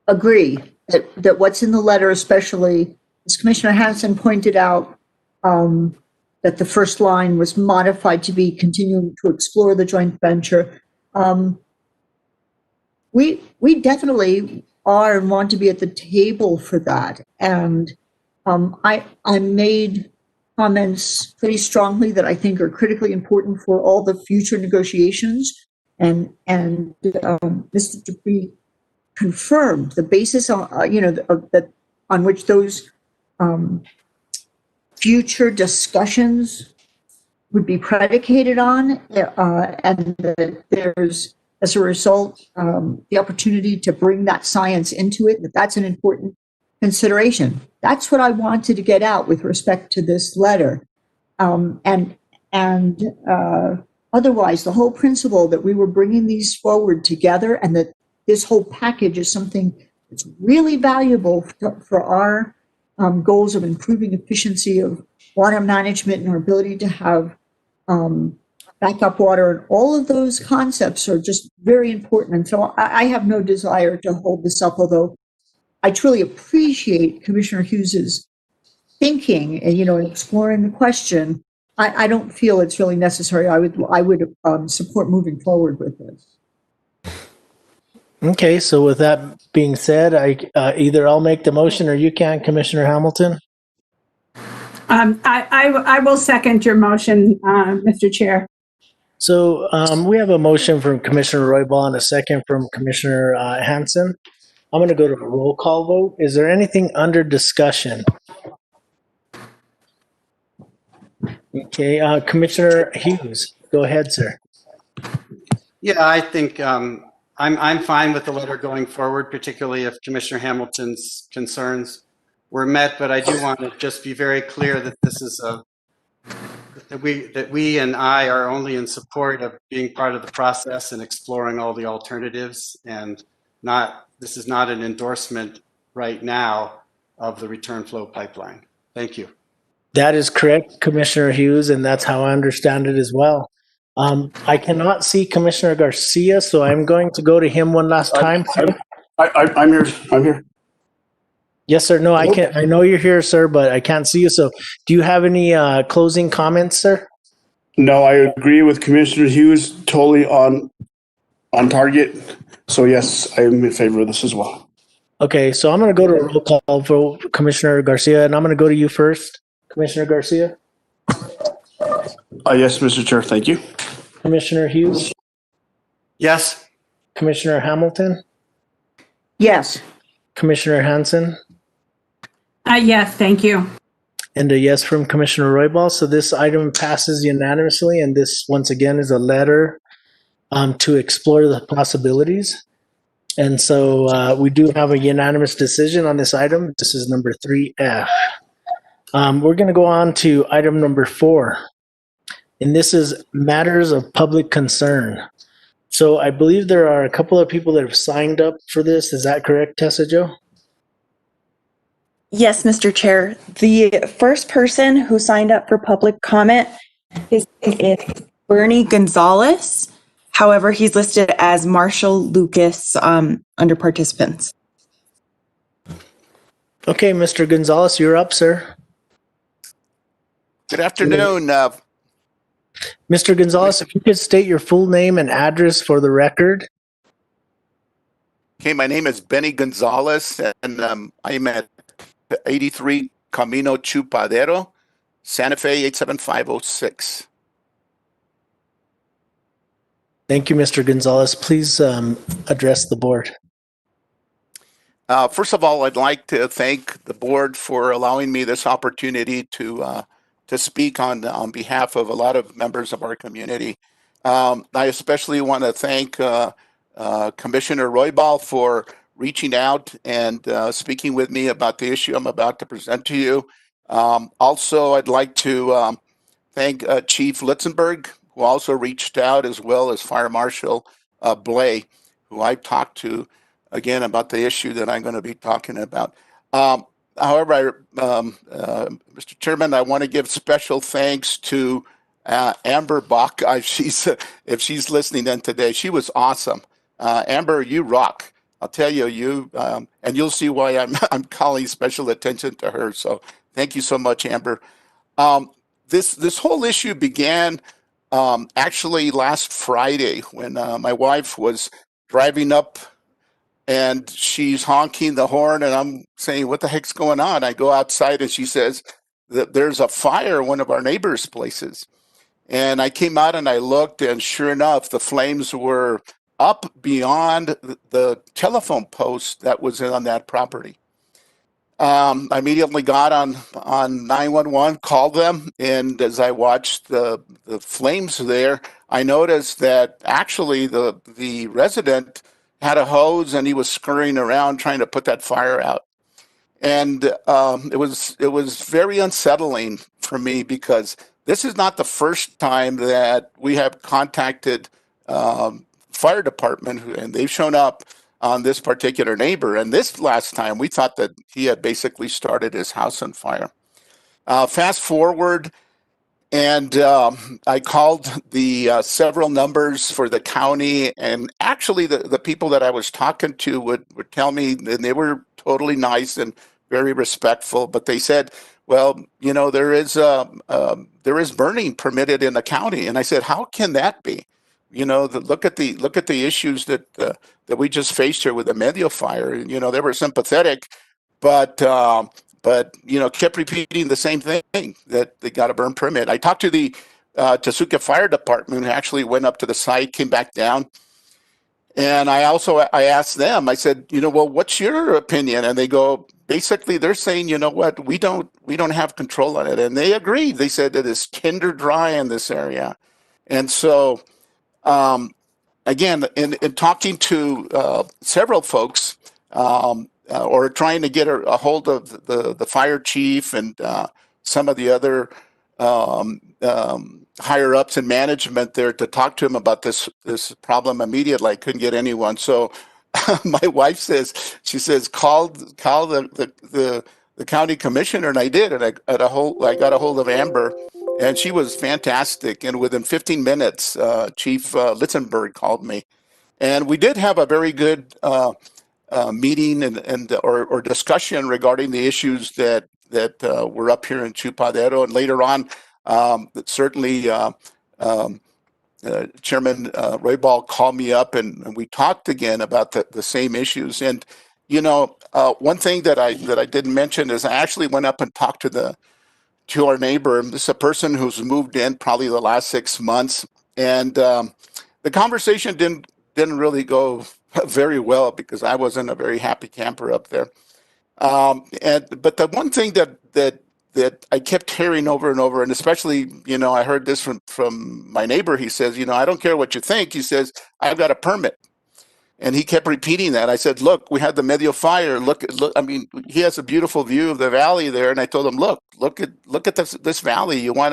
agree that what's in the letter, especially as Commissioner Hanson pointed out, that the first line was modified to be continuing to explore the joint venture. We definitely are and want to be at the table for that. And I made comments pretty strongly that I think are critically important for all the future negotiations. And Mr. Dupuy confirmed the basis on on which those future discussions would be predicated on, and that there's, as a result, the opportunity to bring that science into it. That's an important consideration. That's what I wanted to get out with respect to this letter. And otherwise, the whole principle that we were bringing these forward together and that this whole package is something that's really valuable for our goals of improving efficiency of water management and our ability to have backup water, and all of those concepts are just very important. And so I have no desire to hold this up, although I truly appreciate Commissioner Hughes's thinking and, exploring the question. I don't feel it's really necessary. I would support moving forward with this. Okay, so with that being said, either I'll make the motion or you can, Commissioner Hamilton. I will second your motion, Mr. Chair. So we have a motion from Commissioner Roybal and a second from Commissioner Hanson. I'm going to go to a roll call vote. Is there anything under discussion? Okay, Commissioner Hughes, go ahead, sir. Yeah, I think I'm fine with the letter going forward, particularly if Commissioner Hamilton's concerns were met. But I do want to just be very clear that this is that we and I are only in support of being part of the process and exploring all the alternatives, and this is not an endorsement right now of the return flow pipeline. Thank you. That is correct, Commissioner Hughes, and that's how I understand it as well. I cannot see Commissioner Garcia, so I'm going to go to him one last time. I'm here. I'm here. Yes, sir. No, I can't. I know you're here, sir, but I can't see you. So do you have any closing comments, sir? No, I agree with Commissioner Hughes, totally on target. So yes, I'm in favor of this as well. Okay, so I'm going to go to a roll call for Commissioner Garcia, and I'm going to go to you first, Commissioner Garcia. Yes, Mr. Chair. Thank you. Commissioner Hughes? Yes. Commissioner Hamilton? Yes. Commissioner Hanson? Yes, thank you. And a yes from Commissioner Roybal. So this item passes unanimously, and this, once again, is a letter to explore the possibilities. And so we do have a unanimous decision on this item. This is number 3F. We're going to go on to item number 4. And this is matters of public concern. So I believe there are a couple of people that have signed up for this. Is that correct, Tessa Jo? Yes, Mr. Chair. The first person who signed up for public comment is Bernie Gonzalez. However, he's listed as Marshall Lucas under participants. Okay, Mr. Gonzalez, you're up, sir. Good afternoon. Mr. Gonzalez, if you could state your full name and address for the record. Okay, my name is Benny Gonzalez, and I'm at 83 Camino Chupadero, Santa Fe 87506. Thank you, Mr. Gonzalez. Please address the board. First of all, I'd like to thank the board for allowing me this opportunity to speak on behalf of a lot of members of our community. I especially want to thank Commissioner Roybal for reaching out and speaking with me about the issue I'm about to present to you. Also, I'd like to thank Chief Litzenberg, who also reached out, as well as Fire Marshal Blay, who I talked to, again, about the issue that I'm going to be talking about. However, Mr. Chairman, I want to give special thanks to Amber Bach. If she's listening in today, she was awesome. Amber, you rock. I'll tell you, and you'll see why I'm calling special attention to her. So thank you so much, Amber. This whole issue began actually last Friday when my wife was driving up and she's honking the horn and I'm saying, what the heck's going on? I go outside and she says that there's a fire at one of our neighbors' places. And I came out and I looked, and sure enough, the flames were up beyond the telephone post that was on that property. I immediately got on 911, called them, and as I watched the flames there, I noticed that actually the resident had a hose and he was scurrying around trying to put that fire out. And it was very unsettling for me because this is not the first time that we have contacted fire department, and they've shown up on this particular neighbor. And this last time, we thought that he had basically started his house on fire. Fast forward, and I called the several numbers for the county, and actually the people that I was talking to would tell me, and they were totally nice and very respectful, but they said, well, you know, there is burning permitted in the county. And I said, how can that be? You know, look at the issues that we just faced here with the Medio fire. You know, they were sympathetic, but you know, kept repeating the same thing, that they got a burn permit. I talked to the Tasuka Fire Department, who actually went up to the site, came back down, and I asked them. I said, you know, well, what's your opinion? And they go, basically, they're saying, you know what, we don't have control on it, and they agreed. They said it is kinder dry in this area, and so. Again, in talking to several folks, or trying to get a hold of the fire chief and some of the other higher ups in management there to talk to him about this problem immediately, I couldn't get anyone. So my wife says, she says, call the county commissioner, and I did, and I got a hold of Amber. And she was fantastic. And within 15 minutes, Chief Litzenberg called me. And we did have a very good meeting or discussion regarding the issues that were up here in Chupadero. And later on, certainly Chairman Roybal called me up, and we talked again about the same issues. And, you know, one thing that I didn't mention is I actually went up and talked to our neighbor. This is a person who's moved in probably the last 6 months, and the conversation didn't really go very well because I wasn't a very happy camper up there. But the one thing that I kept hearing over and over, and especially, you know, I heard this from my neighbor. He says, you know, I don't care what you think. He says, I've got a permit. And he kept repeating that. I said, look, we had the Medio fire. Look, I mean, he has a beautiful view of the valley there. And I told him, look at this valley. You want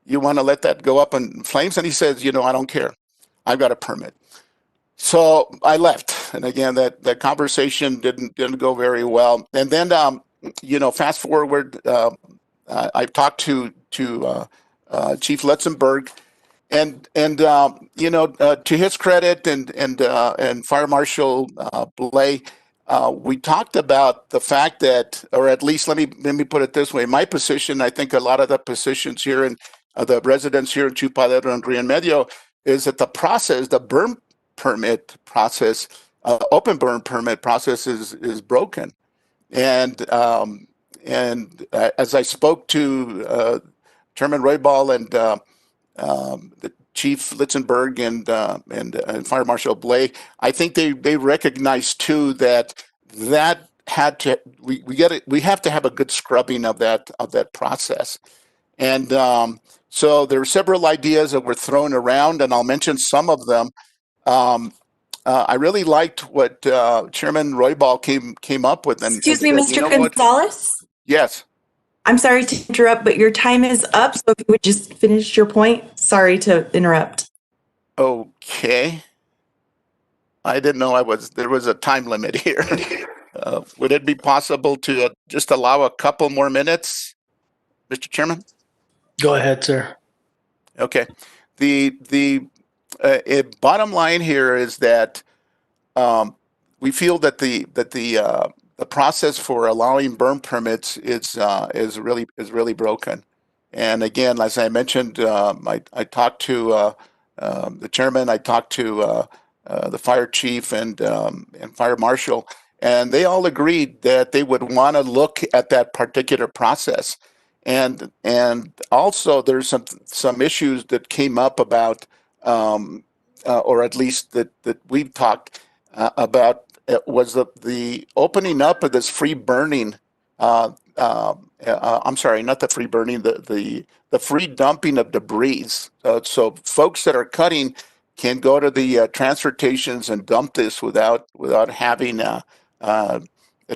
to let that go up in flames? And he says, you know, I don't care. I've got a permit. So I left. And again, that conversation didn't go very well. And then, you know, fast forward, I've talked to Chief Lutzenberg. And you know, to his credit, and Fire Marshal Blay, we talked about the fact that, or at least let me put it this way: my position, I think a lot of the positions here and the residents here in Chupadero and Rio Medio, is that the process, the burn permit process, open burn permit process, is broken. And as I spoke to Chairman Roybal and the Chief Litzenberg and Fire Marshal Blay, I think they recognize too that had to we have to have a good scrubbing of that process. And so there are several ideas that were thrown around, and I'll mention some of them. I really liked what Chairman Roybal came up with. And Excuse me, said, Mr. you know Gonzalez? what? Yes. I'm sorry to interrupt, but your time is up. So if you would just finish your point. Sorry to interrupt. Okay. I didn't know there was a time limit here. Would it be possible to just allow a couple more minutes, Mr. Chairman? Go ahead, sir. Okay. The bottom line here is that we feel that the process for allowing burn permits is really broken. And again, as I mentioned, I talked to the chairman, I talked to the fire chief and fire marshal, and they all agreed that they would want to look at that particular process. And also there's some issues that came up about, or at least that we've talked about, was the opening up of this free burning. I'm sorry, not the free burning, the free dumping of debris. So folks that are cutting can go to the transfer stations and dump this without having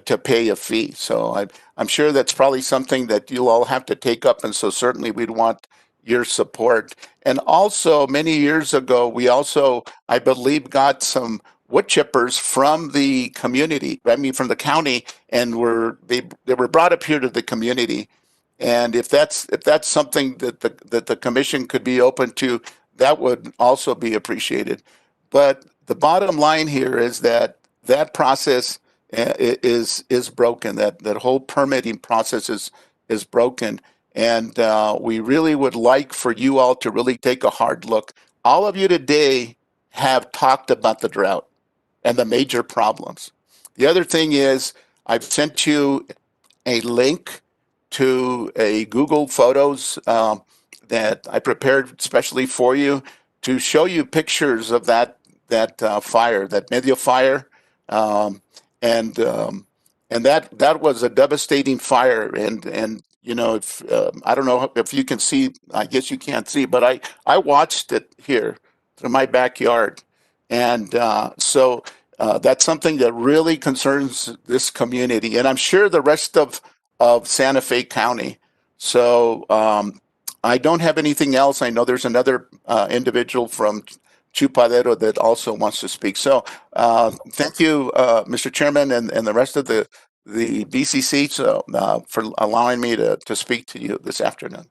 to pay a fee. So I'm sure that's probably something that you'll all have to take up, and so certainly we'd want your support. And also, many years ago, we also, I believe, got some wood chippers from the community, I mean, from the county, and they were brought up here to the community. And if that's something that the commission could be open to, that would also be appreciated. But the bottom line here is that process is broken. That whole permitting process is broken, and we really would like for you all to really take a hard look. All of you today have talked about the drought and the major problems. The other thing is, I've sent you a link to a Google Photos that I prepared specially for you to show you pictures of that fire, that medio fire, and that was a devastating fire. And you know, if I don't know if you can see, I guess you can't see, but I watched it here through my backyard, and so that's something that really concerns this community, and I'm sure the rest of Santa Fe County. So I don't have anything else. I know there's another individual from Chupadero that also wants to speak. So thank you, Mr. Chairman, and the rest of the BCC for allowing me to speak to you this afternoon.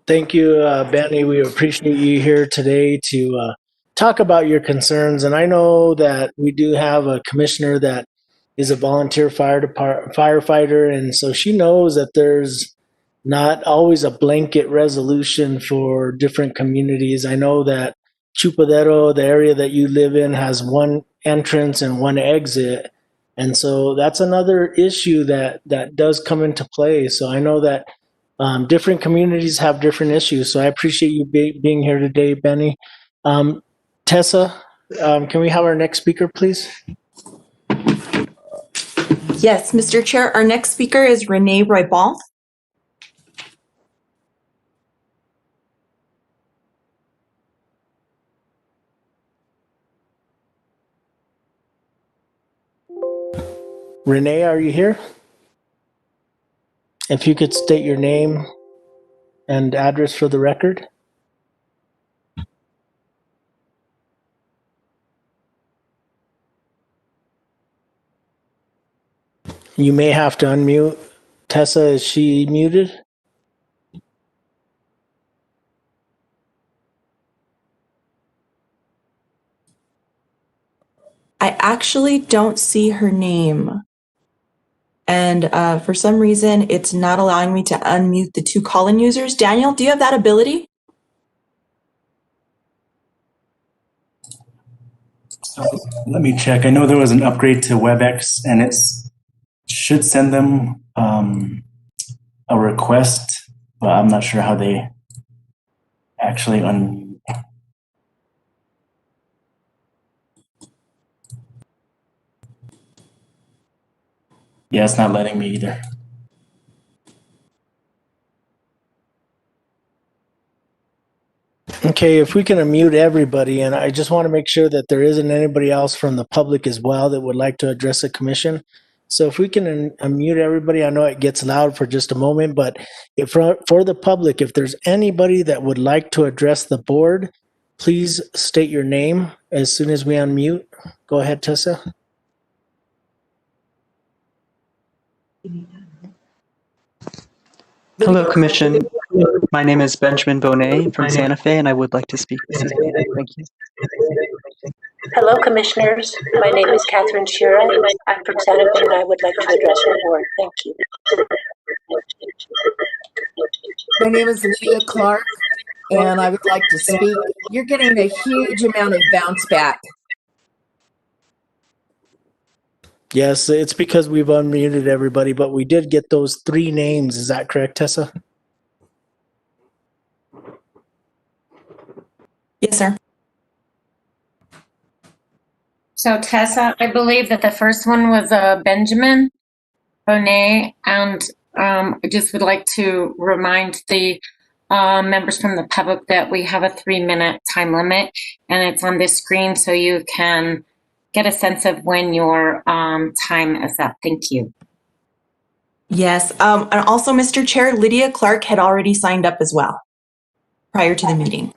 Thank you, Benny. We appreciate you here today to talk about your concerns. And I know that we do have a commissioner that is a volunteer firefighter, and so she knows that there's not always a blanket resolution for different communities. I know that Chupadero, the area that you live in, has one entrance and one exit. And so that's another issue that does come into play. So I know that different communities have different issues. So I appreciate you being here today, Benny. Tessa, can we have our next speaker, please? Yes, Mr. Chair, our next speaker is Renee Roybal. Renee, are you here? If you could state your name and address for the record. You may have to unmute. Tessa, is she muted? I actually don't see her name. And for some reason, it's not allowing me to unmute the two call-in users. Daniel, do you have that ability? So let me check. I know there was an upgrade to WebEx, and it should send them a request, but I'm not sure how they actually Yeah, it's not letting me either. Okay, if we can unmute everybody, and I just want to make sure that there isn't anybody else from the public as well that would like to address the commission. So if we can unmute everybody, I know it gets loud for just a moment, but if for the public, if there's anybody that would like to address the board, please state your name as soon as we unmute. Go ahead, Tessa. Hello, Commission. My name is Benjamin Bonet from Santa Fe, and I would like to speak this evening. Thank you. Hello, Commissioners. My name is Catherine Shira. I'm from Santa Fe, and I would like to address the board. Thank you. My name is Lydia Clark, and I would like to speak. You're getting a huge amount of bounce back. Yes, it's because we've unmuted everybody, but we did get those 3 names. Is that correct, Tessa? Yes, sir. So Tessa, I believe that the first one was Benjamin Bonet, and I just would like to remind the members from the public that we have a 3-minute time limit, and it's on this screen, so you can get a sense of when your time is up. Thank you. Yes, and also, Mr. Chair, Lydia Clark had already signed up as well prior to the meeting.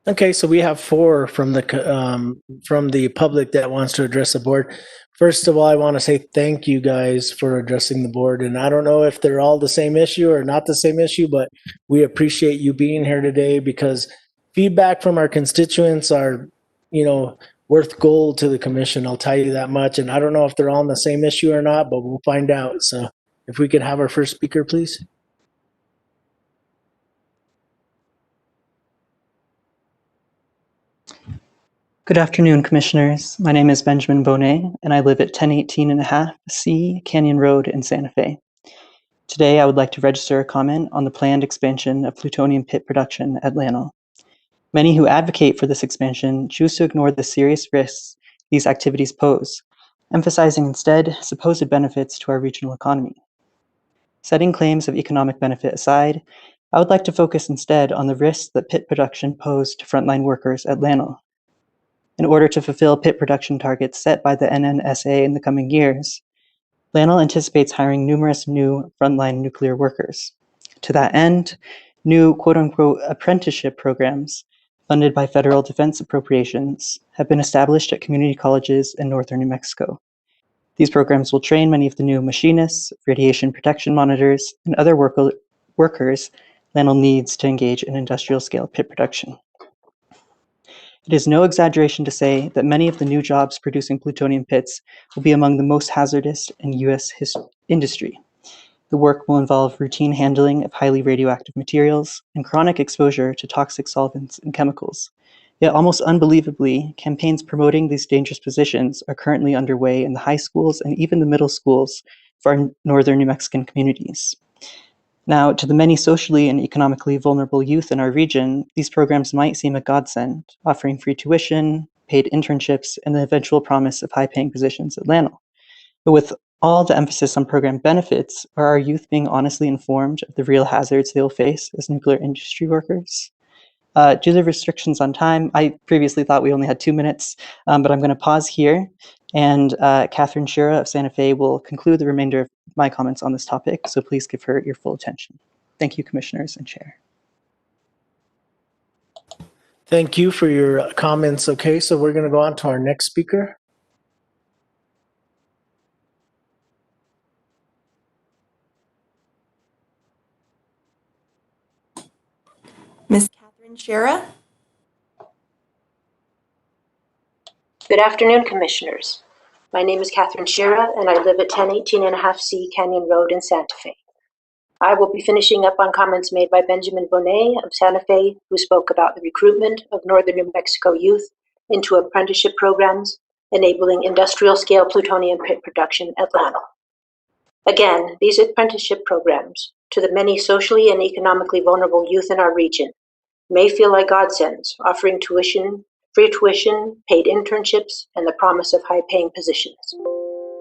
Okay, so we have 4 from the public that wants to address the board. First of all, I want to say thank you guys for addressing the board. And I don't know if they're all the same issue or not the same issue, but we appreciate you being here today because feedback from our constituents are, worth gold to the commission. I'll tell you that much. And I don't know if they're all on the same issue or not, but we'll find out. So if we could have our first speaker, please. Good afternoon, Commissioners. My name is Benjamin Bonet, and I live at 1018.5C Canyon Road in Santa Fe. Today, I would like to register a comment on the planned expansion of plutonium pit production at Llano. Many who advocate for this expansion choose to ignore the serious risks these activities pose, emphasizing instead supposed benefits to our regional economy. Setting claims of economic benefit aside, I would like to focus instead on the risks that pit production pose to frontline workers at Llano. In order to fulfill pit production targets set by the NNSA in the coming years, Llano anticipates hiring numerous new frontline nuclear workers. To that end, new quote-unquote apprenticeship programs funded by federal defense appropriations have been established at community colleges in northern New Mexico. These programs will train many of the new machinists, radiation protection monitors, and other workers Llano needs to engage in industrial-scale pit production. It is no exaggeration to say that many of the new jobs producing plutonium pits will be among the most hazardous in U.S. industry. The work will involve routine handling of highly radioactive materials and chronic exposure to toxic solvents and chemicals. Yet almost unbelievably, campaigns promoting these dangerous positions are currently underway in the high schools and even the middle schools for our northern New Mexican communities. Now, to the many socially and economically vulnerable youth in our region, these programs might seem a godsend, offering free tuition, paid internships, and the eventual promise of high-paying positions at Llano. But with all the emphasis on program benefits, are our youth being honestly informed of the real hazards they will face as nuclear industry workers? Due to restrictions on time, I previously thought we only had 2 minutes, but I'm going to pause here, and Catherine Shira of Santa Fe will conclude the remainder of my comments on this topic, so please give her your full attention. Thank you, Commissioners and Chair. Thank you for your comments. Okay, so we're going to go on to our next speaker. Ms. Catherine Shira. Good afternoon, Commissioners. My name is Catherine Shira, and I live at 1018.5C Canyon Road in Santa Fe. I will be finishing up on comments made by Benjamin Bonet of Santa Fe, who spoke about the recruitment of northern New Mexico youth into apprenticeship programs, enabling industrial-scale plutonium pit production at Llano. Again, these apprenticeship programs, to the many socially and economically vulnerable youth in our region, may feel like godsends, offering free tuition, paid internships, and the promise of high-paying positions.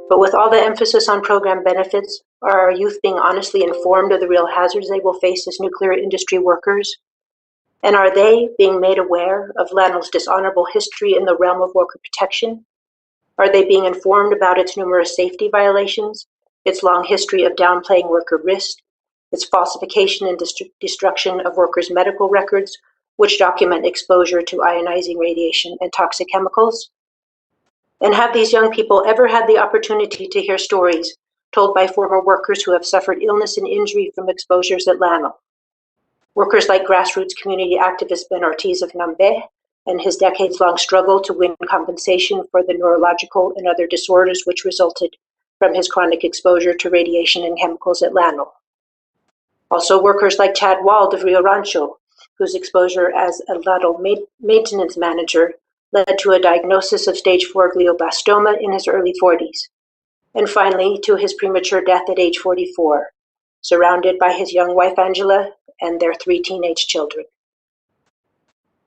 But with all the emphasis on program benefits, are our youth being honestly informed of the real hazards they will face as nuclear industry workers? And are they being made aware of Llano's dishonorable history in the realm of worker protection? Are they being informed about its numerous safety violations, its long history of downplaying worker risk, its falsification and destruction of workers' medical records, which document exposure to ionizing radiation and toxic chemicals? And have these young people ever had the opportunity to hear stories told by former workers who have suffered illness and injury from exposures at Llano? Workers like grassroots community activist Ben Ortiz of Nambe and his decades-long struggle to win compensation for the neurological and other disorders which resulted from his chronic exposure to radiation and chemicals at Llano. Also workers like Chad Wald of Rio Rancho, whose exposure as a Llano maintenance manager led to a diagnosis of stage 4 glioblastoma in his early 40s, and finally to his premature death at age 44, surrounded by his young wife Angela and their 3 teenage children.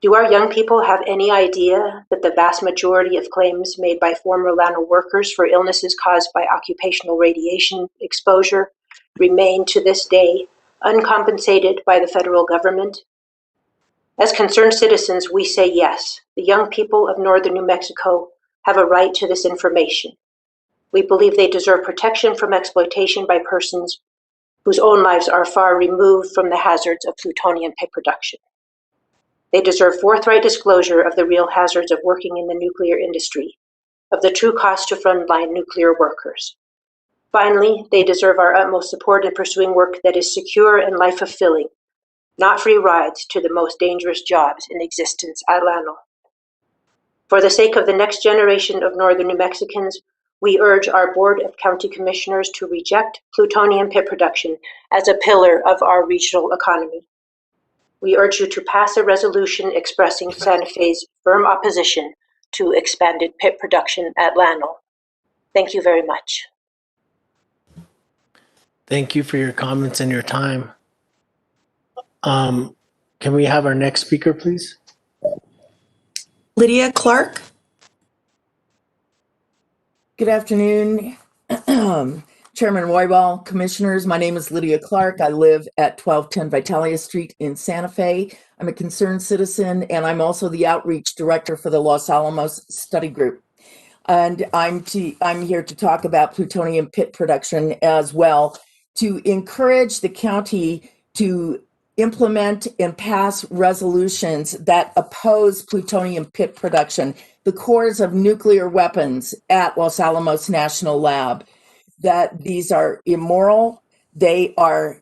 Do our young people have any idea that the vast majority of claims made by former Llano workers for illnesses caused by occupational radiation exposure remain to this day uncompensated by the federal government? As concerned citizens, we say yes. The young people of northern New Mexico have a right to this information. We believe they deserve protection from exploitation by persons whose own lives are far removed from the hazards of plutonium pit production. They deserve forthright disclosure of the real hazards of working in the nuclear industry, of the true cost to frontline nuclear workers. Finally, they deserve our utmost support in pursuing work that is secure and life-fulfilling, not free rides to the most dangerous jobs in existence at LANL. For the sake of the next generation of Northern New Mexicans, we urge our Board of County Commissioners to reject plutonium pit production as a pillar of our regional economy. We urge you to pass a resolution expressing Santa Fe's firm opposition to expanded pit production at LANL. Thank you very much. Thank you for your comments and your time. Can we have our next speaker, please? Lydia Clark. Good afternoon, Chairman Roybal, Commissioners. My name is Lydia Clark. I live at 1210 Vitalia Street in Santa Fe. I'm a concerned citizen, and I'm also the Outreach Director for the Los Alamos Study Group. And I'm here to talk about plutonium pit production as well, to encourage the county to implement and pass resolutions that oppose plutonium pit production, the cores of nuclear weapons at Los Alamos National Lab, that these are immoral. These are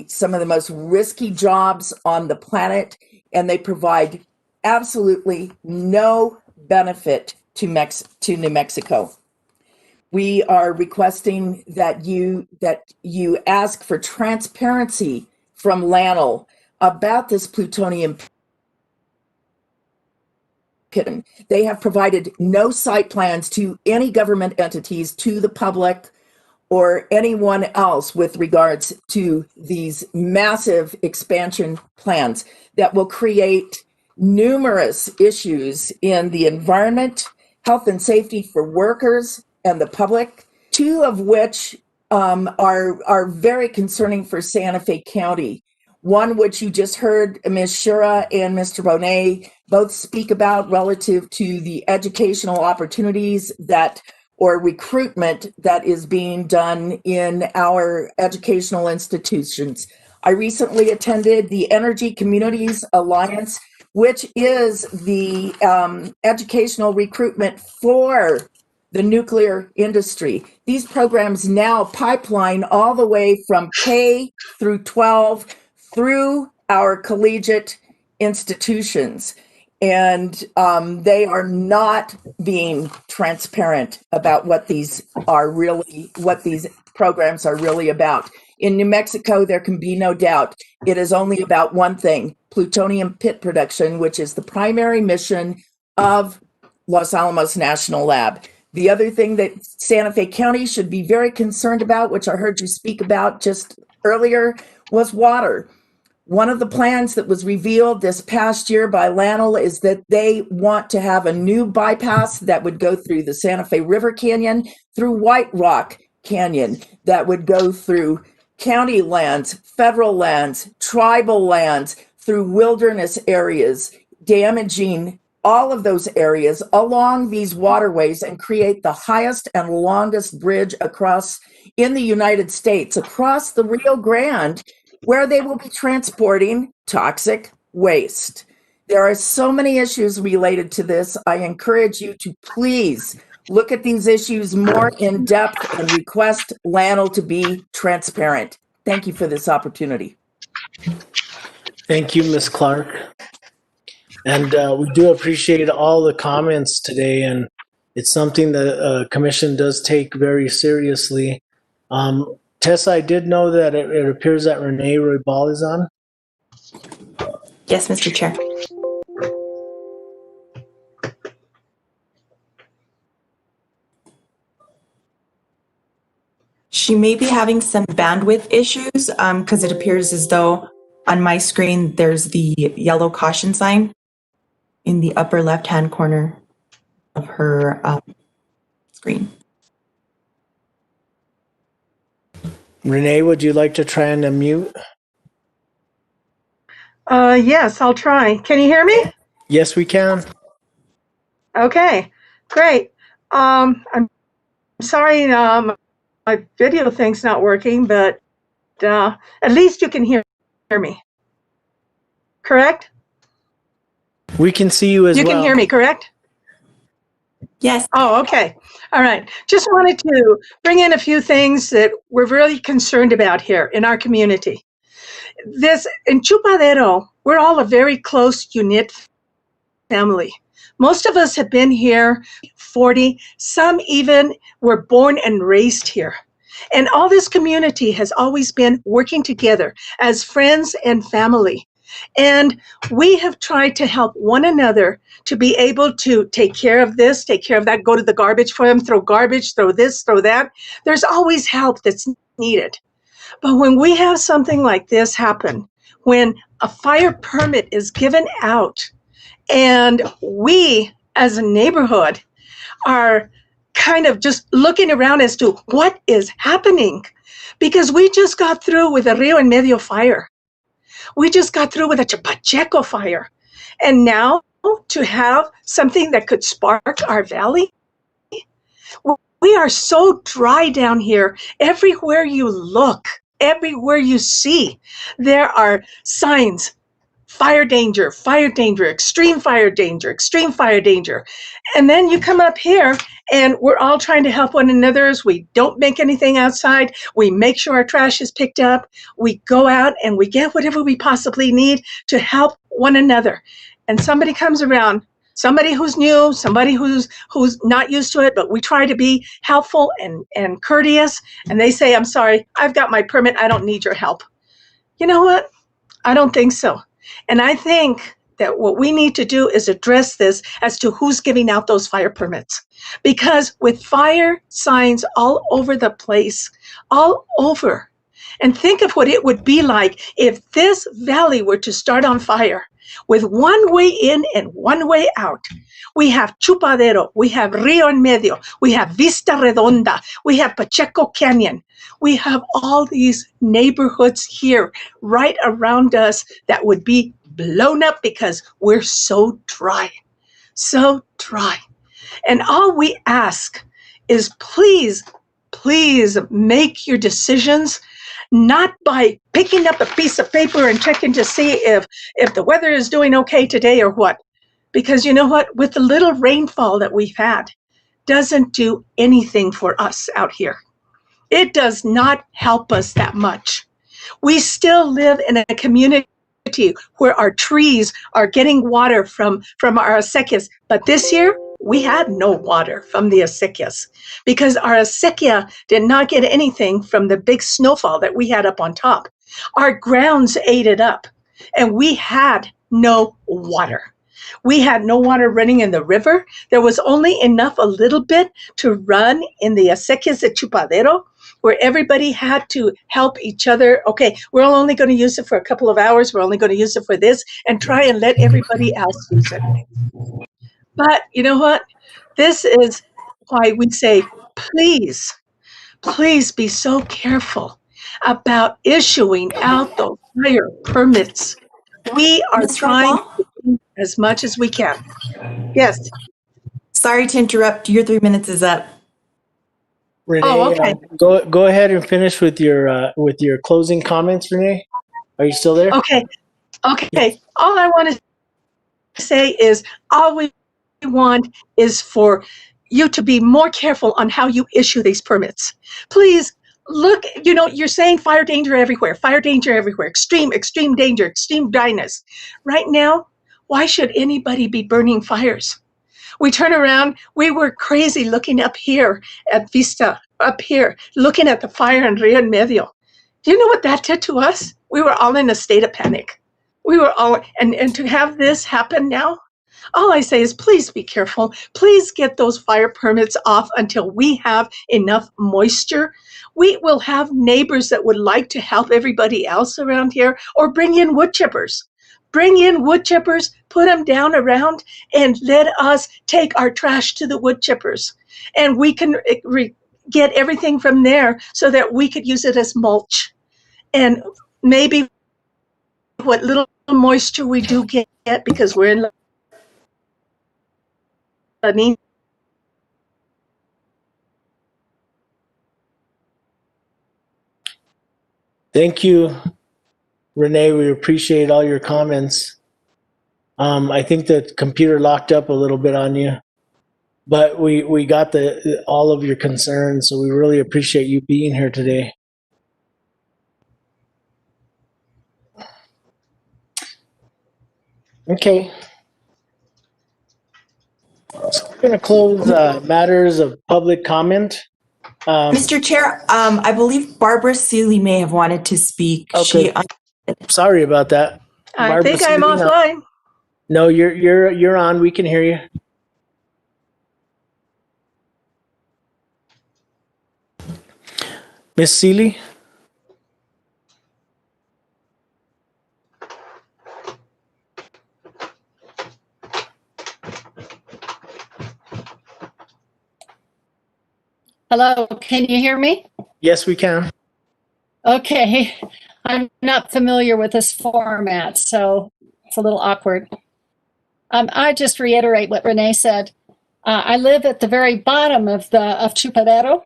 some of the most risky jobs on the planet, and they provide absolutely no benefit to New Mexico. We are requesting that you ask for transparency from LANL about this plutonium pitting. They have provided no site plans to any government entities, to the public, or anyone else with regards to these massive expansion plans that will create numerous issues in the environment, health and safety for workers and the public, two of which are very concerning for Santa Fe County. One which you just heard Ms. Shura and Mr. Bonet both speak about relative to the educational opportunities or recruitment that is being done in our educational institutions. I recently attended the Energy Communities Alliance, which is the educational recruitment for the nuclear industry. These programs now pipeline all the way from K through 12 through our collegiate institutions. And they are not being transparent about what these programs are really about. In New Mexico, there can be no doubt. It is only about one thing: plutonium pit production, which is the primary mission of Los Alamos National Lab. The other thing that Santa Fe County should be very concerned about, which I heard you speak about just earlier, was water. One of the plans that was revealed this past year by LANL is that they want to have a new bypass that would go through the Santa Fe River Canyon, through White Rock Canyon, that would go through county lands, federal lands, tribal lands, through wilderness areas, damaging all of those areas along these waterways, and create the highest and longest bridge in the United States, across the Rio Grande, where they will be transporting toxic waste. There are so many issues related to this. I encourage you to please look at these issues more in depth and request LANL to be transparent. Thank you for this opportunity. Thank you, Ms. Clark. And we do appreciate all the comments today, and it's something the commission does take very seriously. Tessa, I did know that it appears that Renee Roybal is on. Yes, Mr. Chair. She may be having some bandwidth issues because it appears as though on my screen there's the yellow caution sign in the upper left-hand corner of her screen. Renee, would you like to try and unmute? Yes, I'll try. Can you hear me? Yes, we can. Okay. Great. I'm sorry, my video thing's not working, but at least you can hear me. Correct? We can see you as You well. can hear me, correct? Yes. Oh, okay. All right. Just wanted to bring in a few things that we're really concerned about here in our community. This in Chupadero, we're all a very close, unit family. Most of us have been here 40, some even were born and raised here. And all this community has always been working together as friends and family. And we have tried to help one another to be able to take care of this, take care of that, go to the garbage for them, throw garbage, throw this, throw that. There's always help that's needed. But when we have something like this happen, when a fire permit is given out, and we as a neighborhood are kind of just looking around as to what is happening, because we just got through with the Rio en Medio fire. We just got through with a Pacheco fire. And now to have something that could spark our valley, we are so dry down here. Everywhere you look, everywhere you see, there are signs: fire danger, extreme fire danger, extreme fire danger. And then you come up here and we're all trying to help one another as we don't make anything outside. We make sure our trash is picked up. We go out and we get whatever we possibly need to help one another. And somebody comes around, somebody who's new, somebody who's not used to it, but we try to be helpful and courteous. And they say, I'm sorry, I've got my permit. I don't need your help. You know what? I don't think so. And I think that what we need to do is address this as to who's giving out those fire permits. Because with fire signs all over the place, all over, and think of what it would be like if this valley were to start on fire with one way in and one way out. We have Chupadero, we have Rio en Medio, we have Vista Redonda, we have Pacheco Canyon. We have all these neighborhoods here right around us that would be blown up because we're so dry, so dry. And all we ask is please, please make your decisions not by picking up a piece of paper and checking to see if the weather is doing okay today or what. Because you know what? With the little rainfall that we've had, doesn't do anything for us out here. It does not help us that much. We still live in a community where our trees are getting water from our acequias. But this year, we had no water from the acequias because our acequia did not get anything from the big snowfall that we had up on top. Our grounds ate it up, and we had no water. We had no water running in the river. There was only enough, a little bit, to run in the acequias de Chupadero, where everybody had to help each other. Okay, we're only going to use it for a couple of hours. We're only going to use it for this, and try and let everybody else use it. But you know what? This is why we say, please, please be so careful about issuing out those fire permits. We are trying to do as much as we can. Yes. Sorry to interrupt. Your 3 minutes is up. Renee, Oh, okay. Go ahead and finish with your closing comments, Renee. Are you still there? Okay. All I want to say is all we want is for you to be more careful on how you issue these permits. Please look, you're saying fire danger everywhere, extreme danger, extreme dryness. Right now, why should anybody be burning fires? We turn around, we were crazy looking up here at Vista, up here, looking at the fire in Rio en Medio. Do you know what that did to us? We were all in a state of panic. We were all, and to have this happen now, all I say is please be careful. Please get those fire permits off until we have enough moisture. We will have neighbors that would like to help everybody else around here, or bring in wood chippers. Bring in wood chippers, put them down around, and let us take our trash to the wood chippers. And we can get everything from there so that we could use it as mulch. And maybe what little moisture we do get, because we're in La Nina Thank you, Renee. We appreciate all your comments. I think the computer locked up a little bit on you, but we got all of your concerns, so we really appreciate you being here today. Okay. So we're going to close matters of public comment. Mr. Chair, I believe Barbara Seeley may have wanted to speak. Okay. Sorry about that. I Barbara think I'm Seeley, offline. No, you're on. We can hear you. Miss Seeley? Hello, can you hear me? Yes, we can. Okay, I'm not familiar with this format, so it's a little awkward. I just reiterate what Renee said. I live at the very bottom of Chupadero,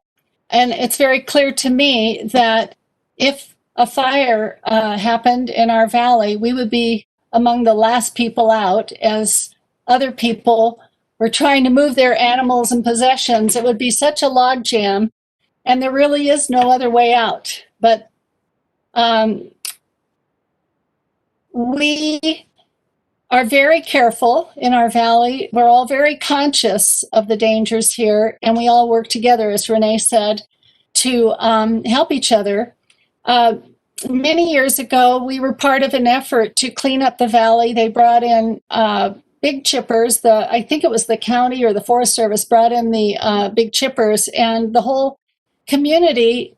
and it's very clear to me that if a fire happened in our valley, we would be among the last people out as other people were trying to move their animals and possessions. It would be such a logjam, and there really is no other way out. But we are very careful in our valley. We're all very conscious of the dangers here, and we all work together, as Renee said, to help each other. Many years ago, we were part of an effort to clean up the valley. They brought in big chippers. I think it was the county or the Forest Service brought in the big chippers, and the whole community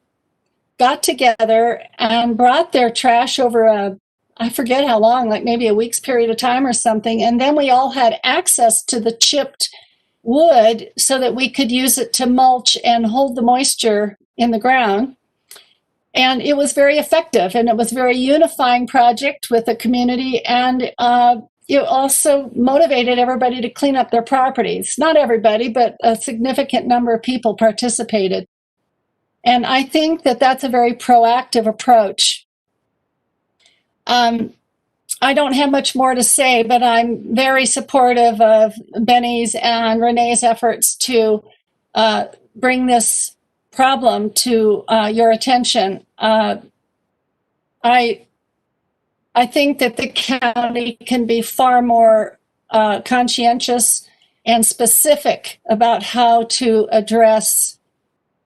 got together and brought their trash over I forget how long, like maybe a week's period of time or something. And then we all had access to the chipped wood so that we could use it to mulch and hold the moisture in the ground. And it was very effective, and it was a very unifying project with the community. And it also motivated everybody to clean up their properties. Not everybody, but a significant number of people participated. And I think that that's a very proactive approach. I don't have much more to say, but I'm very supportive of Benny's and Renee's efforts to bring this problem to your attention. I think that the county can be far more conscientious and specific about how to address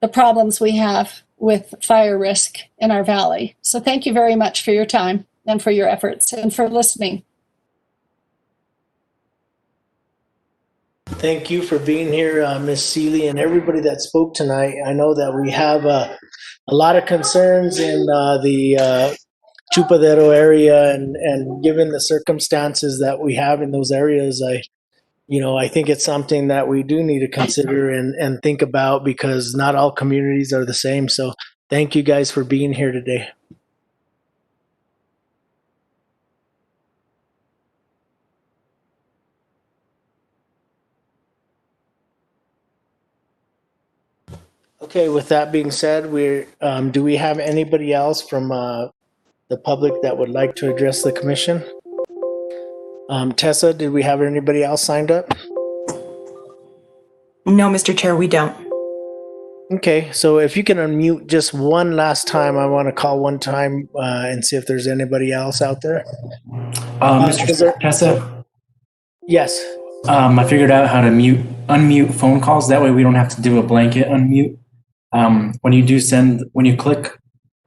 the problems we have with fire risk in our valley. So thank you very much for your time and for your efforts and for listening. Thank you for being here, Ms. Seeley, and everybody that spoke tonight. I know that we have a lot of concerns in the Chupadero area, and given the circumstances that we have in those areas, I think it's something that we do need to consider and think about, because not all communities are the same. So thank you guys for being here today. Okay, with that being said, do we have anybody else from the public that would like to address the commission? Tessa, did we have anybody else signed up? No, Mr. Chair, we don't. Okay, so if you can unmute just one last time, I want to call one time and see if there's anybody else out there. Mr. Tessa? Yes. I figured out how to unmute phone calls. That way we don't have to do a blanket unmute. When you click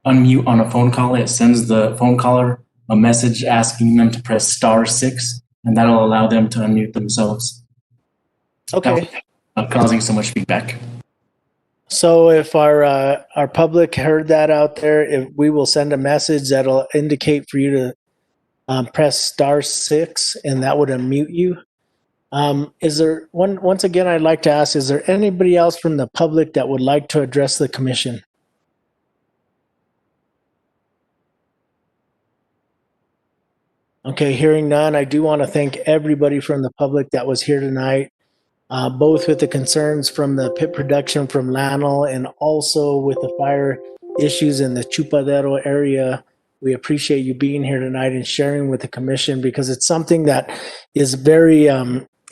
unmute on a phone call, it sends the phone caller a message asking them to press *6, and that'll allow them to unmute themselves. Okay. Causing so much feedback. So if our public heard that out there, we will send a message that'll indicate for you to press *6, and that would unmute you. Is there once again, I'd like to ask, is there anybody else from the public that would like to address the commission? Okay, hearing none, I do want to thank everybody from the public that was here tonight, both with the concerns from the pit production from Lannel and also with the fire issues in the Chupadero area. We appreciate you being here tonight and sharing with the commission, because it's something that is very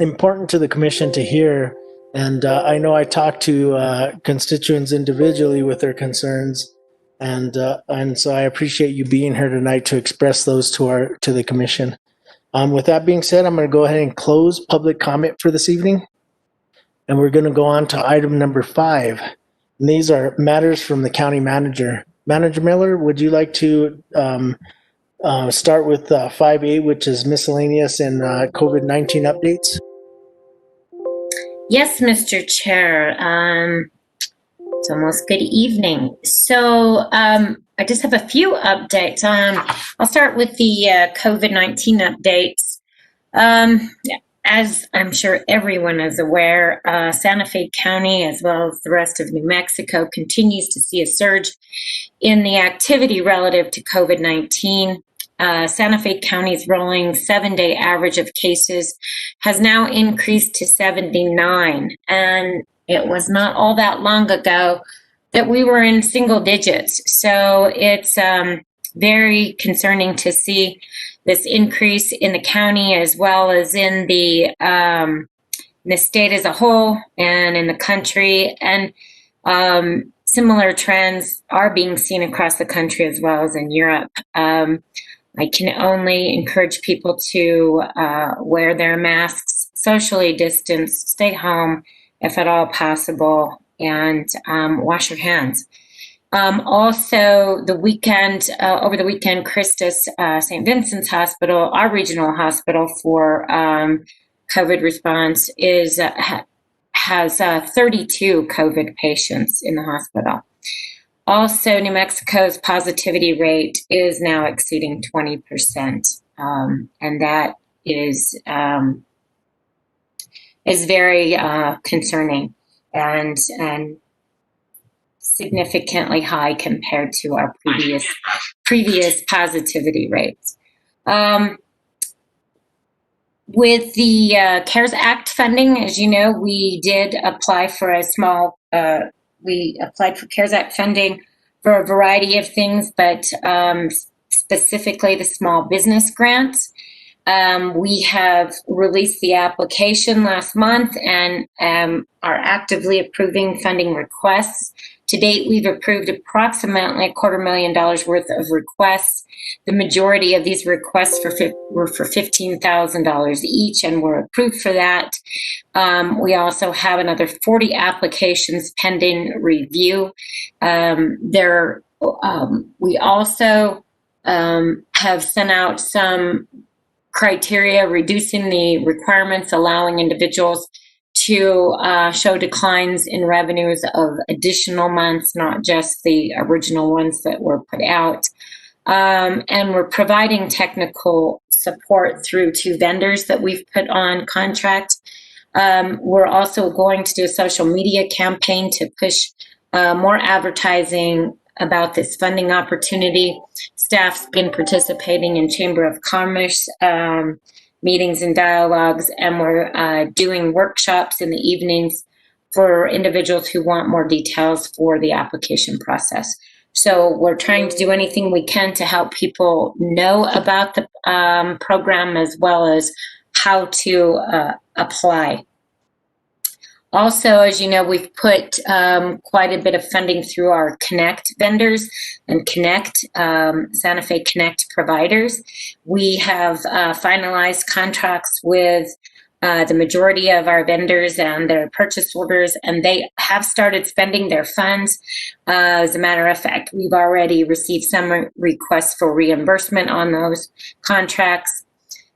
important to the commission to hear. And I know I talked to constituents individually with their concerns, and so I appreciate you being here tonight to express those to the commission. With that being said, I'm going to go ahead and close public comment for this evening, and we're going to go on to item number 5. And these are matters from the county manager. Manager Miller, would you like to start with 5A, which is miscellaneous and COVID-19 updates? Yes, Mr. Chair. It's almost good evening. So I just have a few updates. I'll start with the COVID-19 updates. As I'm sure everyone is aware, Santa Fe County, as well as the rest of New Mexico, continues to see a surge in the activity relative to COVID-19. Santa Fe County's rolling 7-day average of cases has now increased to 79. And it was not all that long ago that we were in single digits. So it's very concerning to see this increase in the county, as well as in the state as a whole and in the country. And similar trends are being seen across the country as well as in Europe. I can only encourage people to wear their masks, socially distance, stay home if at all possible, and wash your hands. Also, over the weekend, Christus St. Vincent's Hospital, our regional hospital for COVID response, has 32 COVID patients in the hospital. Also, New Mexico's positivity rate is now exceeding 20%, and that is very concerning and significantly high compared to our previous positivity rates. With the CARES Act funding, as you know, we did apply for we applied for CARES Act funding for a variety of things, but specifically the small business grants. We have released the application last month and are actively approving funding requests. To date, we've approved approximately $250,000 worth of requests. The majority of these requests were for $15,000 each, and were approved for that. We also have another 40 applications pending review. We also have sent out some criteria reducing the requirements, allowing individuals to show declines in revenues of additional months, not just the original ones that were put out. And we're providing technical support through 2 vendors that we've put on contract. We're also going to do a social media campaign to push more advertising about this funding opportunity. Staff's been participating in Chamber of Commerce meetings and dialogues, and we're doing workshops in the evenings for individuals who want more details for the application process. So we're trying to do anything we can to help people know about the program, as well as how to apply. Also, as you know, we've put quite a bit of funding through our Connect vendors and Santa Fe Connect providers. We have finalized contracts with the majority of our vendors and their purchase orders, and they have started spending their funds. As a matter of fact, we've already received some requests for reimbursement on those contracts.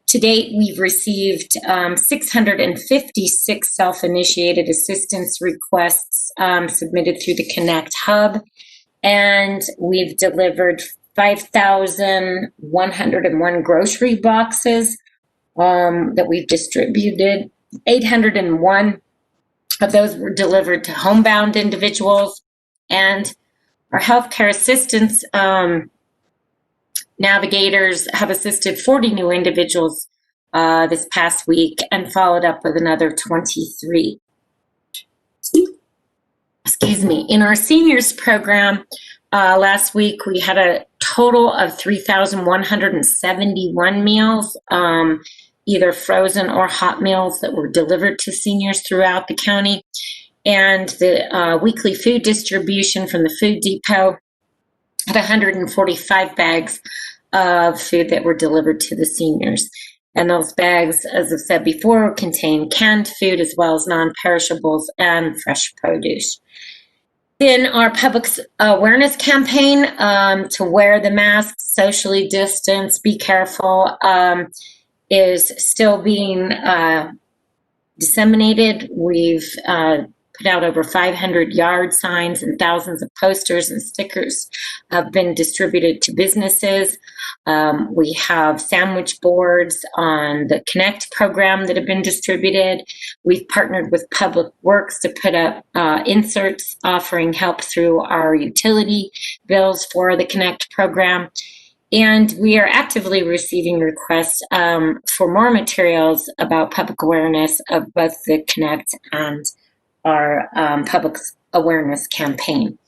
To date, we've received 656 self-initiated assistance requests submitted through the Connect Hub, and we've delivered 5,101 grocery boxes that we've distributed. 801 of those were delivered to homebound individuals, and our healthcare assistance navigators have assisted 40 new individuals this past week and followed up with another 23. Excuse me. In our seniors program, Last week, we had a total of 3,171 meals, either frozen or hot meals that were delivered to seniors throughout the county. And the weekly food distribution from the Food Depot had 145 bags of food that were delivered to the seniors. And those bags, as I've said before, contain canned food as well as non-perishables and fresh produce. Then our public awareness campaign to wear the mask, socially distance, be careful, is still being disseminated. We've put out over 500 yard signs, and thousands of posters and stickers have been distributed to businesses. We have sandwich boards on the Connect program that have been distributed. We've partnered with Public Works to put up inserts offering help through our utility bills for the Connect program. And we are actively receiving requests for more materials about public awareness of both the Connect and our public awareness campaign.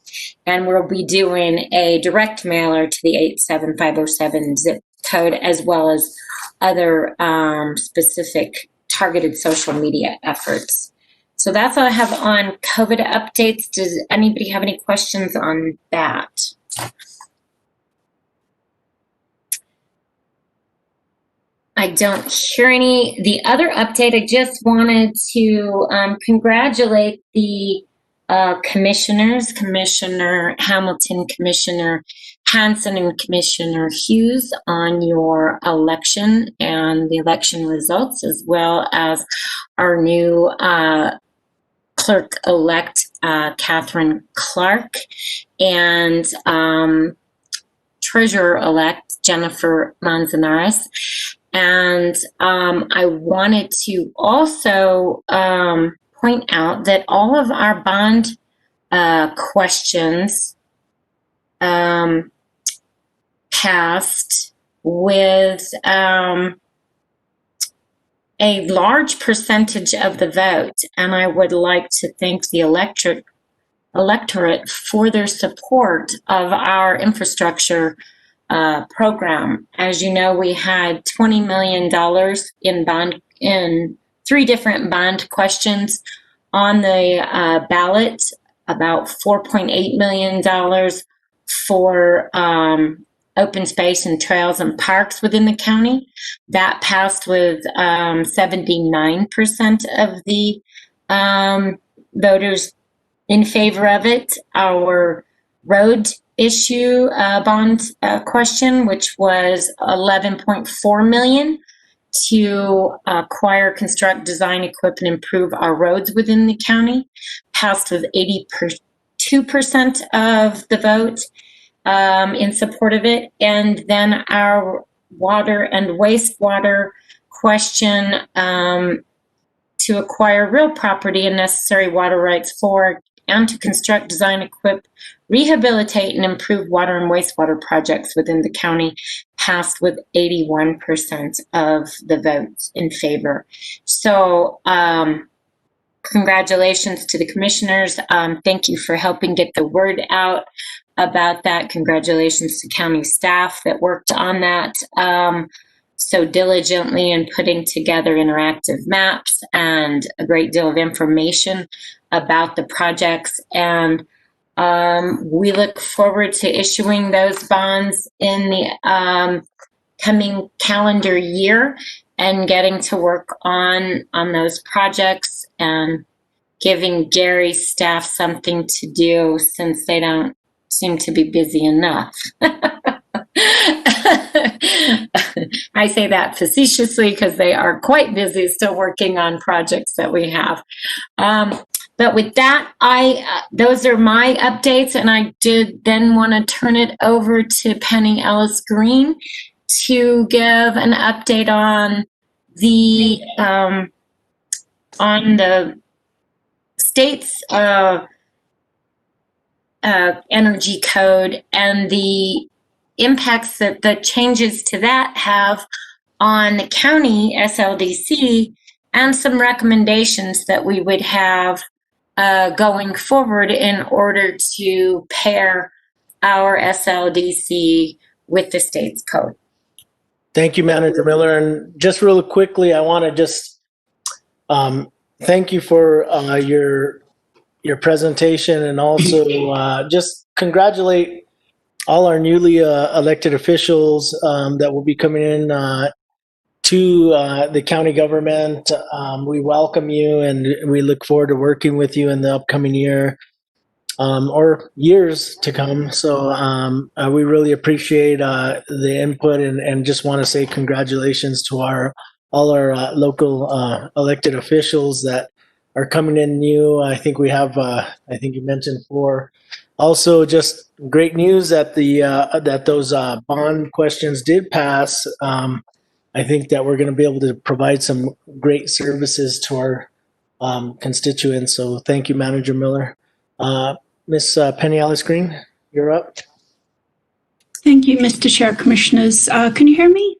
And we'll be doing a direct mailer to the 87507 zip code, as well as other specific targeted social media efforts. So that's all I have on COVID updates. Does anybody have any questions on that? I don't hear any. The other update, I just wanted to congratulate the commissioners, Commissioner Hamilton, Commissioner Hanson, and Commissioner Hughes on your election and the election results, as well as our new clerk-elect, Catherine Clark, and Treasurer-elect, Jennifer Manzanares. And I wanted to also point out that all of our bond questions passed with a large percentage of the vote. And I would like to thank the electorate for their support of our infrastructure program. As you know, we had $20 million in 3 different bond questions on the ballot, about $4.8 million for open space and trails and parks within the county. That passed with 79% of the voters in favor of it. Our road issue bond question, which was $11.4 million to acquire, construct, design, equip, and improve our roads within the county, passed with 82% of the vote in support of it. And then our water and wastewater question to acquire real property and necessary water rights for and to construct, design, equip, rehabilitate, and improve water and wastewater projects within the county, passed with 81% of the votes in favor. So congratulations to the commissioners. Thank you for helping get the word out about that. Congratulations to county staff that worked on that so diligently and putting together interactive maps and a great deal of information about the projects. And we look forward to issuing those bonds in the coming calendar year and getting to work on those projects and giving Gary's staff something to do, since they don't seem to be busy enough. I say that facetiously because they are quite busy still working on projects that we have. But with that, those are my updates, and I did then want to turn it over to Penny Ellis Green to give an update on the state's energy code and the impacts that the changes to that have on the county SLDC, and some recommendations that we would have going forward in order to pair our SLDC with the state's code. Thank you, Manager Miller. And just really quickly, I want to just thank you for your presentation, and also just congratulate all our newly elected officials that will be coming in to the county government. We welcome you, and we look forward to working with you in the upcoming year or years to come. So we really appreciate the input, and just want to say congratulations to all our local elected officials that are coming in new. I think we have, I think you mentioned 4. Also, just great news that that those bond questions did pass. I think that we're going to be able to provide some great services to our constituents. So thank you, Manager Miller. Ms. Penny Alice Green, you're up. Thank you, Mr. Chair, Commissioners. Can you hear me?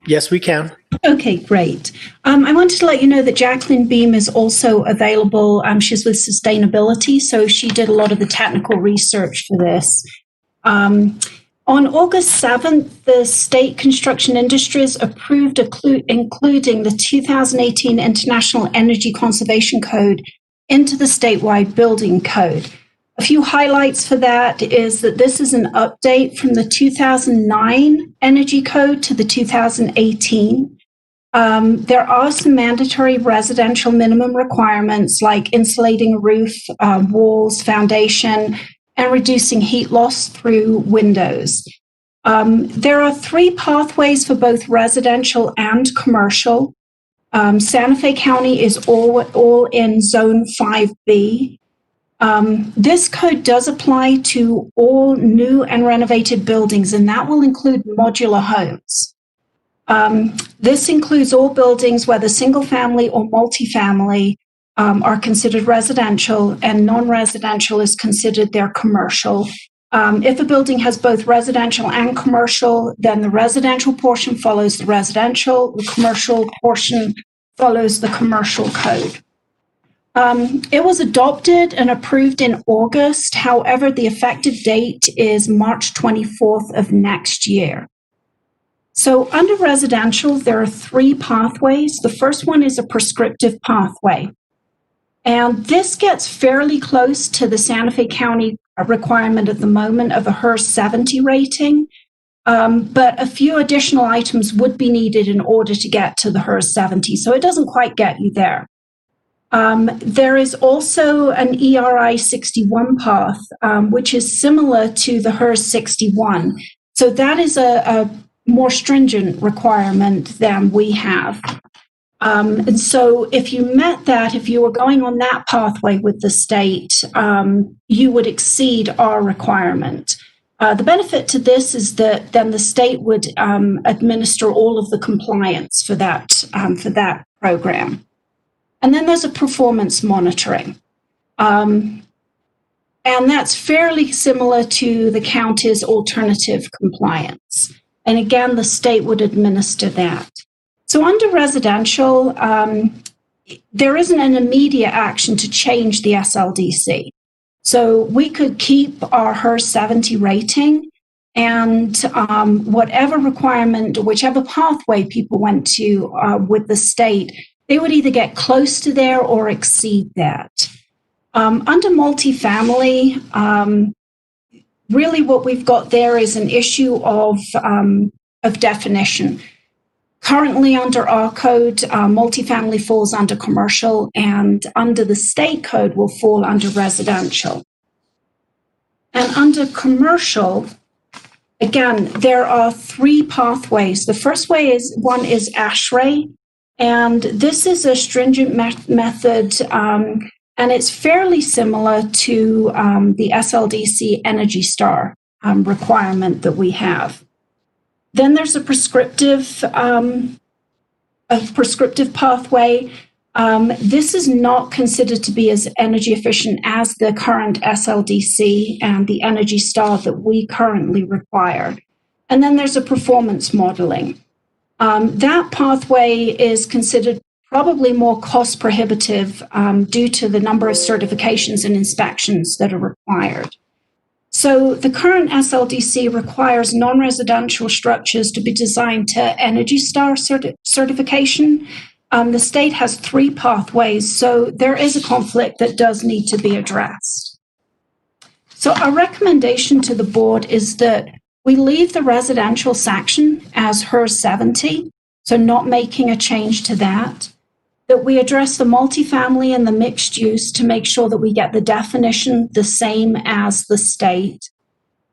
Yes, we can. Okay, great. I wanted to let you know that Jacqueline Beam is also available. She's with Sustainability, so she did a lot of the technical research for this. On August 7th, the State Construction Industries approved including the 2018 International Energy Conservation Code into the statewide building code. A few highlights for that is that this is an update from the 2009 Energy Code to the 2018. There are some mandatory residential minimum requirements like insulating a roof, walls, foundation, and reducing heat loss through windows. There are 3 pathways for both residential and commercial. Santa Fe County is all in Zone 5B. This code does apply to all new and renovated buildings, and that will include modular homes. This includes all buildings, whether single family or multifamily, are considered residential, and non-residential is considered their commercial. If a building has both residential and commercial, then the residential portion follows the residential, the commercial portion follows the commercial code. It was adopted and approved in August. However, the effective date is March 24th of next year. So under residential, there are 3 pathways. The first one is a prescriptive pathway. And this gets fairly close to the Santa Fe County requirement at the moment of a HERS 70 rating. But a few additional items would be needed in order to get to the HERS 70. So it doesn't quite get you there. There is also an ERI 61 path, which is similar to the HERS 61. So that is a more stringent requirement than we have. And so if you met that, if you were going on that pathway with the state, you would exceed our requirement. The benefit to this is that then the state would administer all of the compliance for that program. And then there's a performance monitoring. And that's fairly similar to the county's alternative compliance. And again, the state would administer that. So under residential, there isn't an immediate action to change the SLDC. So we could keep our HERS 70 rating, and whatever requirement or whichever pathway people went to with the state, they would either get close to there or exceed that. Under multifamily, really what we've got there is an issue of definition. Currently under our code, multifamily falls under commercial, and under the state code will fall under residential. And under commercial, again, there are 3 pathways. The first one is ASHRAE, and this is a stringent method, and it's fairly similar to the SLDC Energy Star requirement that we have. Then there's a prescriptive pathway. This is not considered to be as energy efficient as the current SLDC and the Energy Star that we currently require. And then there's a performance modeling. That pathway is considered probably more cost prohibitive due to the number of certifications and inspections that are required. So the current SLDC requires non-residential structures to be designed to Energy Star certification. The state has 3 pathways, so there is a conflict that does need to be addressed. So our recommendation to the board is that we leave the residential section as HERS 70, so not making a change to that. That we address the multifamily and the mixed use to make sure that we get the definition the same as the state.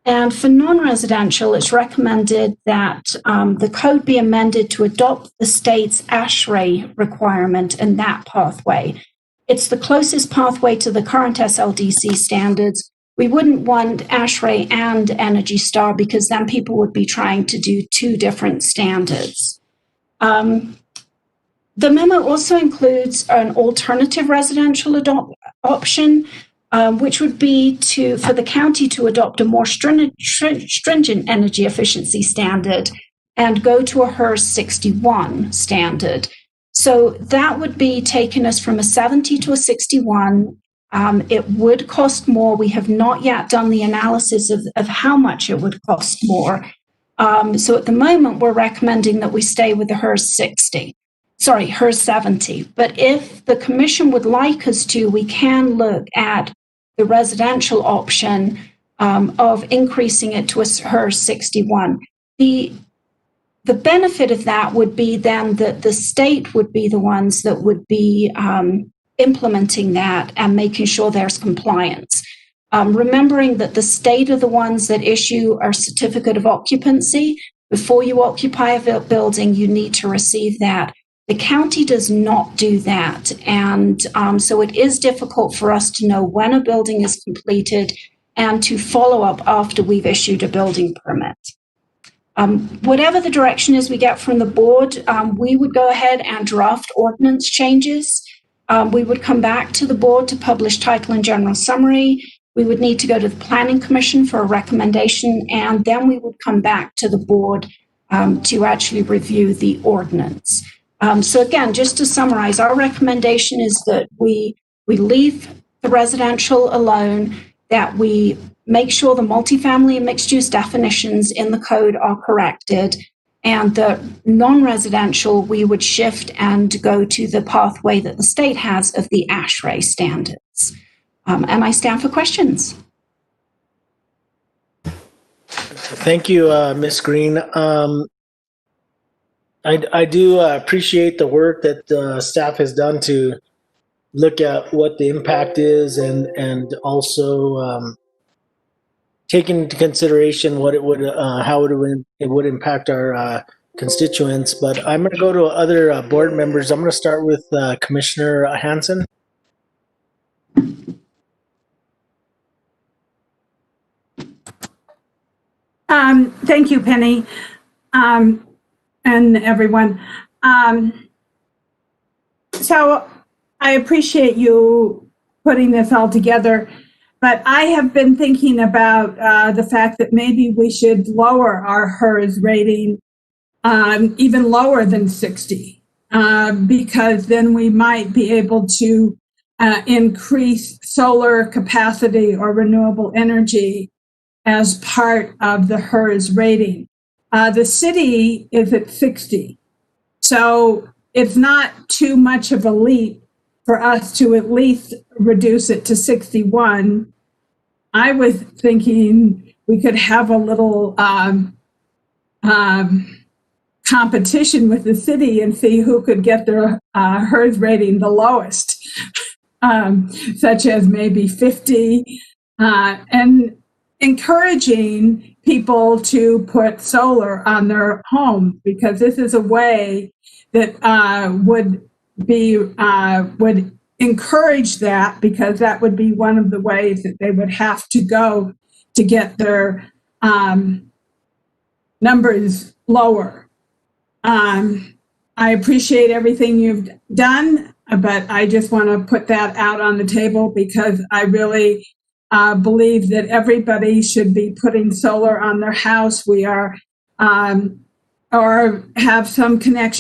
And for non-residential, it's recommended that the code be amended to adopt the state's ASHRAE requirement in that pathway. It's the closest pathway to the current SLDC standards. We wouldn't want ASHRAE and Energy Star because then people would be trying to do 2 different standards. The memo also includes an alternative residential option, which would be for the county to adopt a more stringent energy efficiency standard and go to a HERS 61 standard. So that would be taking us from a 70 to a 61. It would cost more. We have not yet done the analysis of how much it would cost more. So at the moment, we're recommending that we stay with the HERS 70. But if the commission would like us to, we can look at the residential option of increasing it to a HERS 61. The benefit of that would be then that the state would be the ones that would be implementing that and making sure there's compliance. Remembering that the state are the ones that issue our certificate of occupancy. Before you occupy a building, you need to receive that. The county does not do that. And so it is difficult for us to know when a building is completed and to follow up after we've issued a building permit. Whatever the direction is we get from the board, we would go ahead and draft ordinance changes. We would come back to the board to publish title and general summary. We would need to go to the Planning Commission for a recommendation, and then we would come back to the board to actually review the ordinance. So again, just to summarize, our recommendation is that we leave the residential alone, that we make sure the multifamily and mixed use definitions in the code are corrected, and the non-residential, we would shift and go to the pathway that the state has of the ASHRAE standards. And I stand for questions. Thank you, Ms. Green. I do appreciate the work that staff has done to look at what the impact is and also take into consideration what it would, how it would impact our constituents. But I'm going to go to other board members. I'm going to start with Commissioner Hansen. Thank you, Penny, and everyone. So I appreciate you putting this all together, but I have been thinking about the fact that maybe we should lower our HERS rating even lower than 60, because then we might be able to increase solar capacity or renewable energy as part of the HERS rating. The city is at 60. So it's not too much of a leap for us to at least reduce it to 61. I was thinking we could have a little competition with the city and see who could get their HERS rating the lowest, such as maybe 50, and encouraging people to put solar on their home, because this is a way that would encourage that, because that would be one of the ways that they would have to go to get their numbers lower. I appreciate everything you've done, but I just want to put that out on the table, because I really believe that everybody should be putting solar on their house. We are, or have some connection